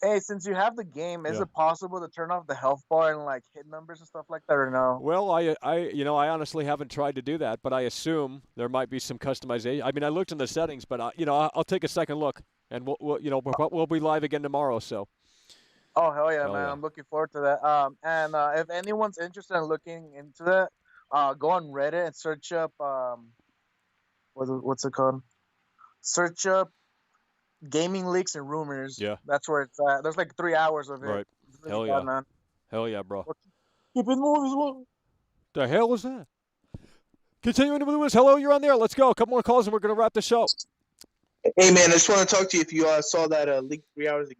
Hey, since you have the game, is it possible to turn off the health bar and like hit numbers and stuff like that, or no? Well, I honestly haven't tried to do that, but I assume there might be some customization. I mean, I looked in the settings, but I'll take a second look, and we'll be live again tomorrow. So. Oh hell yeah, man! Yeah. I'm looking forward to that. And if anyone's interested in looking into that, go on Reddit and search up what's it called? Search up gaming leaks and rumors. Yeah. That's where it's at. There's like 3 hours of it. Right. It's really Hell bad, yeah. man. Hell yeah, bro. Keep it moving. The hell was that? Continuing with the news. Hello, you're on there. Let's go. A couple more calls and we're going to wrap the show. Hey man, I just want to talk to you if you saw that leaked 3 hours of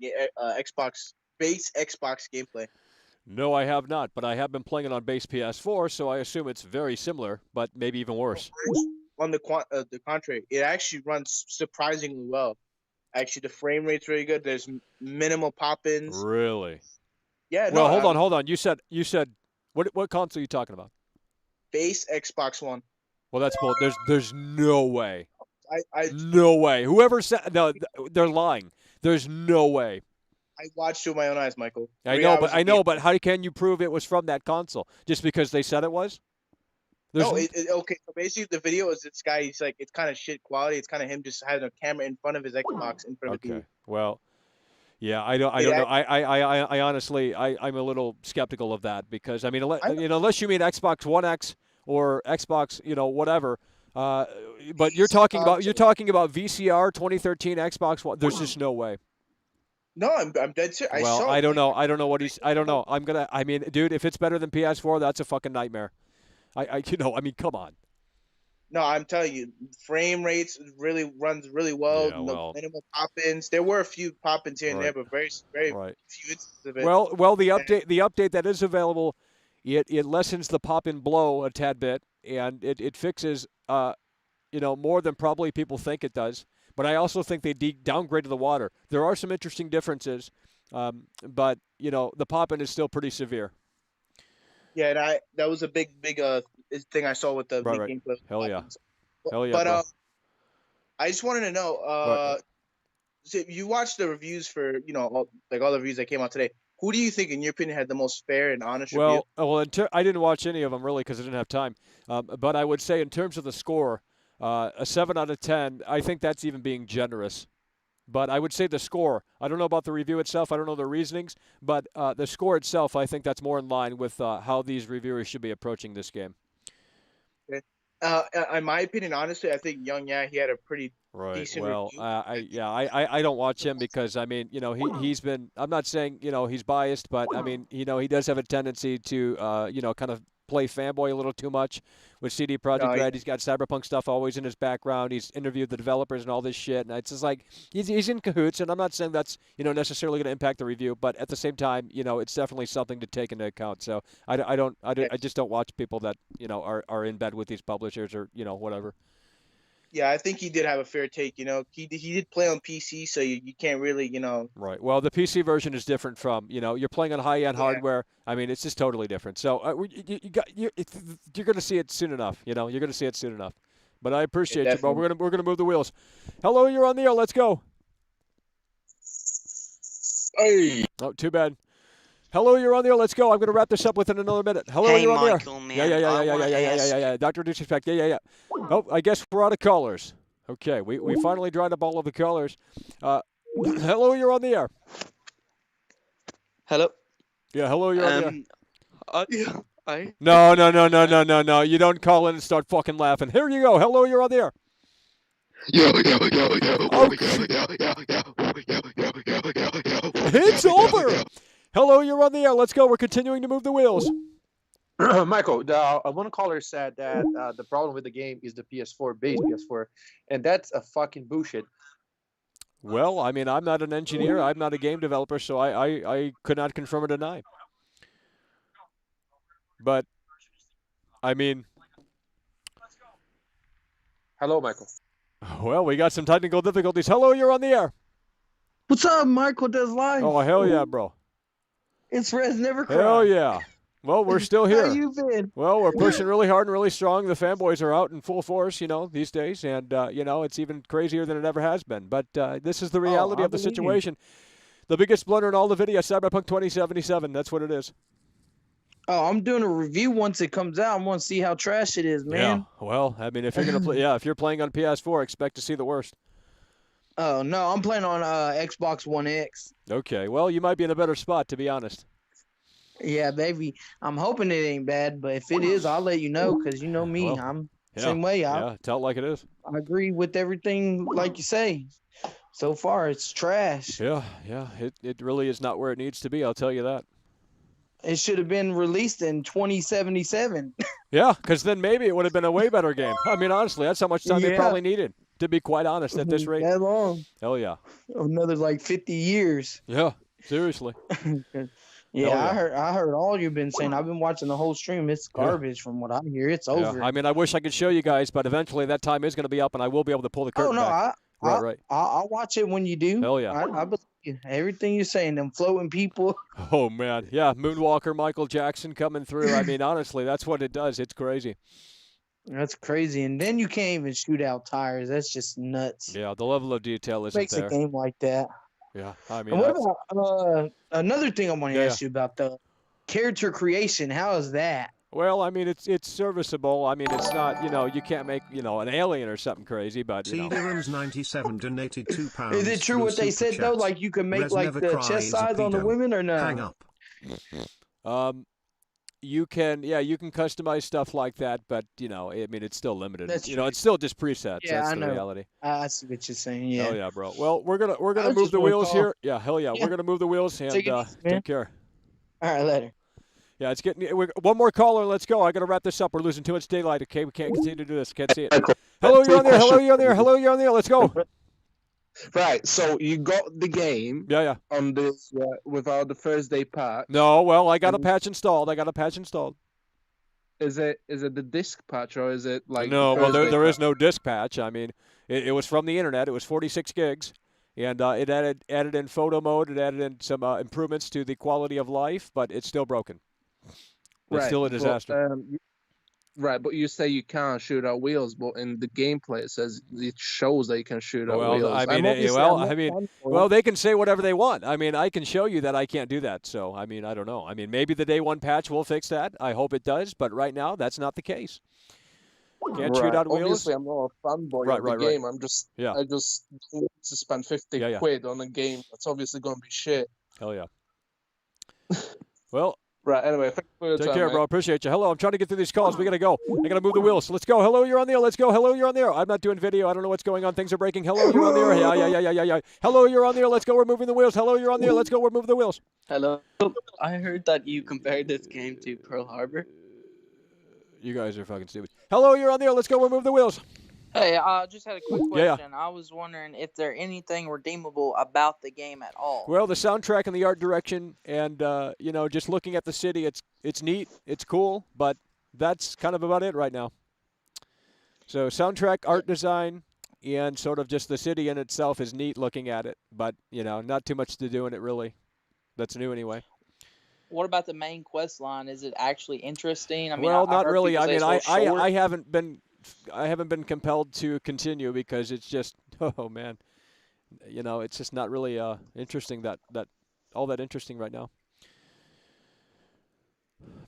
Xbox gameplay. No, I have not, but I have been playing it on base PS4, so I assume it's very similar, but maybe even worse. On the contrary, it actually runs surprisingly well. Actually, the frame rate's really good. There's minimal pop-ins. Really? Yeah. Well, no, hold on. You said what console are you talking about? Base Xbox One. Well, that's bull. There's no way. No way. Whoever said no, they're lying. There's no way. I watched it with my own eyes, Michael. I know, but how can you prove it was from that console? Just because they said it was? Okay. So basically, the video is this guy. He's like, it's kind of shit quality. It's kind of him just having a camera in front of his Xbox in front of the TV. Well, yeah, I don't know. I honestly, I'm a little skeptical of that because I mean, unless you mean Xbox One X or Xbox, whatever. But you're talking about VCR 2013 Xbox One. There's just no way. No, I'm dead serious. I don't know. I don't know what he's. I don't know. I mean, dude, if it's better than PS4, that's a fucking nightmare. I mean, come on. No, I'm telling you, frame rates runs really well. Yeah, well. Minimal pop-ins. There were a few pop-ins here and there, but very few instances of it. Well, the update that is available, it lessens the pop-in blow a tad bit, and it fixes, more than probably people think it does. But I also think they downgraded the water. There are some interesting differences, but the pop-in is still pretty severe. Yeah, and that was a big thing I saw with the gameplay. Hell yeah. But I just wanted to know, so you watch the reviews for all the reviews that came out today. Who do you think, in your opinion, had the most fair and honest review? I didn't watch any of them really because I didn't have time. But I would say in terms of the score, a 7 out of 10. I think that's even being generous. But I would say the score. I don't know about the review itself. I don't know the reasonings. But the score itself, I think that's more in line with how these reviewers should be approaching this game. Okay. In my opinion, honestly, I think Young he had a pretty decent review. I don't watch him because I mean, he's been. I'm not saying he's biased, but I mean, he does have a tendency to kind of play fanboy a little too much with CD Projekt Red. He's got Cyberpunk stuff always in his background. He's interviewed the developers and all this shit, and it's just like he's in cahoots. And I'm not saying that's necessarily going to impact the review, but at the same time, it's definitely something to take into account. So I just don't watch people that are in bed with these publishers or whatever. Yeah, I think he did have a fair take. He did play on PC, so you can't really Right. Well, the PC version is different from you're playing on high-end hardware. I mean, it's just totally different. So you're going to see it soon enough. You're going to see it soon enough. But I appreciate you, bro. We're gonna move the wheels. Hello, you're on the air. Let's go. Hey. Oh, too bad. Hello, you're on the air. Let's go. I'm going to wrap this up within another minute. Hello, hey, you're on Michael, the air. Man. Yeah. Dr. Disrespect. Yeah. Oh, I guess we're out of callers. Okay, we finally dried up all of the callers. Hello, you're on the air. Hello. Yeah, hello, you're on the air. No. You don't call in and start fucking laughing. Here you go. Hello, you're on the air. It's over. Hello, you're on the air. Let's go. We're continuing to move the wheels. Michael, one caller said that the problem with the game is the PS4 base PS4, and that's a fucking bullshit. Well, I mean, I'm not an engineer. I'm not a game developer, so I could not confirm or deny. But, I mean... Hello, Michael. Well, we got some technical difficulties. Hello, you're on the air. What's up, Michael Does Live? Oh, hell yeah, bro. It's Rez Never Cry. Hell yeah. Well, we're still here. How you been? Well, we're pushing really hard and really strong. The fanboys are out in full force, these days. And, it's even crazier than it ever has been. But this is the reality of the situation. The biggest blunder in all the video, Cyberpunk 2077. That's what it is. Oh, I'm doing a review once it comes out. I want to see how trash it is, man. Yeah. Well, I mean, if you're gonna play, if you're playing on PS4, expect to see the worst. Oh no, I'm playing on Xbox One X. Okay. Well, you might be in a better spot, to be honest. Yeah, baby. I'm hoping it ain't bad, but if it is, I'll let you know because you know me. Well, I'm the same way. Tell it like it is. I agree with everything, like you say. So far, it's trash. Yeah. It really is not where it needs to be. I'll tell you that. It should have been released in 2077. Yeah, because then maybe it would have been a way better game. I mean, honestly, that's how much time they probably needed, to be quite honest, at this rate. That long. Hell yeah. Another like 50 years. Yeah, seriously. Yeah, I heard all you've been saying. I've been watching the whole stream. It's garbage from what I hear. It's over. I mean, I wish I could show you guys, but eventually that time is going to be up, and I will be able to pull the curtain back. Right. I'll watch it when you do. Hell yeah. I believe you. Everything you're saying, them floating people. Oh, man. Yeah, Moonwalker, Michael Jackson coming through. I mean, honestly, that's what it does. It's crazy. That's crazy. And then you can't even shoot out tires. That's just nuts. Yeah, the level of detail isn't Makes there. a game like that. Yeah, I mean. And what about another thing I want to ask you about, the character creation? How is that? Well, I mean, it's serviceable. I mean, it's not, you can't make, an alien or something crazy, but, Seedorum's 97 donated £2. Is it true what they said, though? Like, you can make, like, the chest size on the women or not? Hang up. You can customize stuff like that, but, I mean, it's still limited. It's still just presets. Yeah, That's I the know. reality. I see what you're saying, yeah. Oh, yeah, bro. Well, we're gonna move the wheels here. Yeah, hell yeah. We're going to move the wheels and take care. All right, later. Yeah, it's getting one more caller. Let's go. I got to wrap this up. We're losing too much daylight. Okay, we can't continue to do this. Can't see it. Hello, you're on there. Hello, you're on there. Hello, you're on there. Let's go. Right. So you got the game. Yeah. On this without the first day patch. No, well, I got a patch installed. Is it the disc patch or is it like? No, well, there is no disc patch. I mean, it was from the internet. It was 46 gigs. And it added in photo mode. It added in some improvements to the quality of life, but it's still broken. It's still a disaster. Right, but you say you can't shoot out wheels, but in the gameplay it shows that you can shoot out Well, wheels. I mean, well, they can say whatever they want. I mean, I can show you that I can't do that. So, I mean, I don't know. I mean, maybe the day one patch will fix that. I hope it does, but right now that's not the case. Can't shoot out wheels. Obviously, I'm not a fanboy of the game. I'm just, I just don't want to spend 50 quid on a game that's obviously going to be shit. Hell yeah. Well. Right, anyway, thanks for your time, Take care, mate. bro. Appreciate you. Hello, I'm trying to get through these calls. We got to go. I got to move the wheels. Let's go. Hello, you're on the air. Let's go. Hello, you're on the air. I'm not doing video. I don't know what's going on. Things are breaking. Hello, you're on the air. Yeah. Hello, you're on the air. Let's go. We're moving the wheels. Hello, you're on the air. Let's go. We're moving the wheels. Hello. I heard that you compared this game to Pearl Harbor. You guys are fucking stupid. Hello, you're on the air. Let's go. We're moving the wheels. Hey, I just had a quick question. Yeah. I was wondering if there anything redeemable about the game at all. Well, the soundtrack and the art direction, and you know, just looking at the city, it's neat, it's cool, but that's kind of about it right now. So soundtrack, art design, and sort of just the city in itself is neat looking at it, but you know, not too much to do in it really. That's new anyway. What about the main quest line? Is it actually interesting? I mean, well, I not heard really. people I say mean, it's a little short. I haven't been compelled to continue because it's just, oh man, you know, it's just not really interesting all that interesting right now.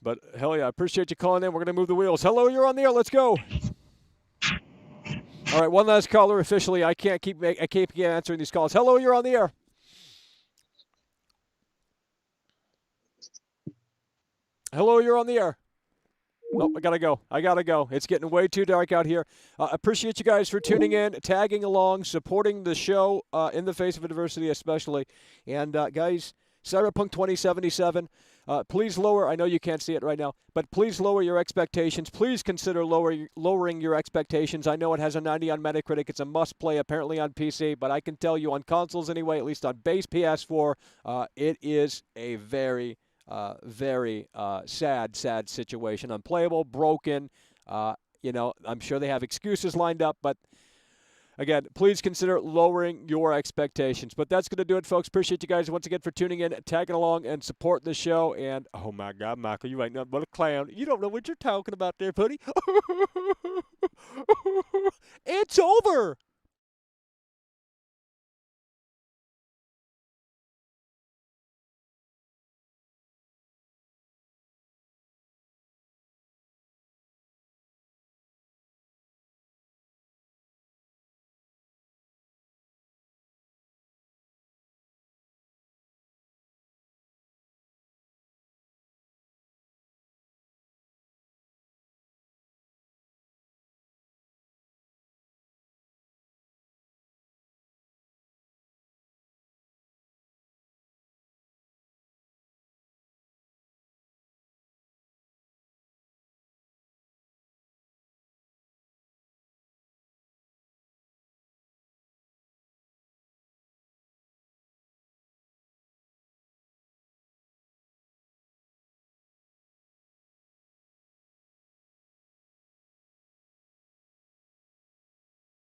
But hell yeah, I appreciate you calling in. We're gonna move the wheels. Hello, you're on the air. Let's go. All right, one last caller officially. I can't keep answering these calls. Hello, you're on the air. Hello, you're on the air. Nope, I gotta go. It's getting way too dark out here. Appreciate you guys for tuning in, tagging along, supporting the show in the face of adversity especially. And guys, Cyberpunk 2077, please lower, I know you can't see it right now, but please lower your expectations. Please consider lowering your expectations. I know it has a 90 on Metacritic. It's a must-play apparently on PC, but I can tell you on consoles anyway, at least on base PS4, it is a very sad situation. Unplayable, broken. You know, I'm sure they have excuses lined up, but again, please consider lowering your expectations. But that's going to do it, folks. Appreciate you guys once again for tuning in, tagging along, and support the show. And, oh, my God, Michael, you ain't nothing but a clown. You don't know what you're talking about there, buddy. It's over.